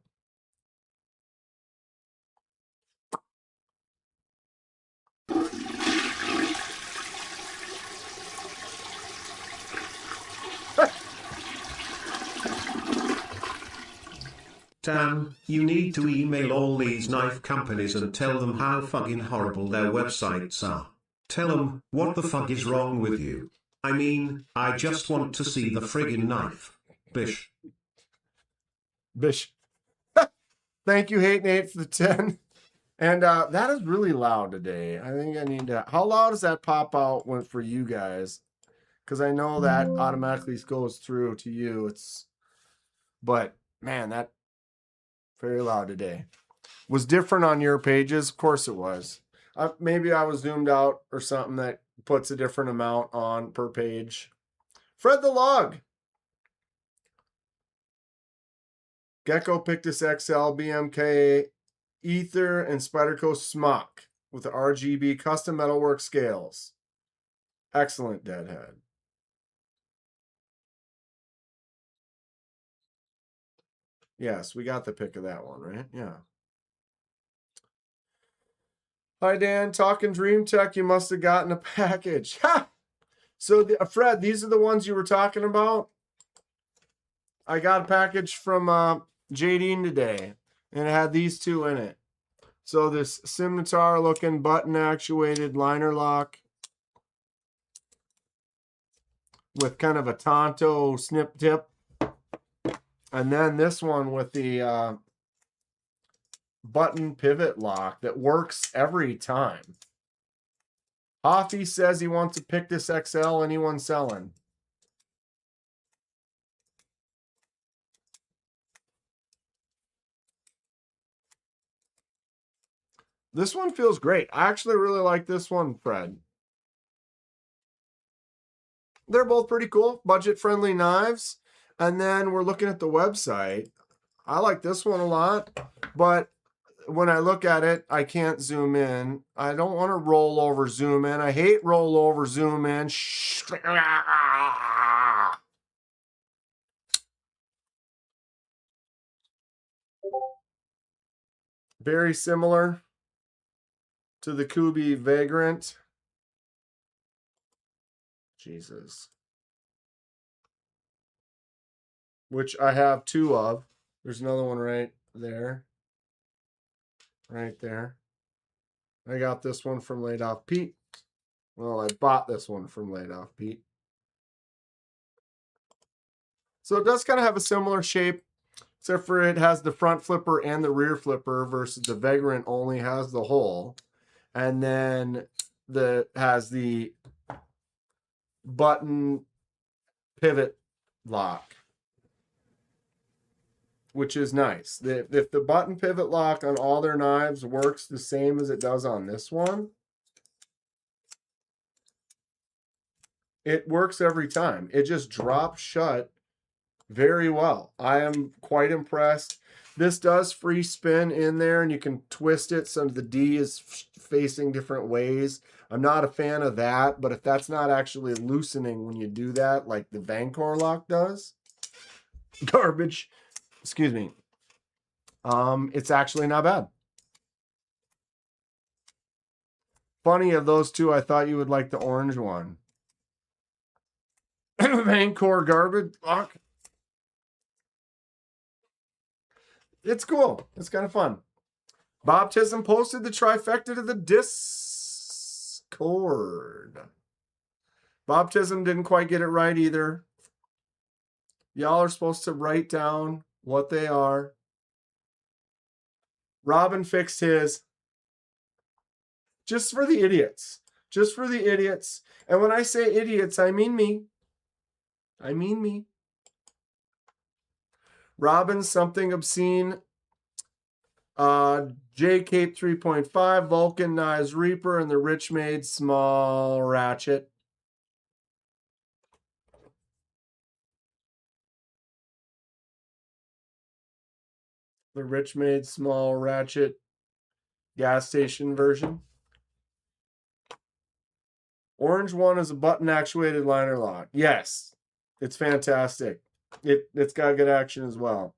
Tam, you need to email all these knife companies and tell them how fucking horrible their websites are. Tell them, what the fuck is wrong with you? I mean, I just want to see the friggin' knife. Bish. Thank you, Hate Nate, for the 10. And that is really loud today. I think I need to. How loud does that pop out for you guys? Because I know that automatically goes through to you. But man, that very loud today. Was different on your pages? Of course it was. Maybe I was zoomed out or something that puts a different amount on per page. Fred the Log. Gecko Pictus XL, BMK, Ether, and Spyderco Smock with the RGB custom metalwork scales. Excellent, Deadhead. Yes, we got the pick of that one, right? Yeah. Hi, Dan. Talking Dream Tech. You must have gotten a package. Ha! So, Fred, these are the ones you were talking about? I got a package from JD today, and it had these two in it. So, this scimitar-looking button-actuated liner lock with kind of a Tonto snip tip. And then this one with the button pivot lock that works every time. Hoffy says he wants a Pictus XL. Anyone selling? This one feels great. I actually really like this one, Fred. They're both pretty cool, budget-friendly knives. And then we're looking at the website. I like this one a lot, but when I look at it, I can't zoom in. I don't want to roll over zoom in. I hate roll over zoom in. Very similar to the Kubi Vagrant. Jesus. Which I have 2 of. There's another one right there. Right there. I got this one from Laid Off Pete. Well, I bought this one from Laid Off Pete. So it does kind of have a similar shape, except for it has the front flipper and the rear flipper versus the Vagrant only has the hole. And then has the button pivot lock, which is nice. If the button pivot lock on all their knives works the same as it does on this one, it works every time. It just drops shut very well. I am quite impressed. This does free spin in there, and you can twist it so the D is facing different ways. I'm not a fan of that, but if that's not actually loosening when you do that, like the Vancor lock does, garbage, excuse me, it's actually not bad. Funny, of those two, I thought you would like the orange one. Vancor garbage lock. It's cool. It's kind of fun. Bob Tism posted the trifecta to the Discord. Bob Tism didn't quite get it right either. Y'all are supposed to write down what they are. Robin fixed his. Just for the idiots. Just for the idiots. And when I say idiots, I mean me. I mean me. Robin something obscene. J Cape 3.5, Vulcan Knives Reaper, and the Rich Made Small Ratchet. The Rich Made Small Ratchet gas station version. Orange one is a button actuated liner lock. Yes, it's fantastic. It's got good action as well.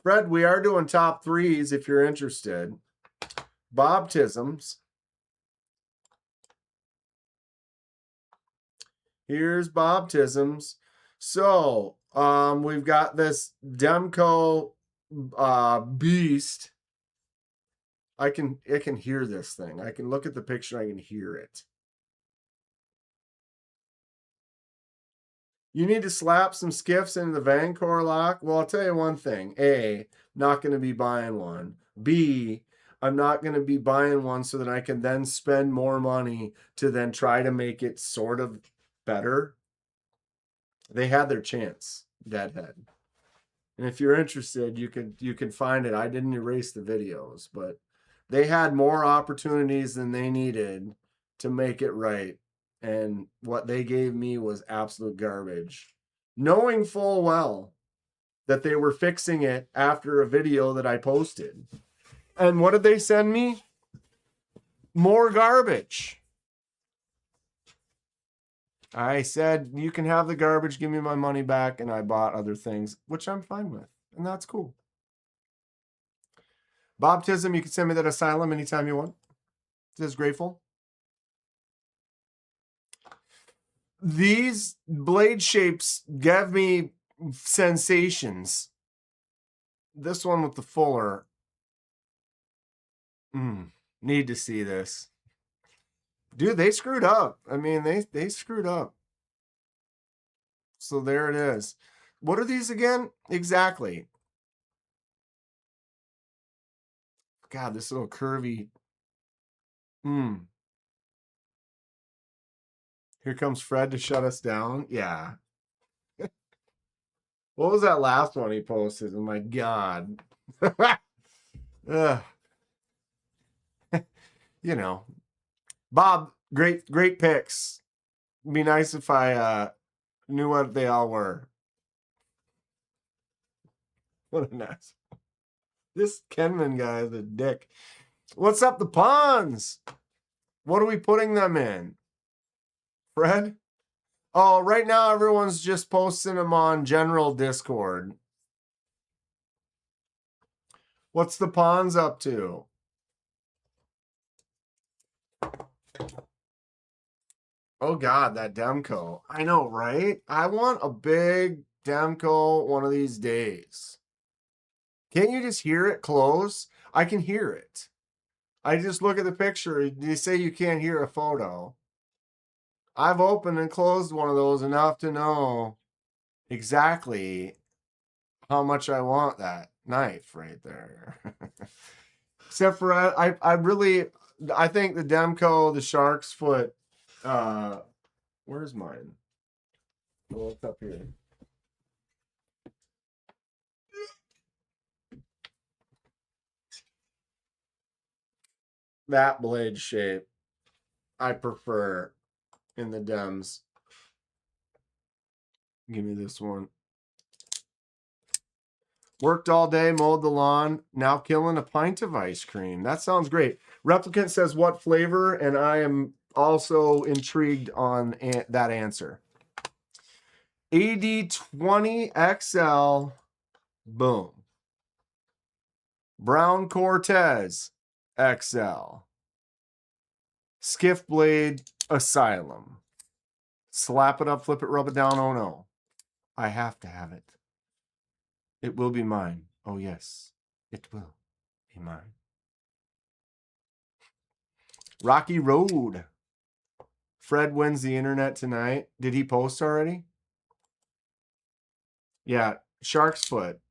Fred, we are doing top 3s if you're interested. Bob Tisms. Here's Bob Tisms. So, we've got this Demco beast. I can hear this thing. I can look at the picture, I can hear it. You need to slap some skiffs into the Vancor lock? Well, I'll tell you one thing. A, not going to be buying one. B, I'm not going to be buying one so that I can then spend more money to then try to make it sort of better. They had their chance, Deadhead. And if you're interested, you can find it. I didn't erase the videos, but they had more opportunities than they needed to make it right. And what they gave me was absolute garbage. Knowing full well that they were fixing it after a video that I posted. And what did they send me? More garbage. I said, you can have the garbage, give me my money back, and I bought other things, which I'm fine with. And that's cool. Bob Tism, you can send me that asylum anytime you want. Says grateful. These blade shapes gave me sensations. This one with the fuller. Need to see this. Dude, they screwed up. I mean, they screwed up. So there it is. What are these again? Exactly. God, this little curvy. Here comes Fred to shut us down. Yeah. What was that last one he posted? Oh my God. You know. Bob, great picks. Be nice if I knew what they all were. What a mess. This Kenman guy is a dick. What's up, the pawns? What are we putting them in? Fred? Oh, right now everyone's just posting them on general Discord. What's the pawns up to? Oh God, that Demco. I know, right? I want a big Demco one of these days. Can't you just hear it close? I can hear it. I just look at the picture. They say you can't hear a photo. I've opened and closed one of those enough to know exactly how much I want that knife right there. Except for I really think the Demco, the Shark's Foot, where's mine? Oh, it's up here. That blade shape I prefer in the Dems. Give me this one. Worked all day, mowed the lawn, now killing a pint of ice cream. That sounds great. Replicant says what flavor, and I am also intrigued on that answer. AD20XL, boom. Brown Cortez XL. Skiff Blade Asylum. Slap it up, flip it, rub it down. Oh no. I have to have it. It will be mine. Oh yes, it will be mine. Rocky Road. Fred wins the internet tonight. Did he post already? Yeah, Shark's Foot.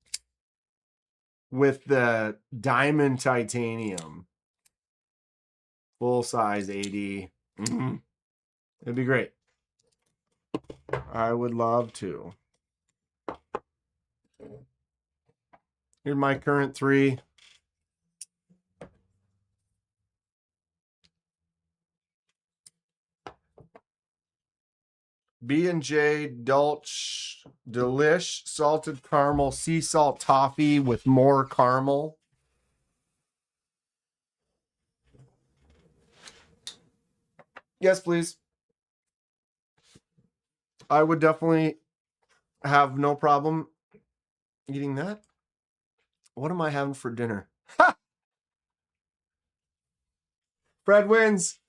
With the diamond titanium. Full size 80. It'd be great. I would love to. Here's my current 3. B&J Delish salted caramel sea salt toffee with more caramel. Yes, please. I would definitely have no problem eating that. What am I having for dinner? Ha! Fred wins.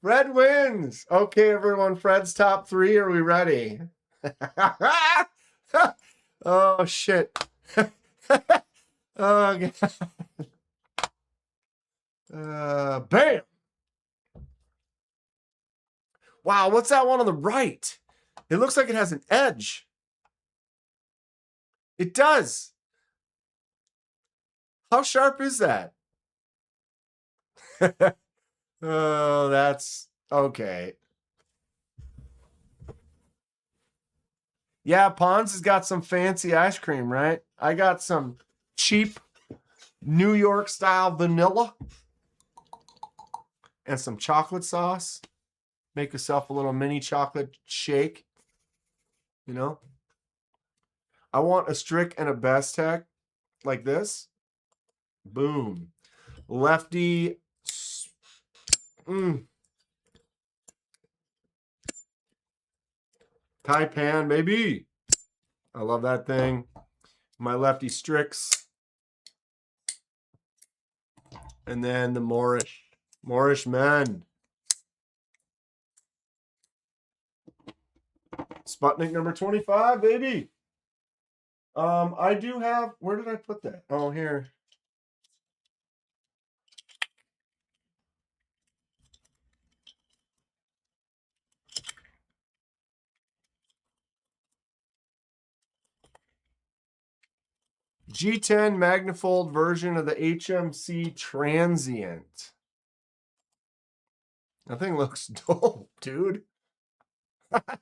Fred wins. Okay, everyone. Fred's top 3. Are we ready? Oh, shit. Oh, God. Bam. Wow, what's that one on the right? It looks like it has an edge. It does. How sharp is that? Oh, that's okay. Yeah, Pons has got some fancy ice cream, right? I got some cheap New York style vanilla and some chocolate sauce. Make yourself a little mini chocolate shake. You know? I want a Strick and a Bestech like this. Boom. Lefty. Taipan, baby. I love that thing. My lefty Strix. And then the Moorish men. Sputnik number 25, baby. I do have, where did I put that? Oh, here. G10 Magnifold version of the HMC Transient. That thing looks dope, dude. I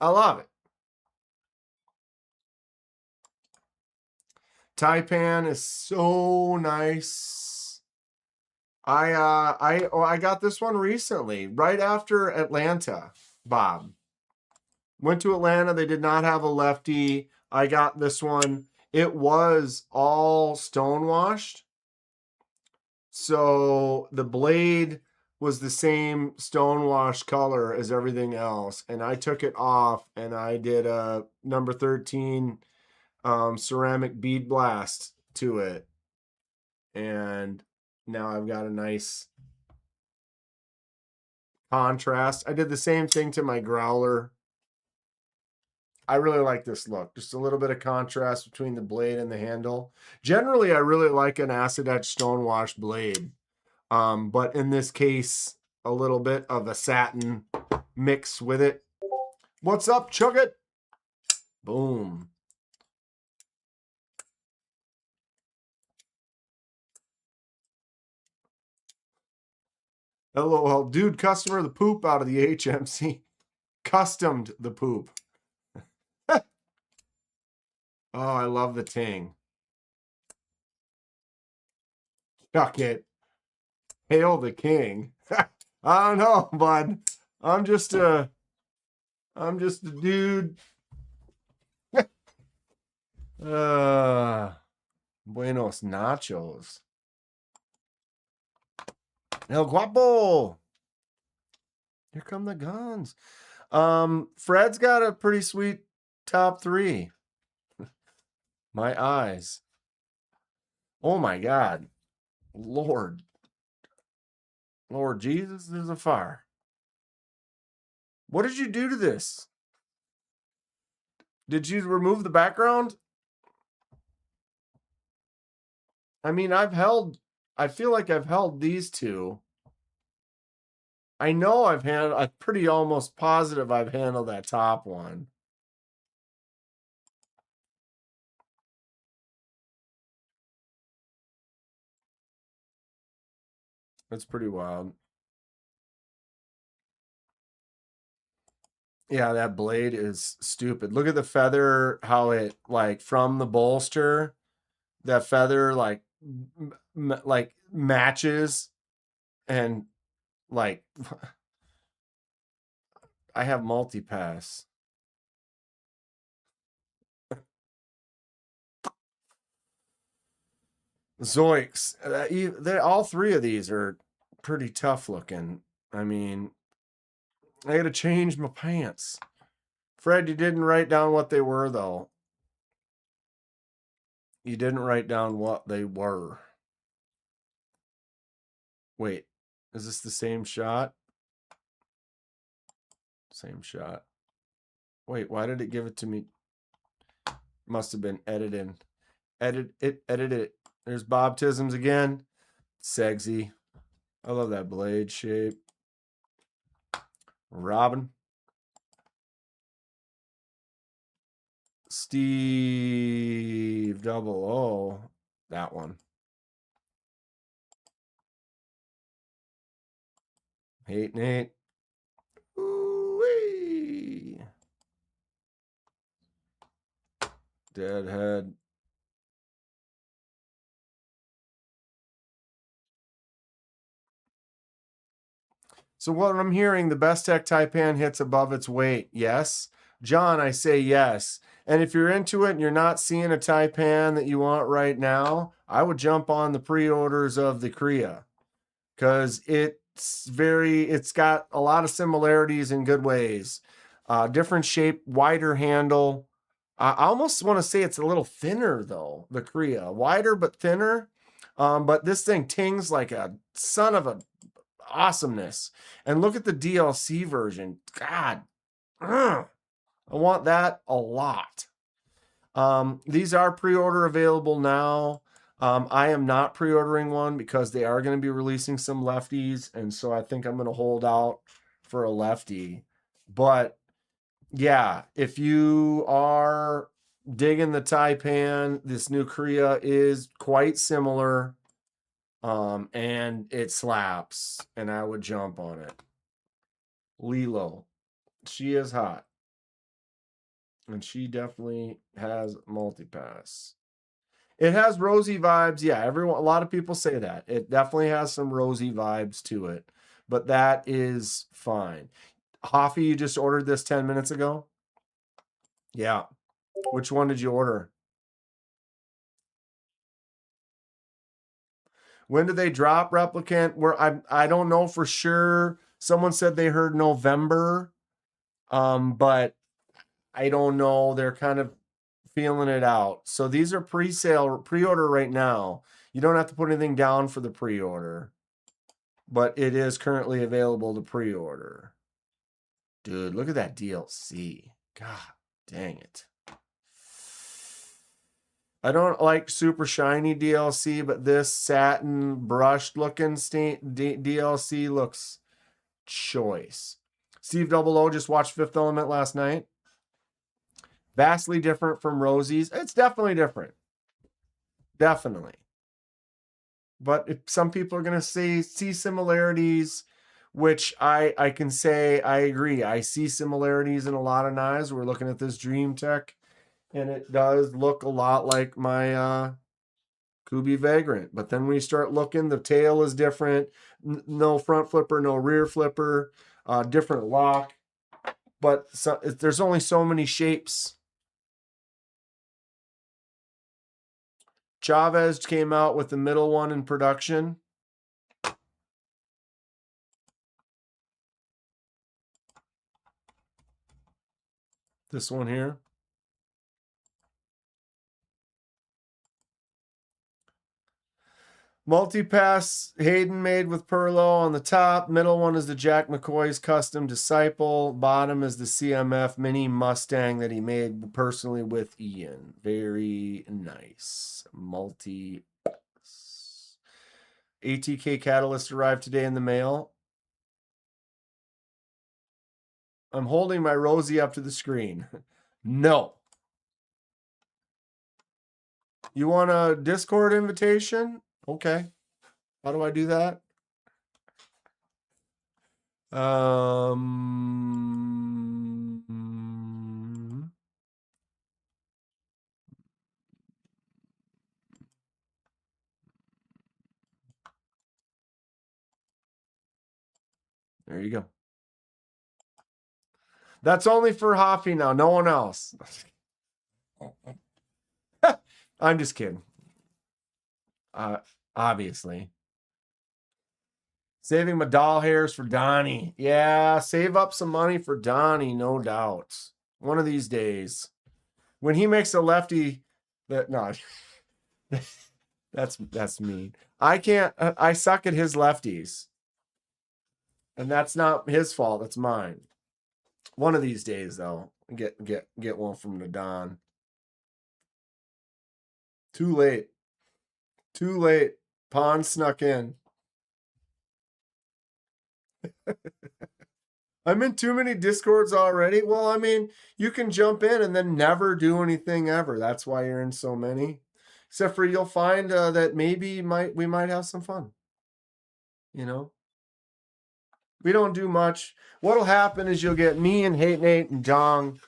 love it. Taipan is so nice. I got this one recently, right after Atlanta, Bob. Went to Atlanta. They did not have a lefty. I got this one. It was all stonewashed. So the blade was the same stonewash color as everything else. And I took it off and I did a number 13 ceramic bead blast to it. And now I've got a nice contrast. I did the same thing to my growler. I really like this look. Just a little bit of contrast between the blade and the handle. Generally, I really like an acid etched stonewash blade. But in this case, a little bit of a satin mix with it. What's up, Chug It? Boom. LOL, dude, customer the poop out of the HMC. Customed the poop. Oh, I love the ting. Chuck it. Hail the king. I don't know, bud. I'm just a dude. Buenos nachos. El Guapo. Here come the guns. Fred's got a pretty sweet top 3. My eyes. Oh my God. Lord Jesus, there's a fire. What did you do to this? Did you remove the background? I mean, I feel like I've held these two. I know I'm pretty almost positive I've handled that top one. That's pretty wild. Yeah, that blade is stupid. Look at the feather, how it, like, from the bolster, that feather, like, like matches, and, like, I have multi-pass. Zoiks. All 3 of these are pretty tough looking. I mean, I got to change my pants. Fred, you didn't write down what they were, though. You didn't write down what they were. Wait, is this the same shot? Same shot. Wait, why did it give it to me? Must have been edited. Edit it. There's Bob Tisms again. Sexy. I love that blade shape. Robin. Steve double O. That one. Hate Nate. Ooh-wee. Deadhead. So what I'm hearing, the Best Tech Taipan hits above its weight. Yes. John, I say yes. And if you're into it and you're not seeing a Taipan that you want right now, I would jump on the pre-orders of the Kriya. Because it's got a lot of similarities in good ways. Different shape, wider handle. I almost want to say it's a little thinner, though, the Kriya. Wider but thinner. But this thing tings like a son of a awesomeness. And look at the DLC version. God, I want that a lot. These are pre-order available now. I am not pre-ordering one because they are going to be releasing some lefties, and so I think I'm going to hold out for a lefty. But yeah, if you are digging the Taipan, this new Kriya is quite similar. And it slaps, and I would jump on it. Lilo, she is hot, and she definitely has multipass. It has rosy vibes. Yeah, everyone, a lot of people say that. It definitely has some rosy vibes to it, but that is fine. Hoffy, you just ordered this 10 minutes ago? Yeah. Which one did you order? When did they drop Replicant? I don't know for sure. Someone said they heard November, but I don't know. They're kind of feeling it out. So these are pre-sale, pre-order right now. You don't have to put anything down for the pre-order, but it is currently available to pre-order. Dude, look at that DLC. God dang it. I don't like super shiny DLC, but this satin brushed looking DLC looks choice. Steve Double O just watched Fifth Element last night. Vastly different from Rosie's. It's definitely different. Definitely. But if some people are going to see similarities, which I can say I agree. I see similarities in a lot of knives. We're looking at this Dream Tech, and it does look a lot like my Kubi Vagrant. But then when you start looking, the tail is different. No front flipper, no rear flipper, different lock. But there's only so many shapes. Chavez came out with the middle one in production. This one here. Multi-pass Hayden made with Perlo on the top. Middle one is the Jack McCoy's custom Disciple. Bottom is the CMF Mini Mustang that he made personally with Ian. Very nice. Multi-pass. ATK Catalyst arrived today in the mail. I'm holding my Rosie up to the screen. No. You want a Discord invitation? Okay. How do I do that? There you go. That's only for Hoffy now. No one else. I'm just kidding. Obviously. Saving my doll hairs for Donnie. Yeah, save up some money for Donnie, no doubt. One of these days. When he makes a lefty, that's mean. I suck at his lefties. And that's not his fault, that's mine. One of these days though, get one from the Don. Too late. Too late. Pond snuck in. I'm in too many Discords already. Well, I mean, you can jump in and then never do anything ever. That's why you're in so many. Except for you'll find that maybe we might have some fun. You know? We don't do much. What'll happen is you'll get me and Hate Nate and Dong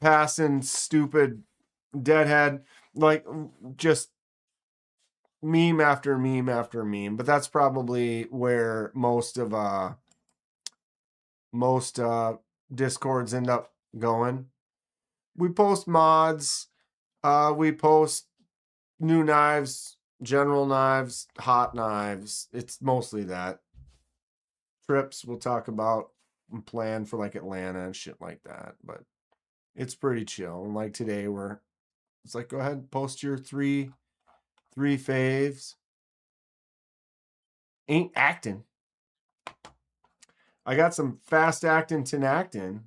passing stupid deadhead, like just meme after meme after meme. But that's probably where most Discords end up going. We post mods, we post new knives, general knives, hot knives. It's mostly that. Trips we'll talk about and plan for like Atlanta and shit like that, but it's pretty chill. And like today it's like, go ahead and post your three faves. Ain't acting. I got some fast acting Tenactin.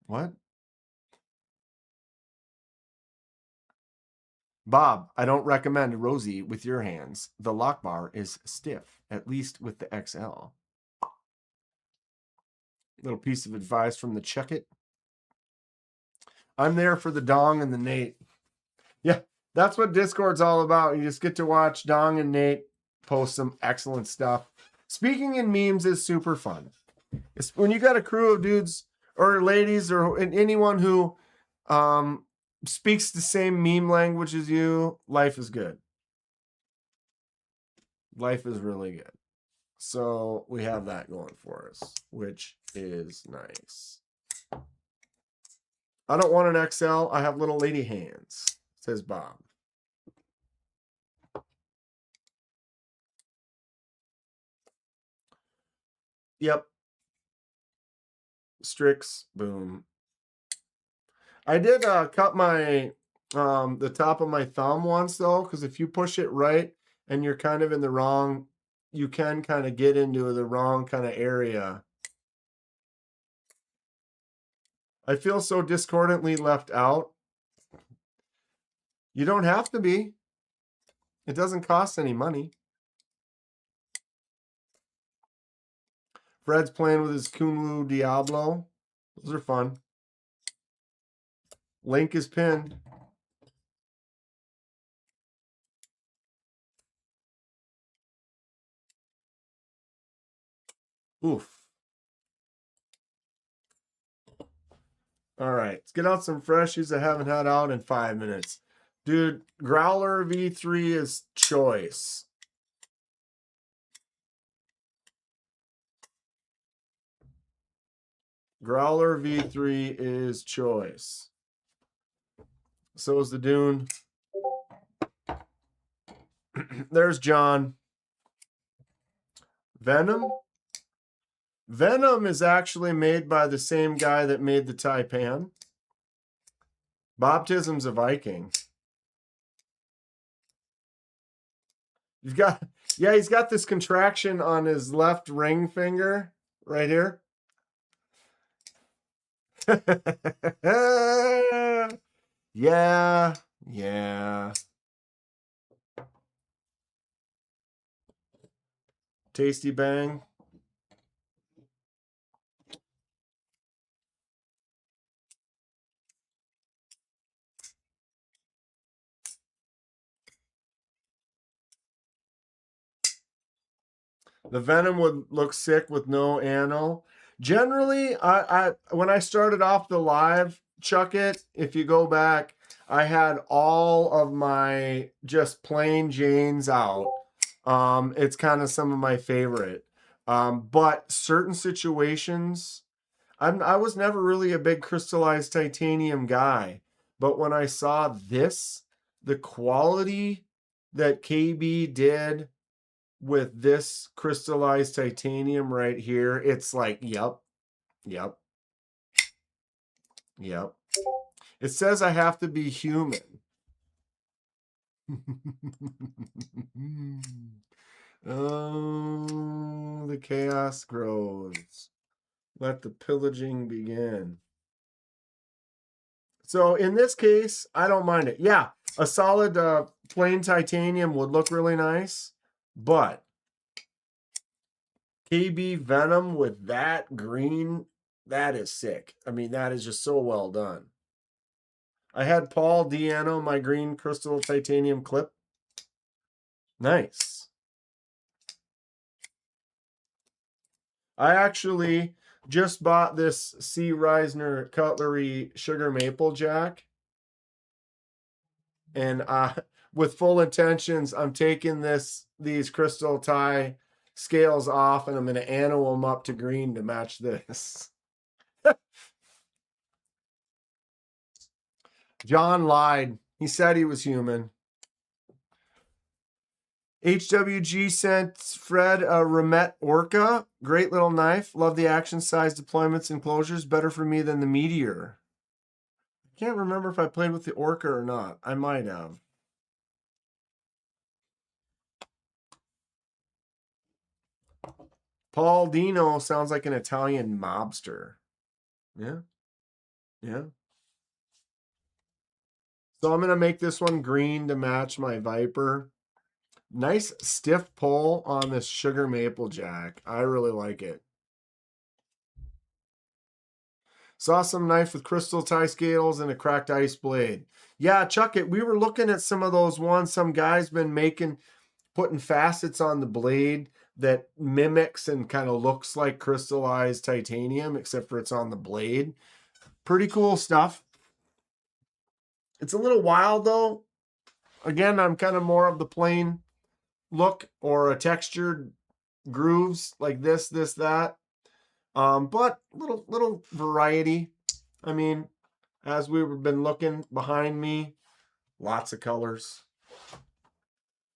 What? Bob, I don't recommend Rosie with your hands. The lock bar is stiff, at least with the XL. Little piece of advice from the Check It. I'm there for the Dong and the Nate. Yeah, that's what Discord's all about. You just get to watch Dong and Nate post some excellent stuff. Speaking in memes is super fun. It's when you got a crew of dudes or ladies or anyone who speaks the same meme language as you, life is good. Life is really good. So we have that going for us, which is nice. I don't want an XL. I have little lady hands, says Bob. Yep. Strix, boom. I did cut my the top of my thumb once though, because if you push it right and you're kind of in the wrong, you can kind of get into the wrong kind of area. I feel so discordantly left out. You don't have to be. It doesn't cost any money. Fred's playing with his Kunlu Diablo. Those are fun. Link is pinned. Oof. All right, let's get out some freshies I haven't had out in 5 minutes. Dude, Growler V3 is choice. Growler V3 is choice. So is the Dune. There's John. Venom? Venom is actually made by the same guy that made the Taipan. Baptism's a Viking. You've got, yeah, he's got this contraction on his left ring finger right here. Yeah, yeah. Tasty Bang. The Venom would look sick with no anno. Generally, I when I started off the live, Chuck It, if you go back, I had all of my just plain Janes out. It's kind of some of my favorite. But certain situations, I was never really a big crystallized titanium guy. But when I saw this, the quality that KB did with this crystallized titanium right here, it's like, yep. It says I have to be human. Oh, the chaos grows. Let the pillaging begin. So in this case, I don't mind it. Yeah, a solid plain titanium would look really nice, but KB Venom with that green, that is sick. I mean, that is just so well done. I had Paul Diano, my green crystal titanium clip. Nice. I actually just bought this C. Reisner Cutlery Sugar Maple Jack. And with full intentions, I'm taking these crystal tie scales off and I'm going to anno them up to green to match this. John lied. He said he was human. HWG sent Fred a Remet Orca. Great little knife. Love the action size deployments and closures. Better for me than the Meteor. I can't remember if I played with the Orca or not. I might have. Paul Dino sounds like an Italian mobster. Yeah. Yeah. So I'm going to make this one green to match my Viper. Nice stiff pull on this Sugar Maple Jack. I really like it. Saw some knife with crystal tie scales and a cracked ice blade. Yeah, Chuck It. We were looking at some of those ones. Some guy's been putting facets on the blade that mimics and kind of looks like crystallized titanium, except for it's on the blade. Pretty cool stuff. It's a little wild though. Again, I'm kind of more of the plain look or a textured grooves like this, that. But little variety. I mean, as we've been looking behind me, lots of colors,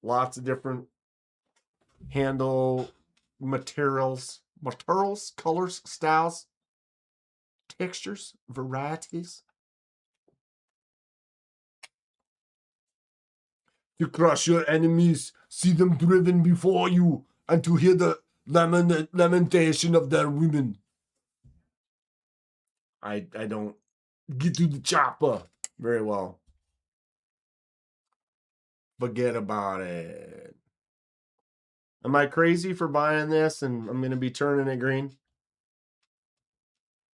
lots of different handle materials, colors, styles, textures, varieties. To crush your enemies, see them driven before you, and to hear the lamentation of their women. I don't get to the chopper very well. Forget about it. Am I crazy for buying this and I'm going to be turning it green?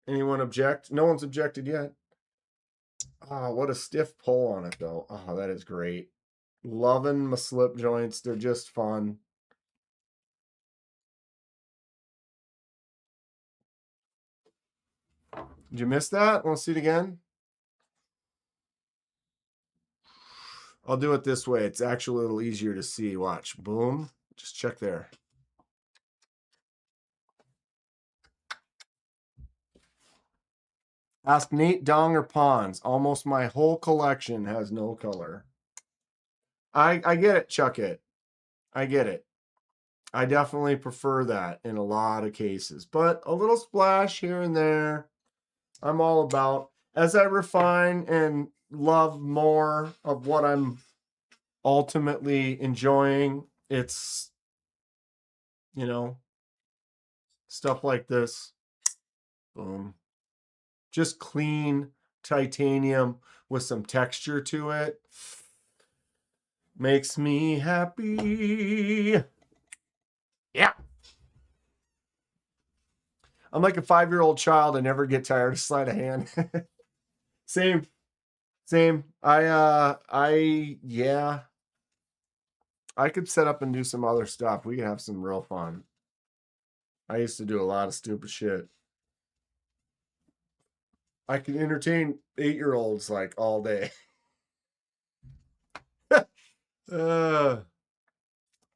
Anyone object? No one's objected yet. Oh, what a stiff pull on it, though. Oh, that is great. Loving my slip joints. They're just fun. Did you miss that? Want to see it again? I'll do it this way. It's actually a little easier to see. Watch. Boom. Just check there. Ask Nate, Dong, or Pons. Almost my whole collection has no color. I get it, Chuck it. I get it. I definitely prefer that in a lot of cases. But a little splash here and there, I'm all about. As I refine and love more of what I'm ultimately enjoying, it's, you know, stuff like this. Boom. Just clean titanium with some texture to it. Makes me happy. Yeah. I'm like a 5-year-old child. I never get tired of sleight of hand. Same. Yeah. I could set up and do some other stuff. We could have some real fun. I used to do a lot of stupid shit. I can entertain 8-year-olds like all day. I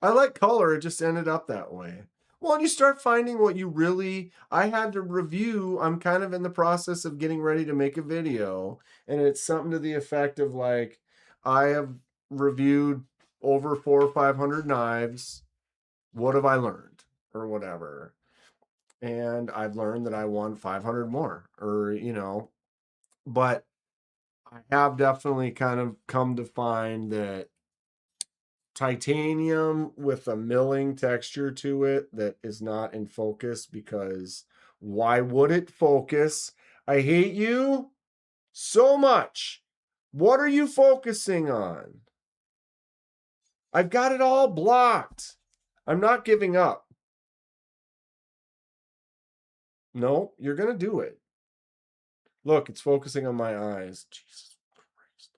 like color. It just ended up that way. Well, and you start finding what you really. I had to review. I'm kind of in the process of getting ready to make a video, and it's something to the effect of like, I have reviewed over 400 or 500 knives. What have I learned, or whatever? And I've learned that I want 500 more, or but I have definitely kind of come to find that titanium with a milling texture to it that is not in focus, because why would it focus? I hate you so much. What are you focusing on? I've got it all blocked. I'm not giving up. No, you're going to do it. Look, it's focusing on my eyes. Jesus Christ.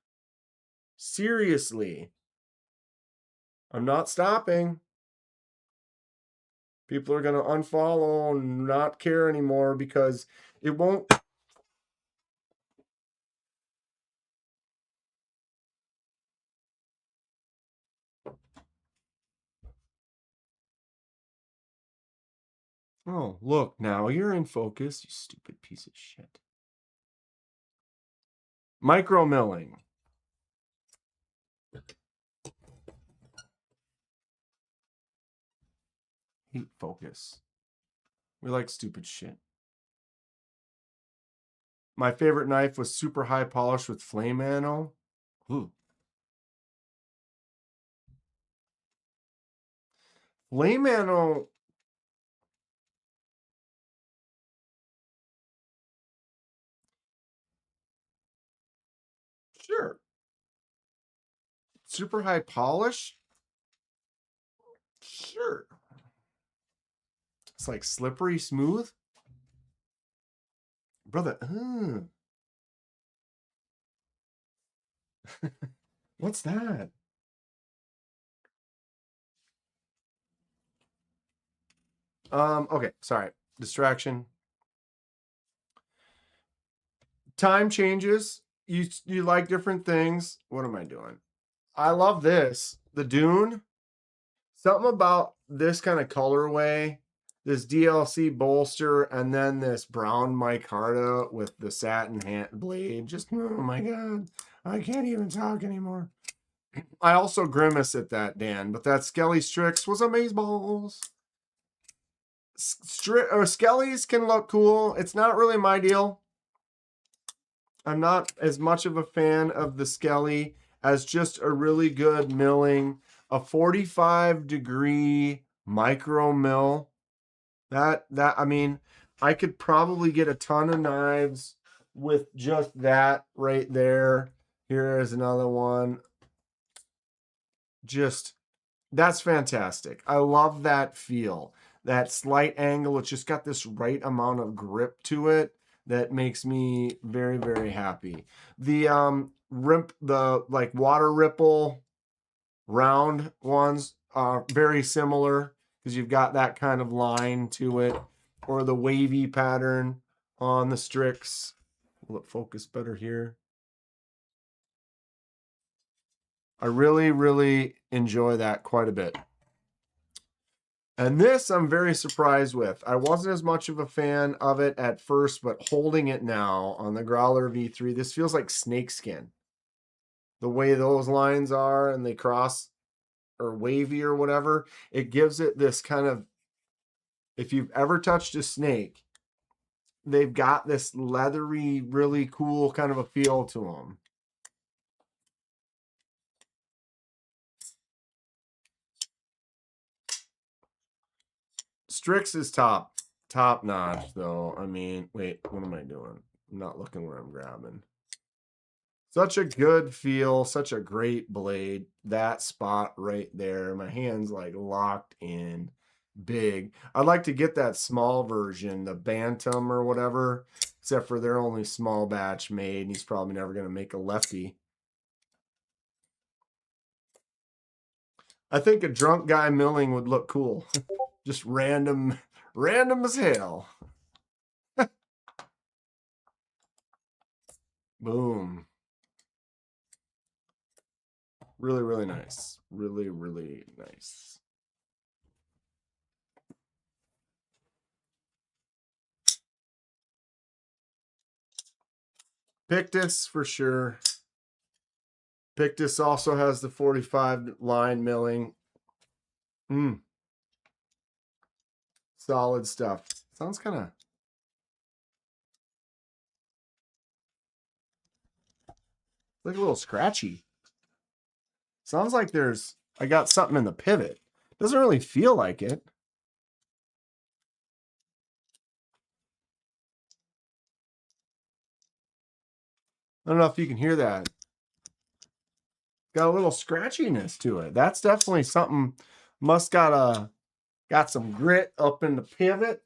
Seriously. I'm not stopping. People are going to unfollow and not care anymore because it won't. Oh, look, now you're in focus, you stupid piece of shit. Micro milling. Hate focus. We like stupid shit. My favorite knife was super high polish with flame anno. Ooh. Flame anno. Sure. Super high polish? Sure. It's like slippery smooth. Brother. What's that? Okay, sorry. Distraction. Time changes. you like different things. What am I doing? I love this. The Dune. Something about this kind of colorway, this DLC bolster, and then this brown micarta with the satin hand blade. Just, oh my God. I can't even talk anymore. I also grimace at that, Dan, but that Skelly Strix was amazeballs. Skellies can look cool. It's not really my deal. I'm not as much of a fan of the Skelly as just a really good milling, a 45-degree micro mill. I mean, I could probably get a ton of knives with just that right there. Here is another one. Just, that's fantastic. I love that feel. That slight angle, it's just got this right amount of grip to it that makes me very, very happy. The like water ripple round ones are very similar because you've got that kind of line to it, or the wavy pattern on the Strix. Will it focus better here? I really, really enjoy that quite a bit. And this I'm very surprised with. I wasn't as much of a fan of it at first, but holding it now on the Growler V3, this feels like snakeskin. The way those lines are and they cross or wavy or whatever, it gives it this kind of, if you've ever touched a snake, they've got this leathery, really cool kind of a feel to them. Strix is top notch though. I mean, wait, what am I doing? I'm not looking where I'm grabbing. Such a good feel, such a great blade. That spot right there, my hand's like locked in big. I'd like to get that small version, the Bantam or whatever, except for they're only small batch made, and he's probably never going to make a lefty. I think a drunk guy milling would look cool. Just random as hell. Boom. Really, really nice. Really, really nice. Pictus for sure. Pictus also has the 45 line milling. Solid stuff. Sounds kind of like a little scratchy. Sounds like I got something in the pivot. Doesn't really feel like it. I don't know if you can hear that. Got a little scratchiness to it. That's definitely something. Must got some grit up in the pivot.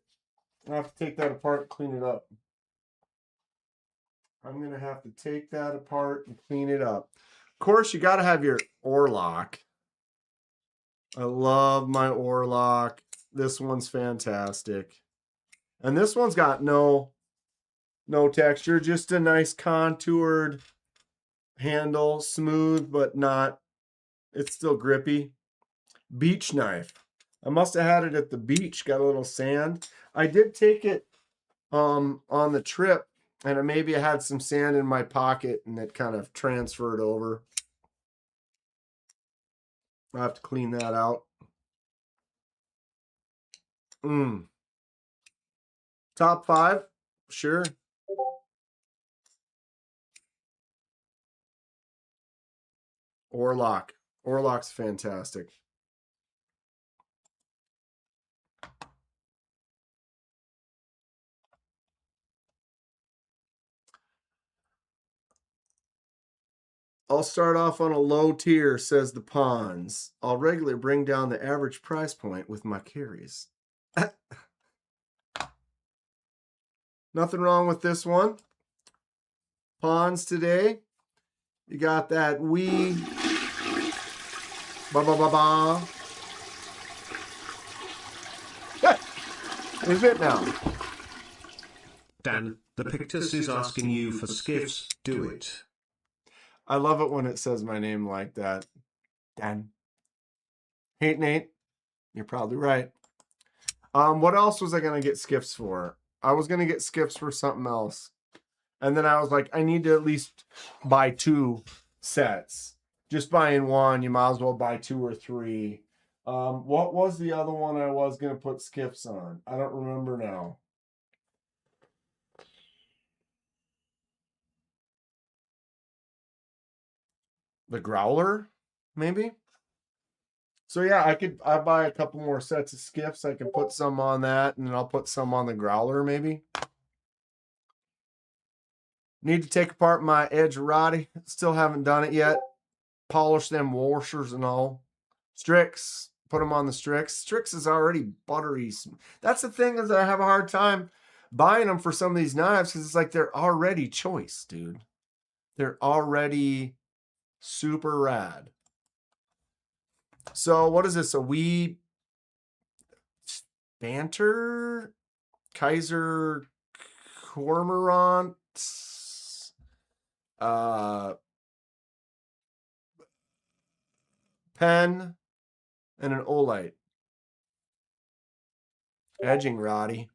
I have to take that apart and clean it up. I'm gonna have to take that apart and clean it up. Of course, you got to have your oar lock. I love my oar lock. This one's fantastic. And this one's got no texture, just a nice contoured handle, smooth, but not, it's still grippy. Beach knife. I must have had it at the beach, got a little sand. I did take it on the trip, and maybe I had some sand in my pocket and it kind of transferred over. I have to clean that out. Top 5? Sure. Oarlock. Oarlock's fantastic. I'll start off on a low tier, says the Pawns. I'll regularly bring down the average price point with my carries. Nothing wrong with this one. Pawns today. You got that wee. Ba ba ba ba. Is it now? Dan, the Pictus is asking you for skiffs. Do it. I love it when it says my name like that. Dan. Hey, Nate. You're probably right. What else was I gonna get skiffs for? I was gonna get skiffs for something else. And then I was like, I need to at least buy 2 sets. Just buying one, you might as well buy 2 or 3. What was the other one I was gonna put skiffs on? I don't remember now. The growler, maybe? So yeah, I buy a couple more sets of skiffs. I can put some on that, and then I'll put some on the growler, maybe. Need to take apart my edge roddy. Still haven't done it yet. Polish them washers and all. Strix, put them on the Strix. Strix is already buttery. That's the thing, is I have a hard time buying them for some of these knives because it's like they're already choice, dude. They're already super rad. So what is this? A wee banter? Kizer Cormorant? Pen and an Olight. Edging Roddy.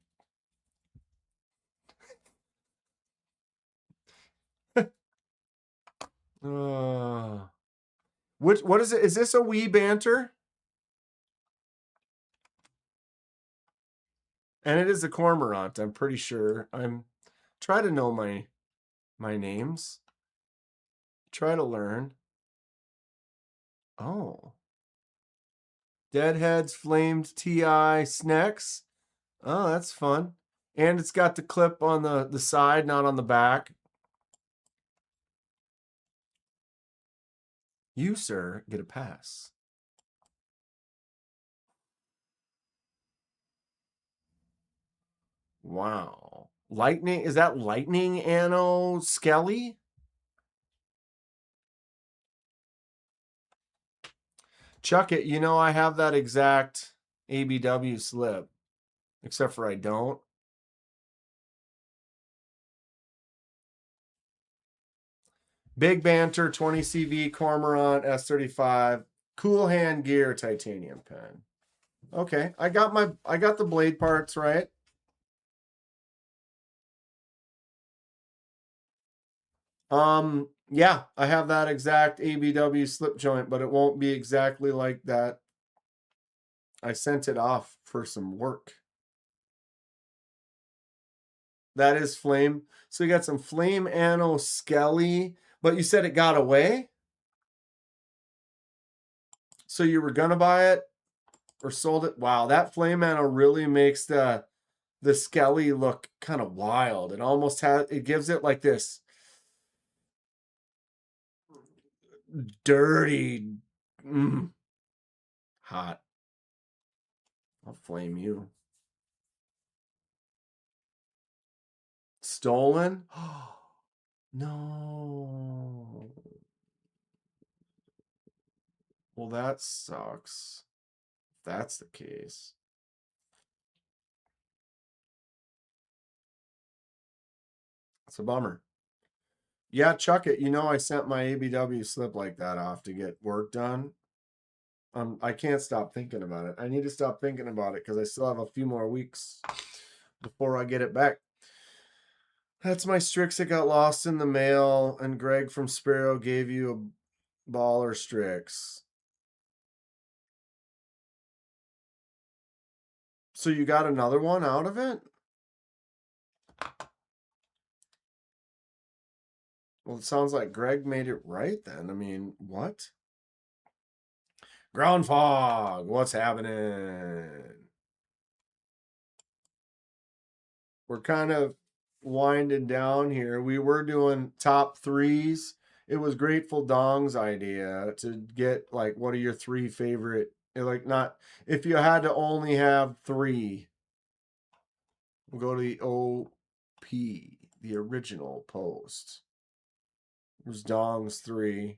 What is it? Is this a wee banter? And it is a cormorant, I'm pretty sure. I'm try to know my names. Try to learn. Oh. Deadheads, Flamed, TI, Snacks. Oh, that's fun. And it's got the clip on the side, not on the back. You, sir, get a pass. Wow. Lightning, is that Lightning Anno Skelly? Chuck it, you know I have that exact ABW slip. Except for I don't. Big Banter, 20 CV, Cormorant, S35, Cool Hand Gear, titanium pen. Okay, I got the blade parts right. Yeah, I have that exact ABW slip joint, but it won't be exactly like that. I sent it off for some work. That is Flame. So you got some Flame Anno Skelly, but you said it got away? So you were gonna buy it or sold it? Wow, that Flame Anno really makes the Skelly look kind of wild. It almost it gives it like this dirty, hot. I'll flame you. Stolen? No. Well, that sucks. If that's the case. It's a bummer. Yeah, chuck it. You know, I sent my ABW slip like that off to get work done. I can't stop thinking about it. I need to stop thinking about it because I still have a few more weeks before I get it back. That's my Strix that got lost in the mail, and Greg from Sparrow gave you a baller Strix. So you got another one out of it? Well, it sounds like Greg made it right then. I mean, what? Ground fog, what's happening? We're kind of winding down here. We were doing top 3s. It was Grateful Dong's idea to get like, what are your 3 favorite? Like, not if you had to only have 3. We'll go to the OP, the original post. It was Dong's 3.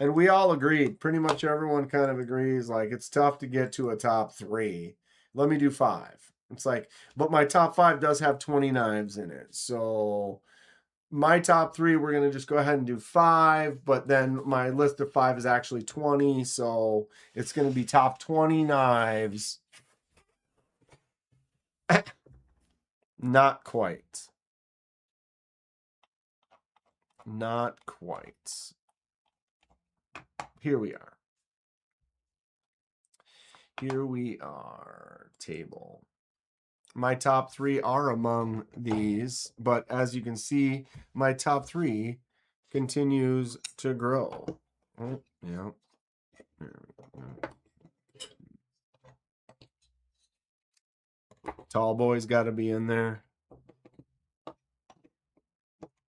And we all agreed. Pretty much everyone kind of agrees. Like, it's tough to get to a top 3. Let me do 5. It's like, but my top 5 does have 20 knives in it. So my top 3, we're going to just go ahead and do 5, but then my list of 5 is actually 20, so it's going to be top 20 knives. Not quite. Not quite. Here we are. Here we are, table. My top 3 are among these, but as you can see, my top 3 continues to grow. Oh, yeah. Tall boy's got to be in there.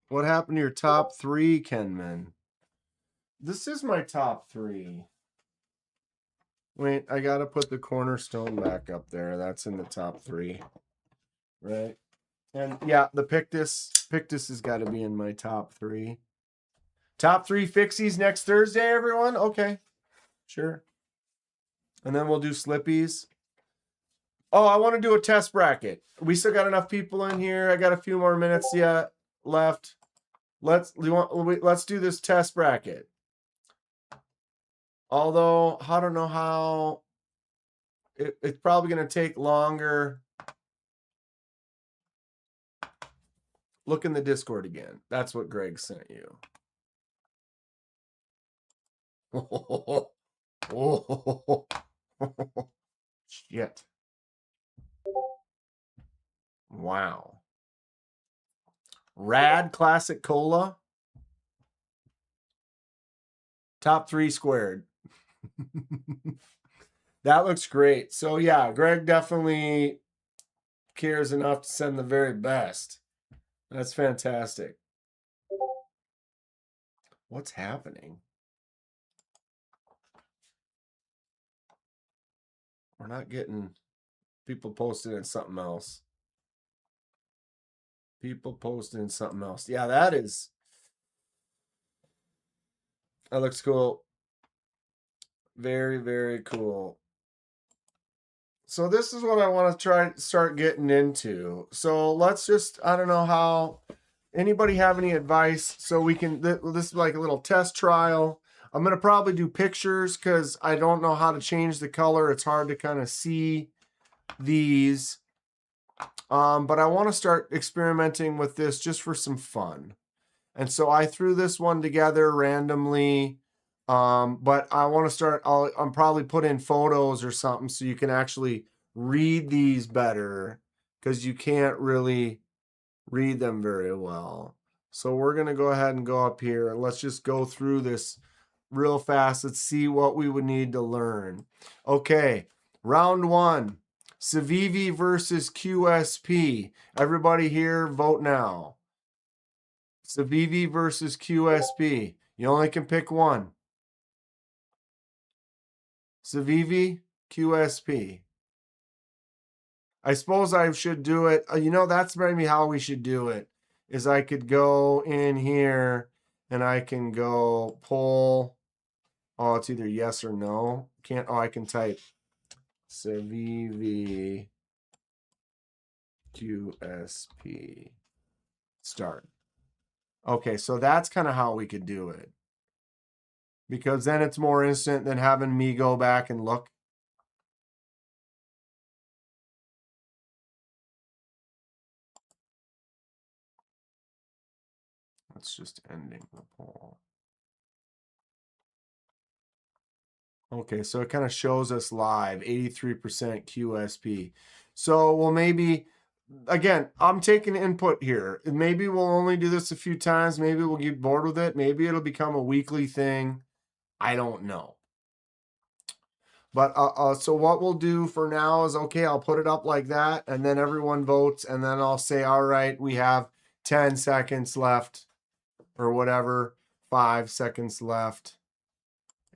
What happened to your top 3, Kenman? This is my top 3. Wait, I got to put the cornerstone back up there. That's in the top 3. Right? And yeah, the Pictus has got to be in my top 3. Top 3 fixies next Thursday, everyone? Okay. Sure. And then we'll do slippies. Oh, I want to do a test bracket. We still got enough people in here. I got a few more minutes yet left. Let's do this test bracket. Although, I don't know how. It's probably going to take longer. Look in the Discord again. That's what Greg sent you. Oh, shit. Wow. Rad Classic Cola. Top 3 squared. That looks great. So yeah, Greg definitely cares enough to send the very best. That's fantastic. What's happening? We're not getting people posted in something else. People posted in something else. Yeah, that looks cool. Very, very cool. So this is what I want to start getting into. So let's just, I don't know how, anybody have any advice so we can, this is like a little test trial. I'm going to probably do pictures because I don't know how to change the color. It's hard to kind of see these. But I want to start experimenting with this just for some fun. And so I threw this one together randomly. But I want to start, I'm probably put in photos or something so you can actually read these better because you can't really read them very well. So we're going to go ahead and go up here and let's just go through this real fast. Let's see what we would need to learn. Okay, round 1, Civivi versus QSP. Everybody here, vote now. Civivi versus QSP. You only can pick one. Civivi, QSP. I suppose I should do it. That's maybe how we should do it. Is I could go in here and I can go poll. Oh, it's either yes or no. I can type Civivi QSP. Start. Okay, so that's kind of how we could do it. Because then it's more instant than having me go back and look. That's just ending the poll. Okay, so it kind of shows us live, 83% QSP. So, well, maybe, again, I'm taking input here. Maybe we'll only do this a few times. Maybe we'll get bored with it. Maybe it'll become a weekly thing. I don't know. But so what we'll do for now is, okay, I'll put it up like that, and then everyone votes, and then I'll say, all right, we have 10 seconds left, or whatever, 5 seconds left.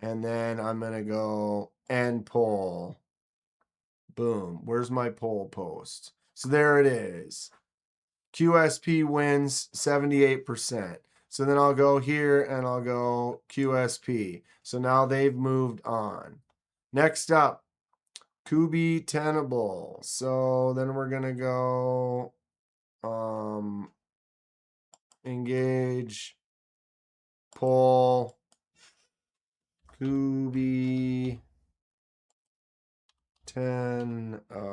And then I'm going to go end poll. Boom. Where's my poll post? So there it is. QSP wins 78%. So then I'll go here and I'll go QSP. So now they've moved on. Next up, Kubi Tenable. So then we're going to go engage, pull, Kubi, Tenable,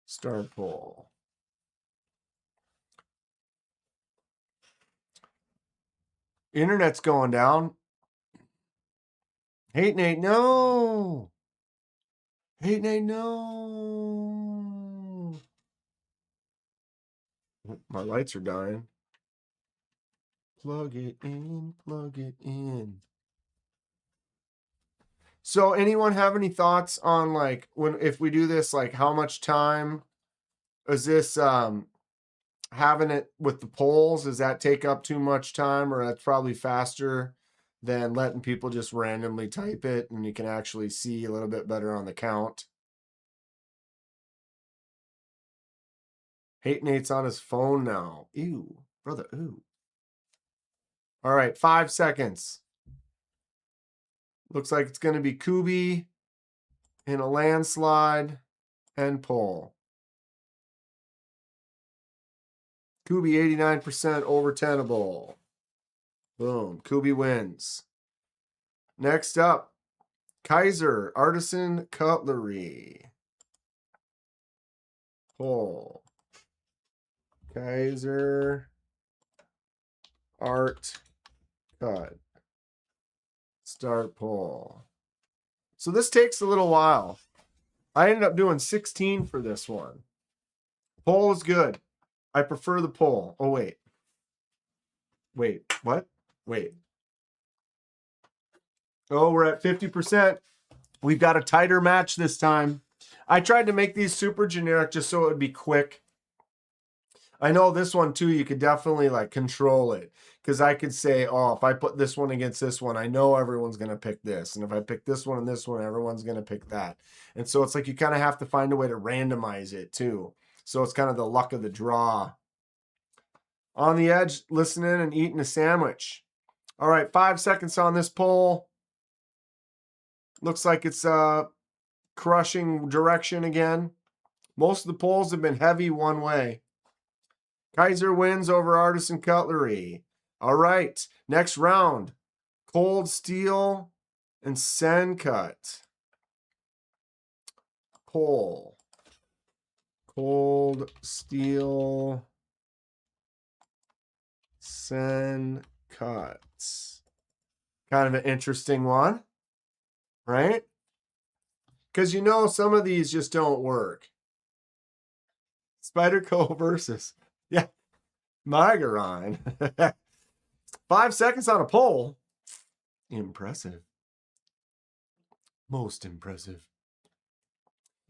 start pull. Internet's going down. Hate Nate, no. Hate Nate, no. My lights are dying. Plug it in, plug it in. So anyone have any thoughts on like if we do this, like how much time is this having it with the polls? Does that take up too much time, or that's probably faster than letting people just randomly type it and you can actually see a little bit better on the count? Hate Nate's on his phone now. Ew, brother, ew. All right, 5 seconds. Looks like it's going to be Kubi in a landslide and pull. Kubi 89% over Tenable. Boom. Kubi wins. Next up, Kizer, Artisan Cutlery. Pull. Kizer, Art, Cut. Start pull. So this takes a little while. I ended up doing 16 for this one. Pull is good. I prefer the pull. Oh, wait. Wait, what? Wait. Oh, we're at 50%. We've got a tighter match this time. I tried to make these super generic just so it would be quick. I know this one too, you could definitely like control it. Because I could say, oh, if I put this one against this one, I know everyone's going to pick this. And if I pick this one and this one, everyone's going to pick that. And so it's like you kind of have to find a way to randomize it too. So it's kind of the luck of the draw. On the edge, listening and eating a sandwich. All right, 5 seconds on this poll. Looks like it's crushing direction again. Most of the polls have been heavy one way. Kizer wins over Artisan Cutlery. All right, next round. Cold Steel and Send Cut. Poll. Cold Steel, Send Cut. Kind of an interesting one, right? Because you know some of these just don't work. Spyderco versus, yeah, Margarine. 5 seconds on a poll. Impressive. Most impressive.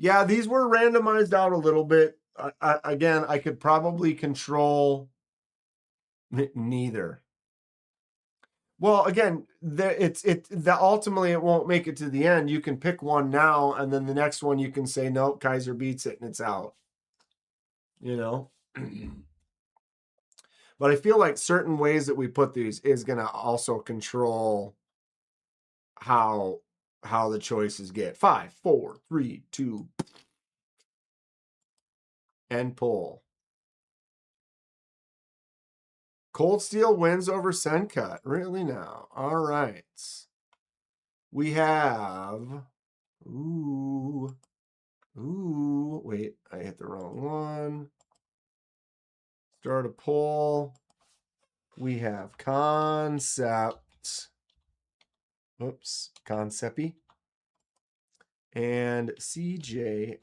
Yeah, these were randomized out a little bit. Again, I could probably control neither. Well, again, ultimately it won't make it to the end. You can pick one now, and then the next one you can say, nope, Kizer beats it, and it's out. You know? But I feel like certain ways that we put these is going to also control how the choices get. 5, 4, 3, 2, and pull. Cold Steel wins over Send Cut. Really now? All right. We have... Ooh. Wait, I hit the wrong one. Start a poll. We have Kansept. Oops, Kansept. And CJRB.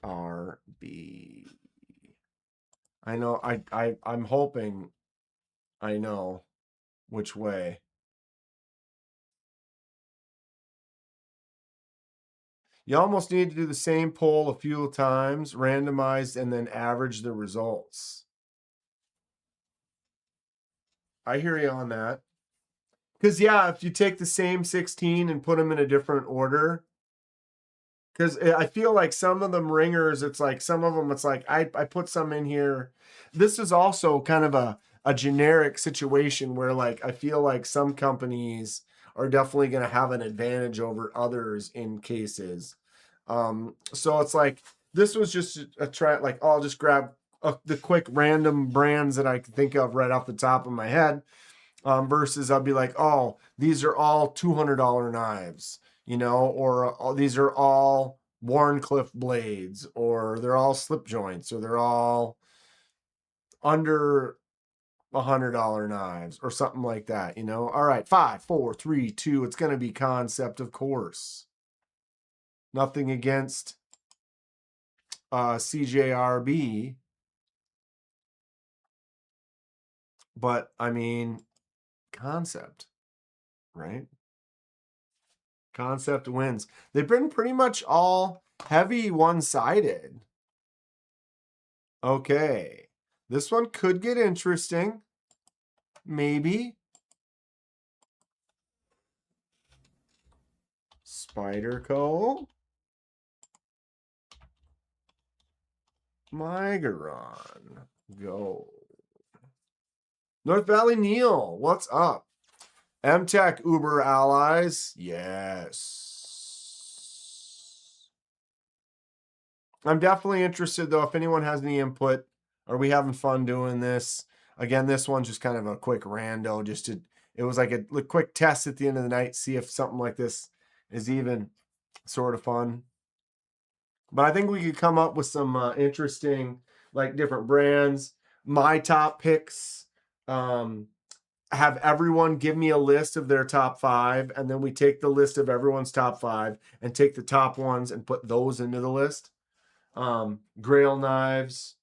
I know, I'm hoping I know which way. You almost need to do the same poll a few times, randomized, and then average the results. I hear you on that. Because, yeah, if you take the same 16 and put them in a different order, because I feel like some of them ringers, it's like some of them, it's like I put some in here. This is also kind of a generic situation where like I feel like some companies are definitely going to have an advantage over others in cases. So it's like this was just a try, like, oh, I'll just grab the quick random brands that I can think of right off the top of my head. Versus I'll be like, oh, these are all $200 knives, you know, or these are all Warncliffe blades, or they're all slip joints, or they're all under $100 knives, or something like that, you know. All right, 5, 4, 3, 2. It's going to be Kansept, of course. Nothing against CJRB, but I mean, Kansept, right? Kansept wins. They've been pretty much all heavy one-sided. Okay. This one could get interesting. Maybe. Spyderco. Migaron. Go. North Valley Neil. What's up? MTech Uber Allies. Yes. I'm definitely interested, though, if anyone has any input. Are we having fun doing this? Again, this one's just kind of a quick rando. It was like a quick test at the end of the night. See if something like this is even sort of fun. But I think we could come up with some interesting, like, different brands. My top picks. Have everyone give me a list of their top 5, and then we take the list of everyone's top 5 and take the top ones and put those into the list. Grail knives,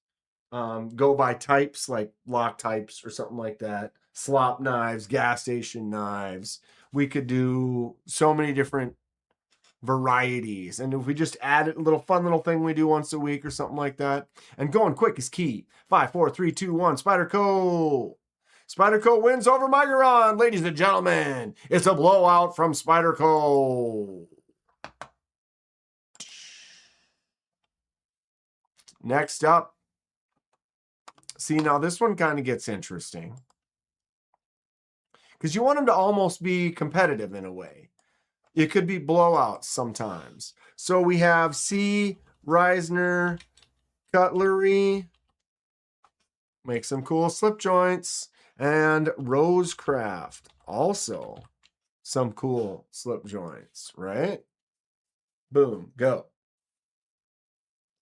go by types, like lock types or something like that. Slop knives, gas station knives. We could do so many different varieties, and if we just add a little fun little thing we do once a week or something like that. And going quick is key. 5, 4, 3, 2, 1. Spyderco. Spyderco wins over Migaron, ladies and gentlemen. It's a blowout from Spyderco. Next up. See, now this one kind of gets interesting. Because you want them to almost be competitive in a way. It could be blowouts sometimes. So we have C. Reisner Cutlery. Make some cool slip joints. And Rosecraft. Also some cool slip joints, right? Boom, go.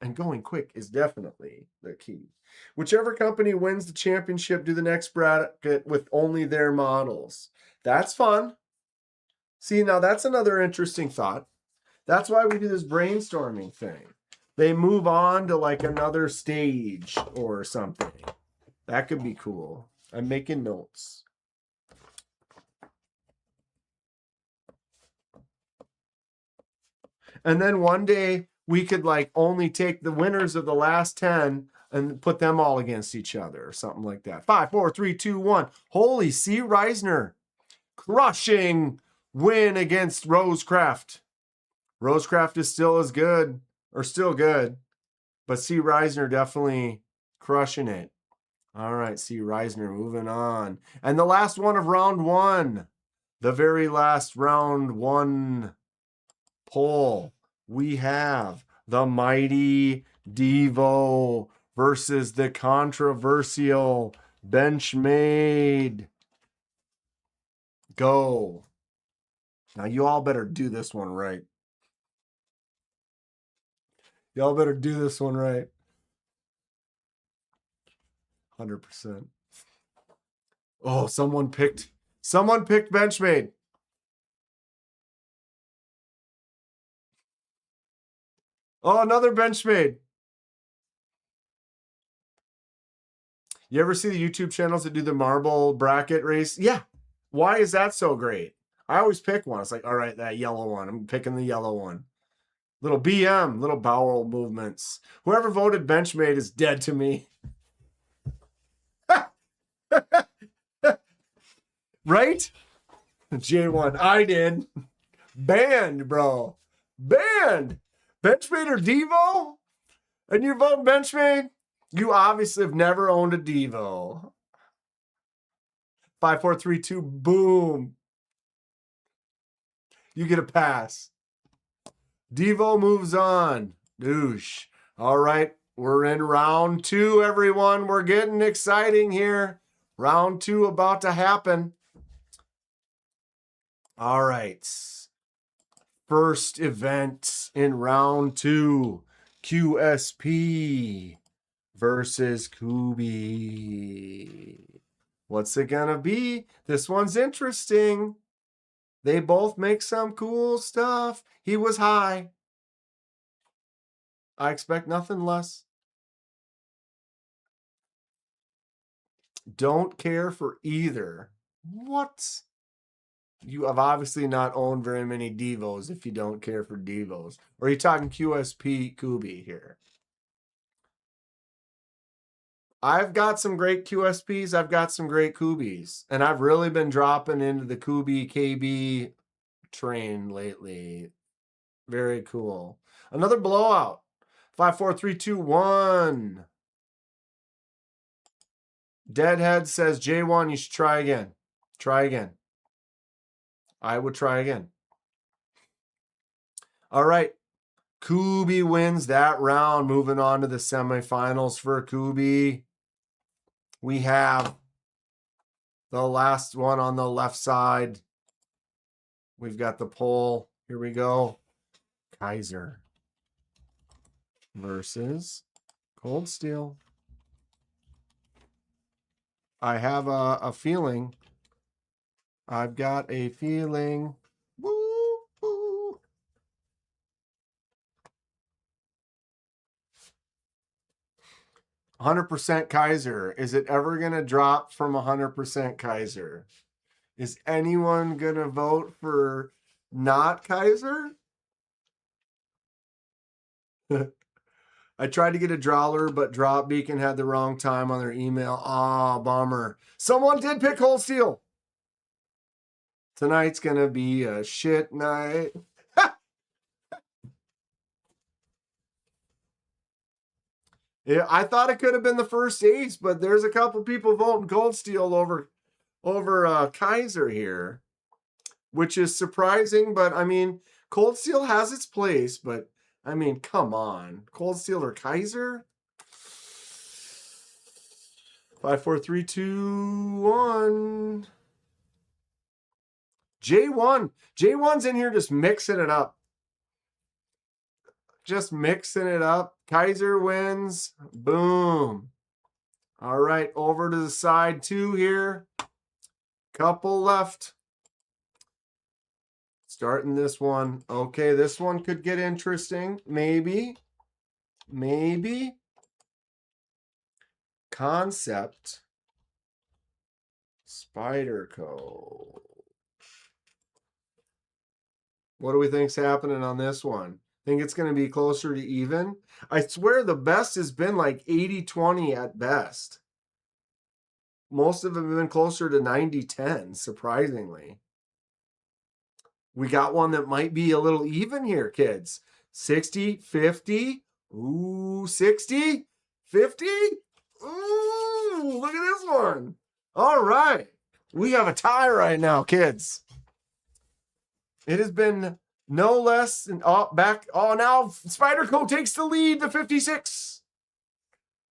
And going quick is definitely the key. Whichever company wins the championship, do the next bracket with only their models. That's fun. See, now that's another interesting thought. That's why we do this brainstorming thing. They move on to like another stage or something. That could be cool. I'm making notes. And then one day we could like only take the winners of the last 10 and put them all against each other or something like that. 5, 4, 3, 2, 1. Holy C. Reisner. Crushing win against Rosecraft. Rosecraft is still as good, or still good, but C. Reisner definitely crushing it. All right, C. Reisner moving on. And the last one of round 1, the very last round 1 poll, we have the mighty Devo versus the controversial Benchmade. Go. Now you all better do this one right. Y'all better do this one right. 100%. Oh, someone picked Benchmade. Oh, another Benchmade. You ever see the YouTube channels that do the marble bracket race? Yeah. Why is that so great? I always pick one. It's like, all right, that yellow one. I'm picking the yellow one. Little BM, little bowel movements. Whoever voted Benchmade is dead to me. Right? J1, I did. Banned, bro. Banned. Benchmade or Devo? And you vote Benchmade? You obviously have never owned a Devo. 5, 4, 3, 2, boom. You get a pass. Devo moves on. Douche. All right. We're in round 2, everyone. We're getting exciting here. Round 2 about to happen. All right. First event in round 2. QSP versus Kubi. What's it gonna be? This one's interesting. They both make some cool stuff. He was high. I expect nothing less. Don't care for either. What? You have obviously not owned very many Devos if you don't care for Devos. Or are you talking QSP Kubi here? I've got some great QSPs. I've got some great Kubis. And I've really been dropping into the Kubi KB train lately. Very cool. Another blowout. 5, 4, 3, 2, 1. Deadhead says, J1, you should try again. Try again. I would try again. All right. Kubi wins that round. Moving on to the semifinals for Kubi. We have the last one on the left side. We've got the pole. Here we go. Kizer versus Cold Steel. I have a feeling. I've got a feeling. Woo, woo. %, Kizer. Is it ever going to drop from 100% Kizer? Is anyone going to vote for not Kizer? I tried to get a Drawler, but Drop Beacon had the wrong time on their email. Ah, bummer. Someone did pick Cold Steel. Tonight's going to be a shit night. Yeah, I thought it could have been the first ace, but there's a couple people voting Cold Steel over Kizer here, which is surprising. But I mean, Cold Steel has its place, but I mean, come on, Cold Steel or Kizer? 5, 4, 3, 2, 1. J1's in here just mixing it up. Just mixing it up. Kizer wins. Boom. All right, over to the side 2 here. Couple left. Starting this one. Okay, this one could get interesting. Maybe. Kansept. Spyderco. What do we think's happening on this one? Think it's going to be closer to even? I swear the best has been like 80-20 at best. Most of them have been closer to 90-10, surprisingly. We got one that might be a little even here, kids. 60, 50. Ooh, 60, 50. Ooh, look at this one. All right. We have a tie right now, kids. It has been no less than back. Oh, now Spyderco takes the lead, the 56.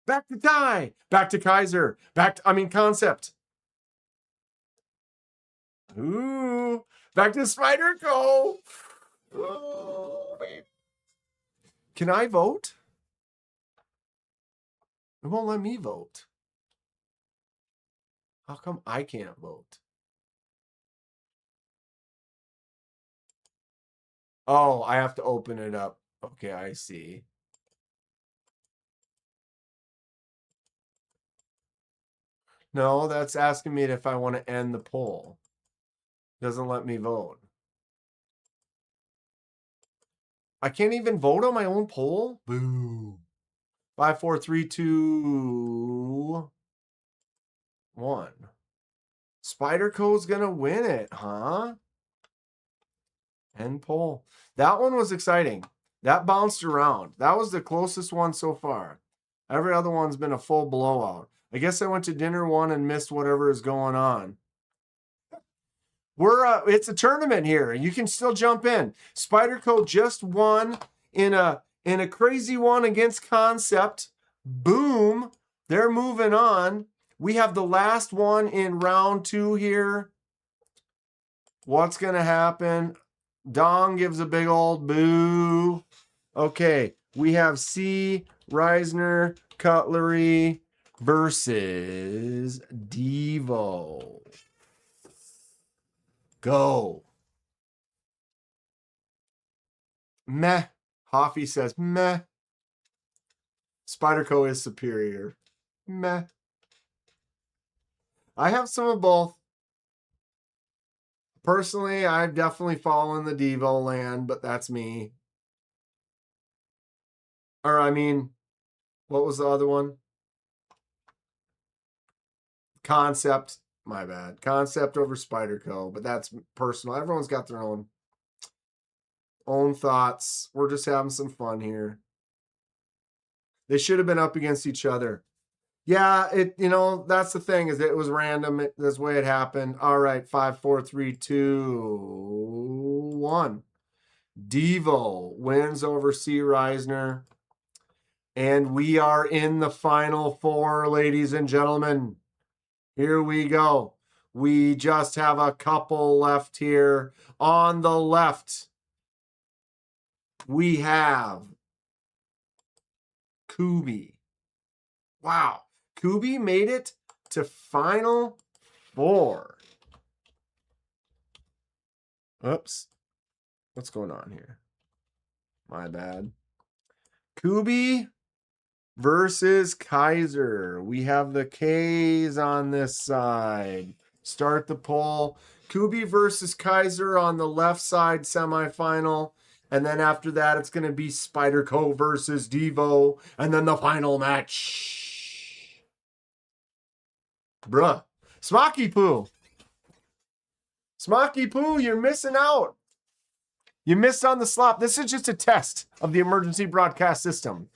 Back to tie. Back to Kizer. Kansept. Ooh. Back to Spyderco. Oh, baby. Can I vote? It won't let me vote. How come I can't vote? Oh, I have to open it up. Okay, I see. No, that's asking me if I want to end the poll. Doesn't let me vote. I can't even vote on my own poll? Boo. 5, 4, 3, 2, 1. Spyderco's gonna win it, huh? End poll. That one was exciting. That bounced around. That was the closest one so far. Every other one's been a full blowout. I guess I went to dinner one and missed whatever is going on. It's a tournament here. You can still jump in. Spyderco just won in a in a crazy one against Kansept. Boom. They're moving on. We have the last one in round 2 here. What's going to happen? Dong gives a big old boo. Okay, we have C. Reisner Cutlery versus Devo. Go. Meh. Hoffy says meh. Spyderco is superior. Meh. I have some of both. Personally, I've definitely fallen the Devo land, but that's me. Or, I mean, what was the other one? Kansept. My bad. Kansept over Spyderco, but that's personal. Everyone's got their own thoughts. We're just having some fun here. They should have been up against each other. Yeah, that's the thing, is it was random. That's the way it happened. All right, 5, 4, 3, 2, 1. Devo wins over C. Reisner. And we are in the final 4, ladies and gentlemen. Here we go. We just have a couple left here. On the left, we have Kubi. Wow. Kubi made it to final 4. Oops. What's going on here? My bad. Kubi versus Kizer. We have the K's on this side. Start the poll. Kubi versus Kizer on the left side semifinal. And then after that, it's going to be Spyderco versus Devo. And then the final match. Bruh. Smoky Poo. Smoky Poo, you're missing out. You missed on the slop. This is just a test of the emergency broadcast system.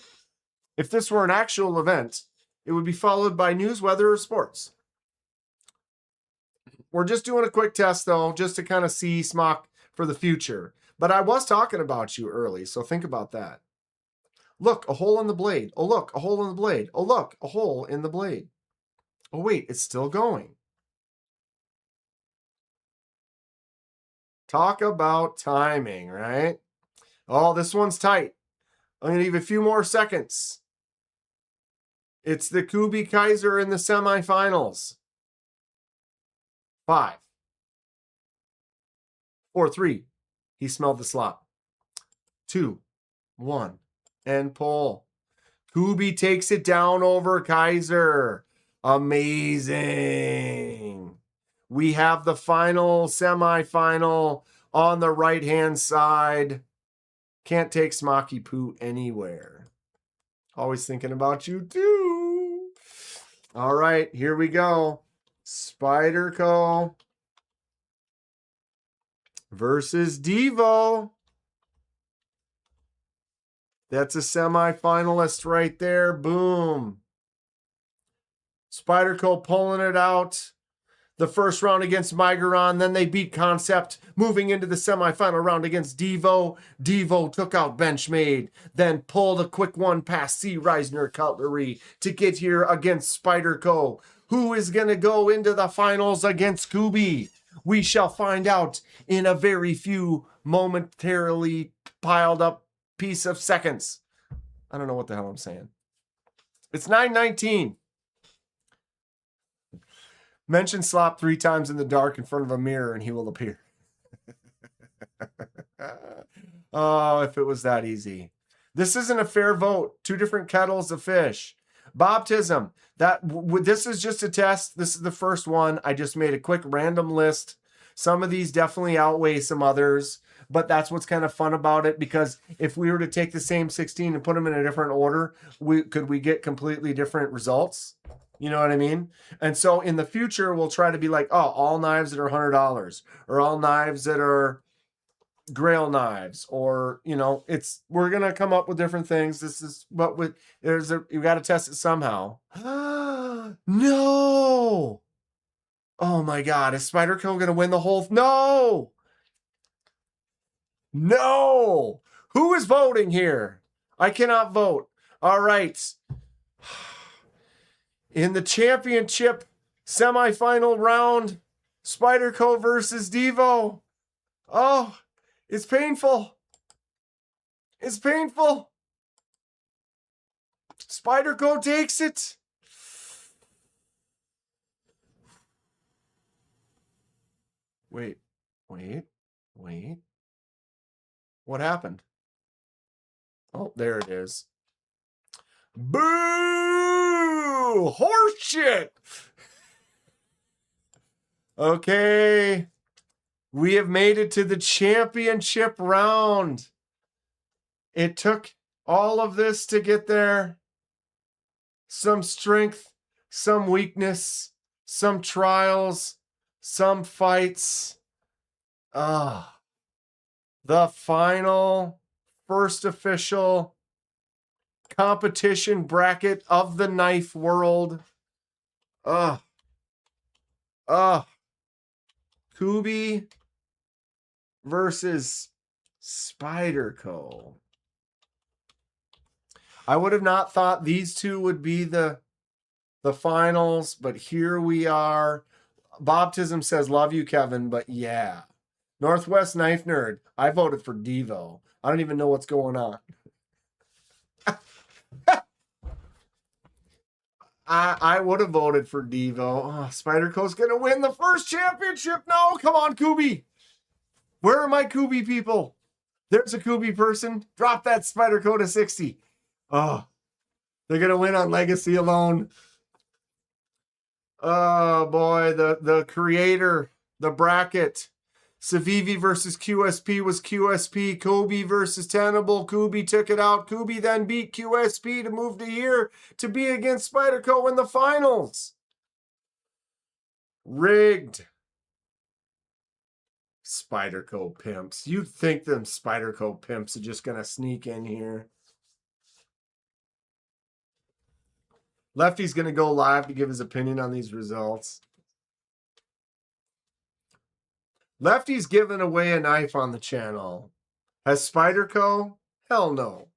If this were an actual event, it would be followed by news, weather, or sports. We're just doing a quick test, though, just to kind of see Smock for the future. But I was talking about you early, so think about that. Look, a hole in the blade. Oh, look, a hole in the blade. Oh, look, a hole in the blade. Oh, wait, it's still going. Talk about timing, right? Oh, this one's tight. I'm going to give a few more seconds. It's the Kubi Kizer in the semifinals. 5, 4, 3. He smelled the slop. 2, 1. And pull. Kubi takes it down over Kizer. Amazing. We have the final semifinal on the right-hand side. Can't take Smoky Poo anywhere. Always thinking about you too. All right, here we go. Spyderco versus Devo. That's a semifinalist right there. Boom. Spyderco pulling it out. The first round against Migeron. Then they beat Kansept, moving into the semifinal round against Devo. Devo took out Benchmade, then pulled a quick one past C. Reisner Cutlery to get here against Spyderco. Who is going to go into the finals against Kubi? We shall find out in a very few momentarily piled up piece of seconds. I don't know what the hell I'm saying. It's 9:19. Mention slop 3 times in the dark in front of a mirror and he will appear. Oh, if it was that easy. This isn't a fair vote. 2 different kettles of fish. Baptism. This is just a test. This is the first one. I just made a quick random list. Some of these definitely outweigh some others, but that's what's kind of fun about it, because if we were to take the same 16 and put them in a different order, could we get completely different results? You know what I mean? And so in the future, we'll try to be like, oh, all knives that are $100 or all knives that are Grail knives, or, we're going to come up with different things. This is what you got to test it somehow. No. Oh my God. Is Spyderco going to win the whole? No. Who is voting here? I cannot vote. All right. In the championship semifinal round, Spyderco versus Devo. Oh, it's painful. It's painful. Spyderco takes it. Wait. What happened? Oh, there it is. Boo! Horseshit! Okay. We have made it to the championship round. It took all of this to get there. Some strength, some weakness, some trials, some fights. The final first official competition bracket of the knife world. Kubi versus Spyderco. I would have not thought these two would be the finals, but here we are. Bobtism says, love you, Kevin, but yeah. Northwest Knife Nerd, I voted for Devo. I don't even know what's going on. I would have voted for Devo. Oh, Spyderco's going to win the first championship. No, come on, Kubi. Where are my Kubi people? There's a Kubi person. Drop that Spyderco to 60. Oh, they're going to win on legacy alone. Oh, boy. The creator, the bracket. Civivi versus QSP was QSP. Kobe versus Tenable. Kubi took it out. Kubi then beat QSP to move to here to be against Spyderco in the finals. Rigged. Spyderco pimps. You'd think them Spyderco pimps are just going to sneak in here. Lefty's going to go live to give his opinion on these results. Lefty's giving away a knife on the channel. Has Spyderco? Hell no.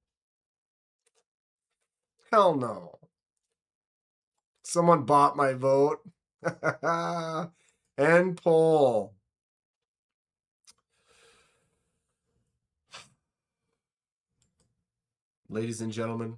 Hell no. Someone bought my vote. End poll. Ladies and gentlemen.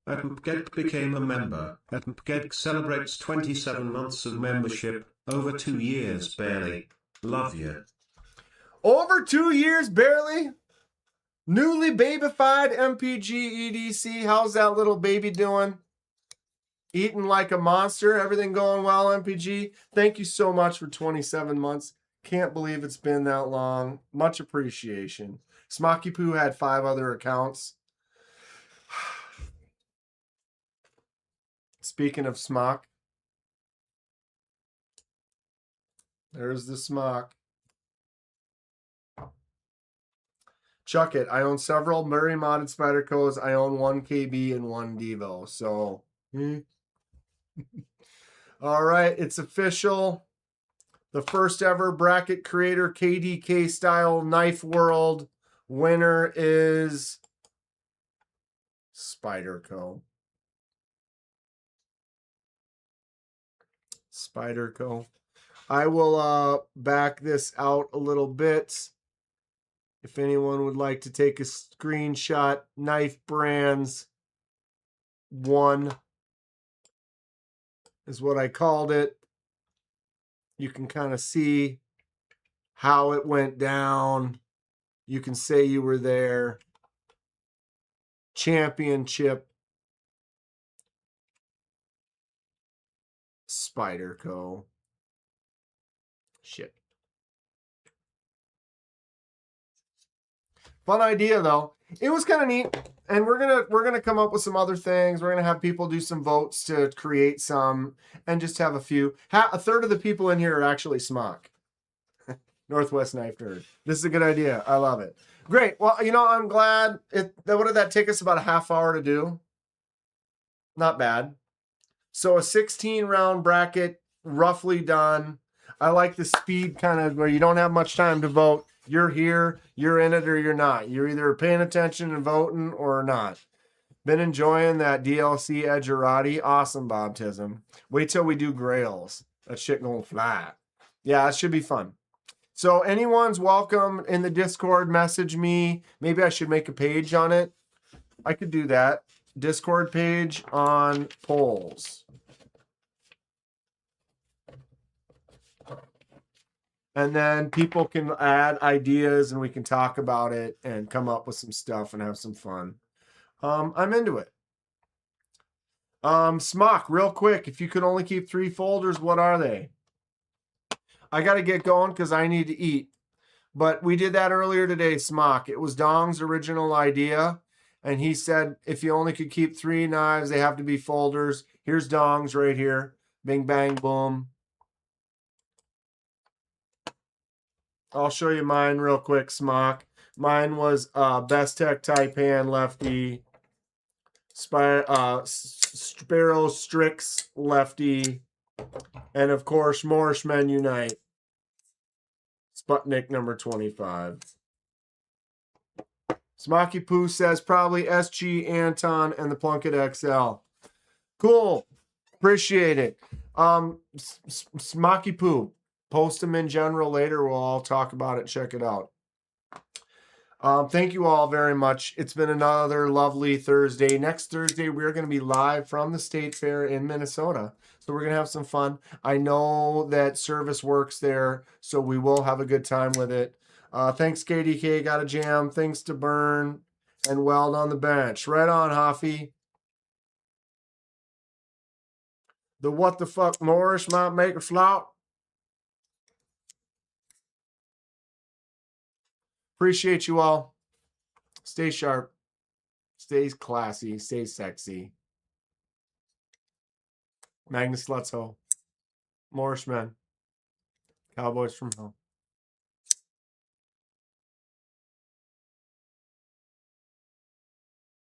Mpgek became a member. Mpgek celebrates 27 months of membership, over 2 years barely. Love you. Over 2 years barely? Newly babyfied MPG EDC. How's that little baby doing? Eating like a monster. Everything going well, MPG? Thank you so much for 27 months. Can't believe it's been that long. Much appreciation. Smoky Poo had 5 other accounts. Speaking of smock, there's the smock. Chuck it. I own several Murray modded Spydercos. I own 1 KB and 1 Devo. So, all right, it's official. The first ever bracket creator KDK style knife world winner is Spyderco. Spyderco. I will back this out a little bit. If anyone would like to take a screenshot, Knife Brands 1 is what I called it. You can kind of see how it went down. You can say you were there. Championship. Spyderco. Shit. Fun idea though. It was kind of neat, and we're gonna come up with some other things. We're gonna have people do some votes to create some, and just have a few. A third of the people in here are actually smock. Northwest Knife Nerd. This is a good idea. I love it. Great. Well, you know, I'm glad. What did that take us? About a half hour to do. Not bad. So a 16 round bracket, roughly done. I like the speed kind of where you don't have much time to vote. You're here, you're in it, or you're not. You're either paying attention and voting or not. Been enjoying that DLC Edgerati. Awesome, baptism. Wait till we do Grails. That shit gonna fly. Yeah, it should be fun. So anyone's welcome in the Discord. Message me. Maybe I should make a page on it. I could do that. Discord page on polls. And then people can add ideas and we can talk about it and come up with some stuff and have some fun. I'm into it. Smock, real quick, if you could only keep 3 folders, what are they? I got to get going because I need to eat. But we did that earlier today, Smock. It was Dong's original idea. And he said if you only could keep 3 knives, they have to be folders. Here's Dong's right here. Bing, bang, boom. I'll show you mine real quick, Smock. Mine was Bestech Taipan lefty. Sparrow Strix lefty. And of course, Morishmen Unite. Sputnik number 25. Smocky Poo says probably SG Anton and the Plunkett XL. Cool. Appreciate it. Smocky Poo. Post them in general later. We'll all talk about it. Check it out. Thank you all very much. It's been another lovely Thursday. Next Thursday, we're going to be live from the State Fair in Minnesota. So we're going to have some fun. I know that service works there, so we will have a good time with it. Thanks, KDK. Got a jam. Thanks to Burn and Weld on the bench. Right on, Hoffy. The what the fuck Morris might make a flop. Appreciate you all. Stay sharp. Stay classy. Stay sexy. Magnus Lutzo. Morrishmen. Cowboys from home.